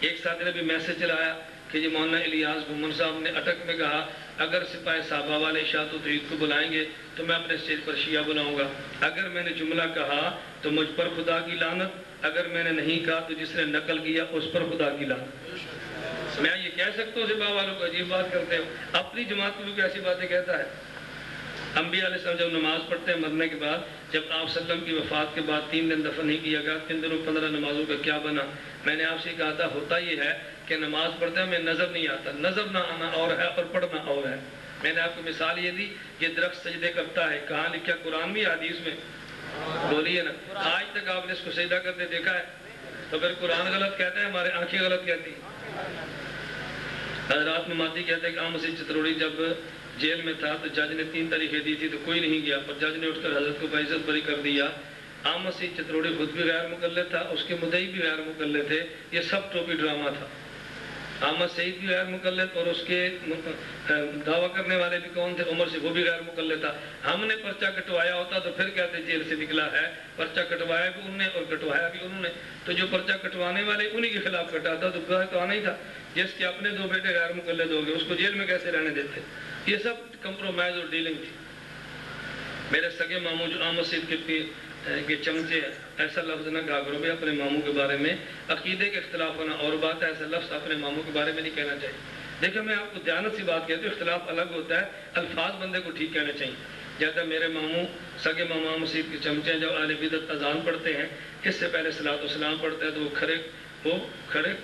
ایک ساتھی نے بھی میسج چلایا کہ جی مولانا الیاس گمن صاحب نے اٹک میں کہا اگر سپاہ صحابہ والے اشاعت و توحید کو بلائیں گے تو میں اپنے اسٹیج پر شیعہ بلاؤں گا. اگر میں نے جملہ کہا تو مجھ پر خدا کی لعنت، اگر میں نے نہیں کہا تو جس نے نقل کیا اس پر خدا کی لعنت. میں یہ کہہ سکتا ہوں سپاہ والوں کو عجیب بات کرتے ہو، اپنی جماعت کو بھی ایسی باتیں کہتا ہے. انبیاء علیہ السلام جب نماز پڑھتے ہیں مرنے کے بعد، جب آپ صلی اللہ علیہ وسلم کی وفات کے بعد 3 دن دفن نہیں کیا گیا، 3 دنوں 15 نمازوں کا کیا بنا؟ میں نے آپ سے کہا تھا ہوتا یہ ہے کہ نماز پڑھتے ہیں ہمیں نظر نہیں آتا، نظر نہ آنا اور ہے اور پڑھنا اور ہے. میں نے آپ کو مثال یہ دی، یہ درخت سجدے کرتا ہے، کہاں لکھا؟ قرآن میں حدیث میں؟ بولیے نا. آج تک آپ نے اس کو سجدہ کرتے دیکھا ہے؟ تو پھر قرآن غلط کہتا ہے، ہمارے آنکھیں غلط کہتی ہیں. حضرات مماتی کہتے ہیں کہ عام مسیح چتروڑی جب جیل میں تھا تو جج نے 3 تاریخیں دی تھی تو کوئی نہیں گیا، پر جج نے اٹھ کر حضرت کو باعزت بری کر دیا. عام مسیح چتروڑی خود بھی غیر مقلد تھا، اس کے مدعی بھی غیر مقلد تھے. یہ سب ٹوپی ڈرامہ تھا. احمد سعید بھی غیر مقلد اور اس کے دعویٰ کرنے والے بھی کون تھے؟ عمر سے، وہ بھی غیر مقلد تھا. ہم نے پرچہ کٹوایا ہوتا تو پھر کہتے جیل سے نکلا ہے. پرچہ کٹوایا بھی انہوں نے اور کٹوایا بھی انہوں نے. تو جو پرچہ کٹوانے والے انہی کے خلاف کٹا تھا تو گواہ تو آنا ہی تھا. جس کے اپنے 2 بیٹے غیر مقلد ہو گئے اس کو جیل میں کیسے رہنے دیتے؟ یہ سب کمپرومائز اور ڈیلنگ تھی. میرے سگے ماموں جو احمد سعید کے چمچے ہیں، ایسا لفظ نہ کہا کرو بھائی اپنے ماموں کے بارے میں. عقیدے کے اختلاف ہونا اور بات ہے، ایسا لفظ اپنے ماموں کے بارے میں نہیں کہنا چاہیے. دیکھیں میں آپ کو دیانت سی بات کہتی ہوں، اختلاف الگ ہوتا ہے، الفاظ بندے کو ٹھیک کہنے چاہیے. جیسا میرے ماموں سگے ماما مسجد کے چمچے ہیں، جب اہل بدعت اذان پڑھتے ہیں اس سے پہلے صلاۃ و سلام پڑھتے ہیں تو وہ کھرے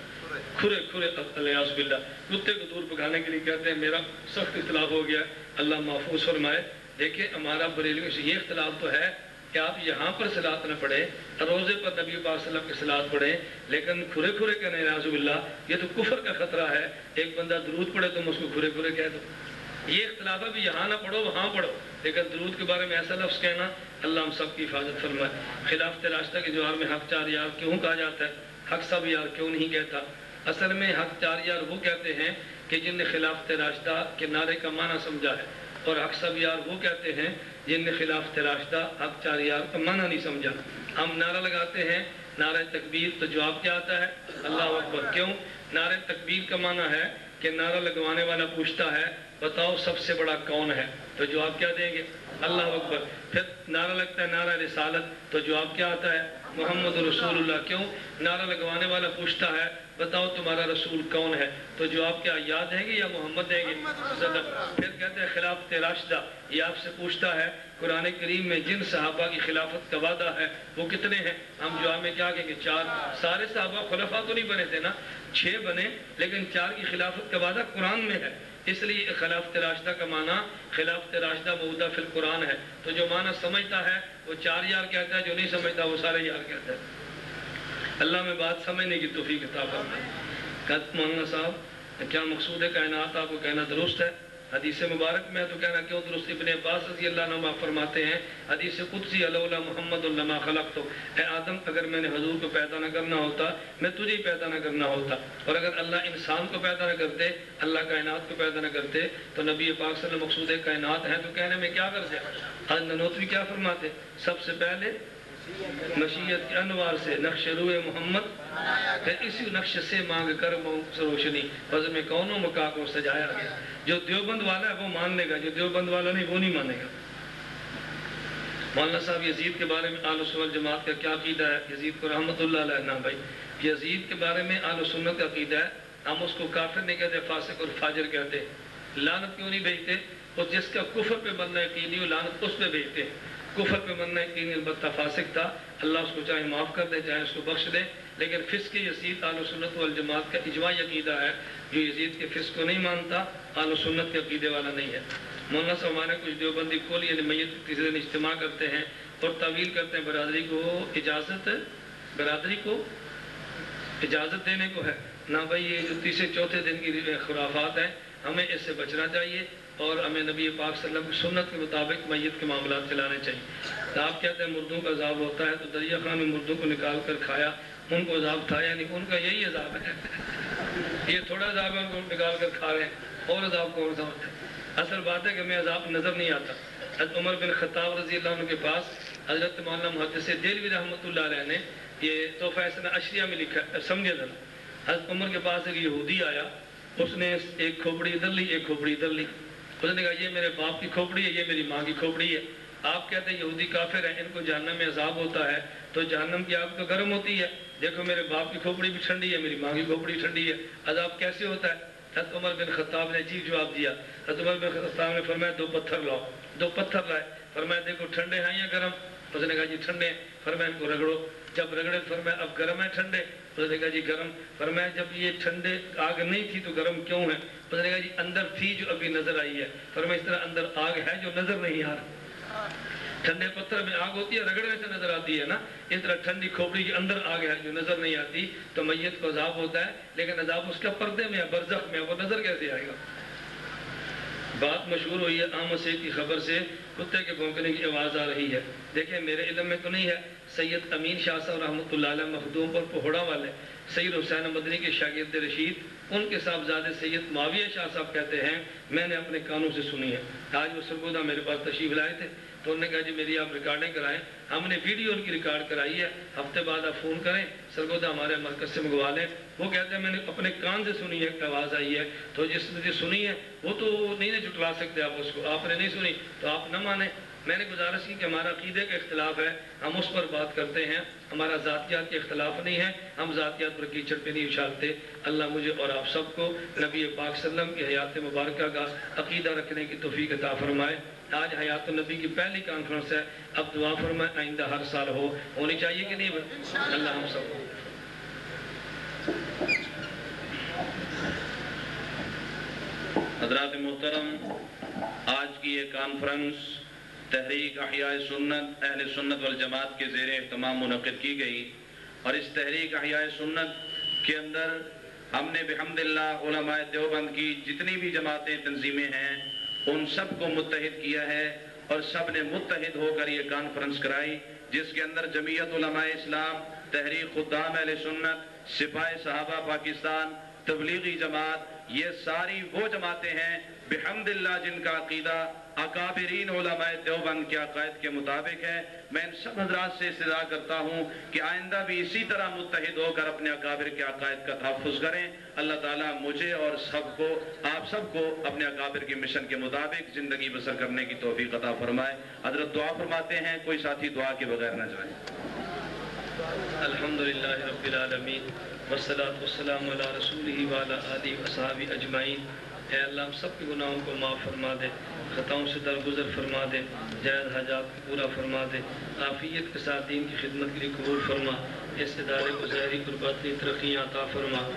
الیاس باللہ کتے کو دور پکانے کے لیے کہتے ہیں. میرا سخت اختلاف ہو گیا، اللہ محفوظ فرمائے. دیکھیں ہمارا بریلویوں سے یہ اختلاف تو ہے کہ آپ یہاں پر صلاۃ نہ پڑھیں، روزے پر نبی پاک صلی اللہ علیہ وسلم کی صلاۃ پڑھیں، لیکن کھرے کہنے الیاس باللہ یہ تو کفر کا خطرہ ہے. ایک بندہ درود پڑھے تم اس کو کھرے کہہ دو. یہ اختلاف ہے بھی یہاں نہ پڑھو وہاں پڑھو، لیکن درود کے بارے میں ایسا لفظ کہنا، اللہ ہم سب کی حفاظت فرمائے. خلافت راشدہ کے جواب میں حق 4 یار کیوں کہا جاتا ہے؟ حق سب یار کیوں نہیں کہتا؟ اصل میں حق 4 یار وہ کہتے ہیں کہ جن نے خلافت راشدہ کے نعرے کا معنی سمجھا ہے، اور حق سب یار وہ کہتے ہیں جن نے خلافت راشدہ حق 4 یار کا معنی نہیں سمجھا. ہم نعرہ لگاتے ہیں نعرہ تکبیر، تو جواب کیا آتا ہے؟ اللہ اکبر. کیوں؟ نعرہ تکبیر کا معنی ہے کہ نعرہ لگوانے والا پوچھتا ہے بتاؤ سب سے بڑا کون ہے، تو جواب کیا دیں گے؟ اللہ اکبر. پھر نعرہ لگتا ہے نعرہ رسالت، تو جواب کیا آتا ہے؟ محمد رسول اللہ. کیوں؟ نعرہ لگوانے والا پوچھتا ہے بتاؤ تمہارا رسول کون ہے، تو جواب کیا یاد ہے گے یا محمد دیں گے؟ پھر کہتے ہیں خلافت راشدہ، یہ آپ سے پوچھتا ہے قرآن کریم میں جن صحابہ کی خلافت کا وعدہ ہے وہ کتنے ہیں؟ ہم جواب میں کیا کہیں گے؟ 4. سارے صحابہ خلفاء تو نہیں بنے تھے نا، 6 بنے، لیکن 4 کی خلافت کا وعدہ قرآن میں ہے. اس لیے خلافت راشدہ کا معنی خلافت راشدہ موجودہ فی القرآن ہے. تو جو معنی سمجھتا ہے وہ 4 یار کہتا ہے، جو نہیں سمجھتا وہ سارے یار کہتا ہے. اللہ میں بات سمجھنے کی توفیق عطا فرمائے. مولانا صاحب کیا مقصود ہے کائنات؟ آپ کو کہنا درست ہے، حدیث مبارک میں تو کہنا کیوں درست؟ ابن عباس رضی اللہ عنہ فرماتے ہیں حدیث قدسی لولا محمد لما خلقت، اے آدم اگر میں نے حضور کو پیدا نہ کرنا ہوتا میں تجھے ہی پیدا نہ کرنا ہوتا. اور اگر اللہ انسان کو پیدا نہ کرتے، اللہ کائنات کو پیدا نہ کرتے تو نبی پاک صلی اللہ علیہ وسلم مقصود کائنات ہیں تو کہنے میں کیا کرتے؟ آج ننوتوی کیا فرماتے؟ سب سے پہلے مشیت کے انوار سے نقش روح محمد، پھر اسی نقش سے مانگ کر روشنی وزن میں کونوں مکا کو سجایا گیا. جو دیوبند والا ہے وہ مان لے گا، جو دیوبند والا نہیں وہ نہیں مانے گا. مولانا صاحب یزید کے بارے میں اہل سنت جماعت کا کیا عقیدہ ہے؟ یزید کو رحمت اللہ علیہ. نا بھائی، یزید کے بارے میں اہل سنت کا عقیدہ ہے ہم اس کو کافر نہیں کہتے، فاسق اور فاجر کہتے ہیں۔ لعنت کیوں نہیں بھیجتے؟ اور جس کا کفر پہ مرنا یقینی ہو لعنت اس پہ بھیجتے ہیں۔ کفر پہ مرنا یقینی البتہ فاسق تھا، اللہ اس کو چاہے معاف کر دے چاہے اس کو بخش دے، لیکن فسق یزید اہل سنت والجماعت کا اجماعی عقیدہ ہے، جو یزید کے فسق کو نہیں مانتا اہل سنت کے عقیدے والا نہیں ہے۔ مولانا صاحب ہمارے کچھ دیوبندی کھول یعنی میت کسی دن اجتماع کرتے ہیں اور تعویل کرتے ہیں برادری کو اجازت دینے کو ہے نہ بھائی، یہ جو تیسرے چوتھے دن کی خرافات ہیں، ہمیں اس سے بچنا چاہیے اور ہمیں نبی پاک صلی اللہ علیہ وسلم کی سنت کے مطابق میت کے معاملات چلانے چاہیے۔ تو آپ کہتے ہیں مردوں کا عذاب ہوتا ہے، تو دریا خان میں مردوں کو نکال کر کھایا، ان کو عذاب تھا، یعنی ان کا یہی عذاب ہے۔ یہ تھوڑا عذاب ہے ان کو نکال کر کھا رہے ہیں، اور عذاب کون سا ہوتا ہے؟ اصل بات ہے کہ ہمیں عذاب نظر نہیں آتا۔ حضرت عمر بن خطاب رضی اللہ عنہ کے پاس حضرت مولانا محدث دہلوی رحمۃ اللہ علیہ نے یہ تحفہ اثنا عشریہ میں لکھا ہے، سمجھے ذرا۔ حضرت عمر کے پاس ایک یہودی آیا، اس نے ایک کھوپڑی ادھر لی ایک کھوپڑی ادھر لی، اس نے کہا یہ میرے باپ کی کھوپڑی ہے، یہ میری ماں کی کھوپڑی ہے۔ آپ کہتے ہیں یہودی کافر ہیں، ان کو جہنم میں عذاب ہوتا ہے، تو جہنم کی آگ تو گرم ہوتی ہے، دیکھو میرے باپ کی کھوپڑی بھی ٹھنڈی ہے، میری ماں کی کھوپڑی ٹھنڈی ہے، عذاب کیسے ہوتا ہے؟ حضرت عمر بن خطاب نے عجیب جواب دیا۔ حضرت عمر بن خطاب نے فرمایا دو پتھر لاؤ، دو پتھر لائے، فرمایا دیکھو ٹھنڈے ہیں یا گرم؟ اس نے کہا جی ٹھنڈے ہیں، فرمایا ان کو رگڑو، جب رگڑے فرمایا اب گرم ہے ٹھنڈے؟ اس نے کہا جی گرم، فرمایا جب یہ ٹھنڈے آگ نہیں تھی تو گرم کیوں ہے؟ اس نے کہا جی اندر تھی جو ابھی نظر آئی ہے، فرمایا اس طرح اندر آگ ہے جو نظر نہیں آ رہا۔ ٹھنڈے پتھر میں آگ ہوتی ہے، رگڑنے سے نظر آتی ہے نا، اس طرح ٹھنڈی کھوپڑی کے اندر آگ ہے جو نظر نہیں آتی۔ تو میت کو عذاب ہوتا ہے، لیکن عذاب اس کا پردے میں ہے، برزخ میں، وہ نظر کیسے آئے گا؟ بات مشہور ہوئی ہے عام مسیح کی خبر سے کتے کے بھونکنے کی آواز آ رہی ہے۔ دیکھیں میرے علم میں تو نہیں ہے، سید امین شاہ صاحب رحمۃ اللہ علیہ مخدوم اور پہوڑا والے سید حسین مدنی کے شاگرد رشید، ان کے صاحبزادے سید معاویہ شاہ صاحب کہتے ہیں میں نے اپنے کانوں سے سنی ہے۔ آج وہ سرگودا میرے پاس تشریف لائے تھے تو انہوں نے کہا جی میری آپ ریکارڈنگ کرائیں، ہم نے ویڈیو ان کی ریکارڈ کرائی ہے، ہفتے بعد آپ فون کریں سرگودا ہمارے مرکز سے منگوا لیں۔ وہ کہتے ہیں میں نے اپنے کان سے سنی ہے کہ آواز آئی ہے، تو جس نے سنی ہے وہ تو نہیں جھٹلا سکتے آپ اس کو، آپ نے نہیں سنی تو آپ نہ مانیں۔ میں نے گزارش کی کہ ہمارا عقیدے کا اختلاف ہے، ہم اس پر بات کرتے ہیں، ہمارا ذاتیات کے اختلاف نہیں ہے، ہم ذاتیات پر کیچڑ پہ نہیں اچھالتے۔ اللہ مجھے اور آپ سب کو نبی پاک صلی اللہ علیہ وسلم کی حیات مبارکہ کا عقیدہ رکھنے کی توفیق عطا فرمائے۔ آج حیات النبی کی پہلی کانفرنس ہے، اب دعا فرمائے آئندہ ہر سال ہونی چاہیے کہ نہیں؟ اللہ ہم سب کو حضرات محترم، آج کی یہ کانفرنس تحریک احیاء سنت اہل سنت والجماعت کے زیر اہتمام منعقد کی گئی، اور اس تحریک احیاء سنت کے اندر ہم نے بحمد اللہ علماء دیوبند کی جتنی بھی جماعتیں تنظیمیں ہیں ان سب کو متحد کیا ہے، اور سب نے متحد ہو کر یہ کانفرنس کرائی، جس کے اندر جمعیت علماء اسلام، تحریک خدام اہل سنت، سپاہ صحابہ پاکستان، تبلیغی جماعت، یہ ساری وہ جماعتیں ہیں بحمد اللہ جن کا عقیدہ اکابرین علماء دیوبند کے عقائد کے مطابق ہے۔ میں ان سب حضرات سے استدعا کرتا ہوں کہ آئندہ بھی اسی طرح متحد ہو کر اپنے اکابر کے عقائد کا تحفظ کریں۔ اللہ تعالیٰ مجھے اور سب کو، آپ سب کو اپنے اکابر کے مشن کے مطابق زندگی بسر کرنے کی توفیق عطا فرمائے۔ حضرت دعا فرماتے ہیں، کوئی ساتھی دعا کے بغیر نہ جائے۔ الحمدللہ رب العالمین والصلاة والسلام علی رسولہ وعلی آلہ وصحبہ اجمعین۔ اے اللہ ہم سب کے گناہوں کو معاف فرما دے، خطاؤں سے درگزر فرما دے، جائز حاجات کو پورا فرما دے، عافیت کے ساتھ دین کی خدمت کے لیے قبول فرما، اس ادارے کو ظاہری اور باطنی ترقیاں عطا فرما۔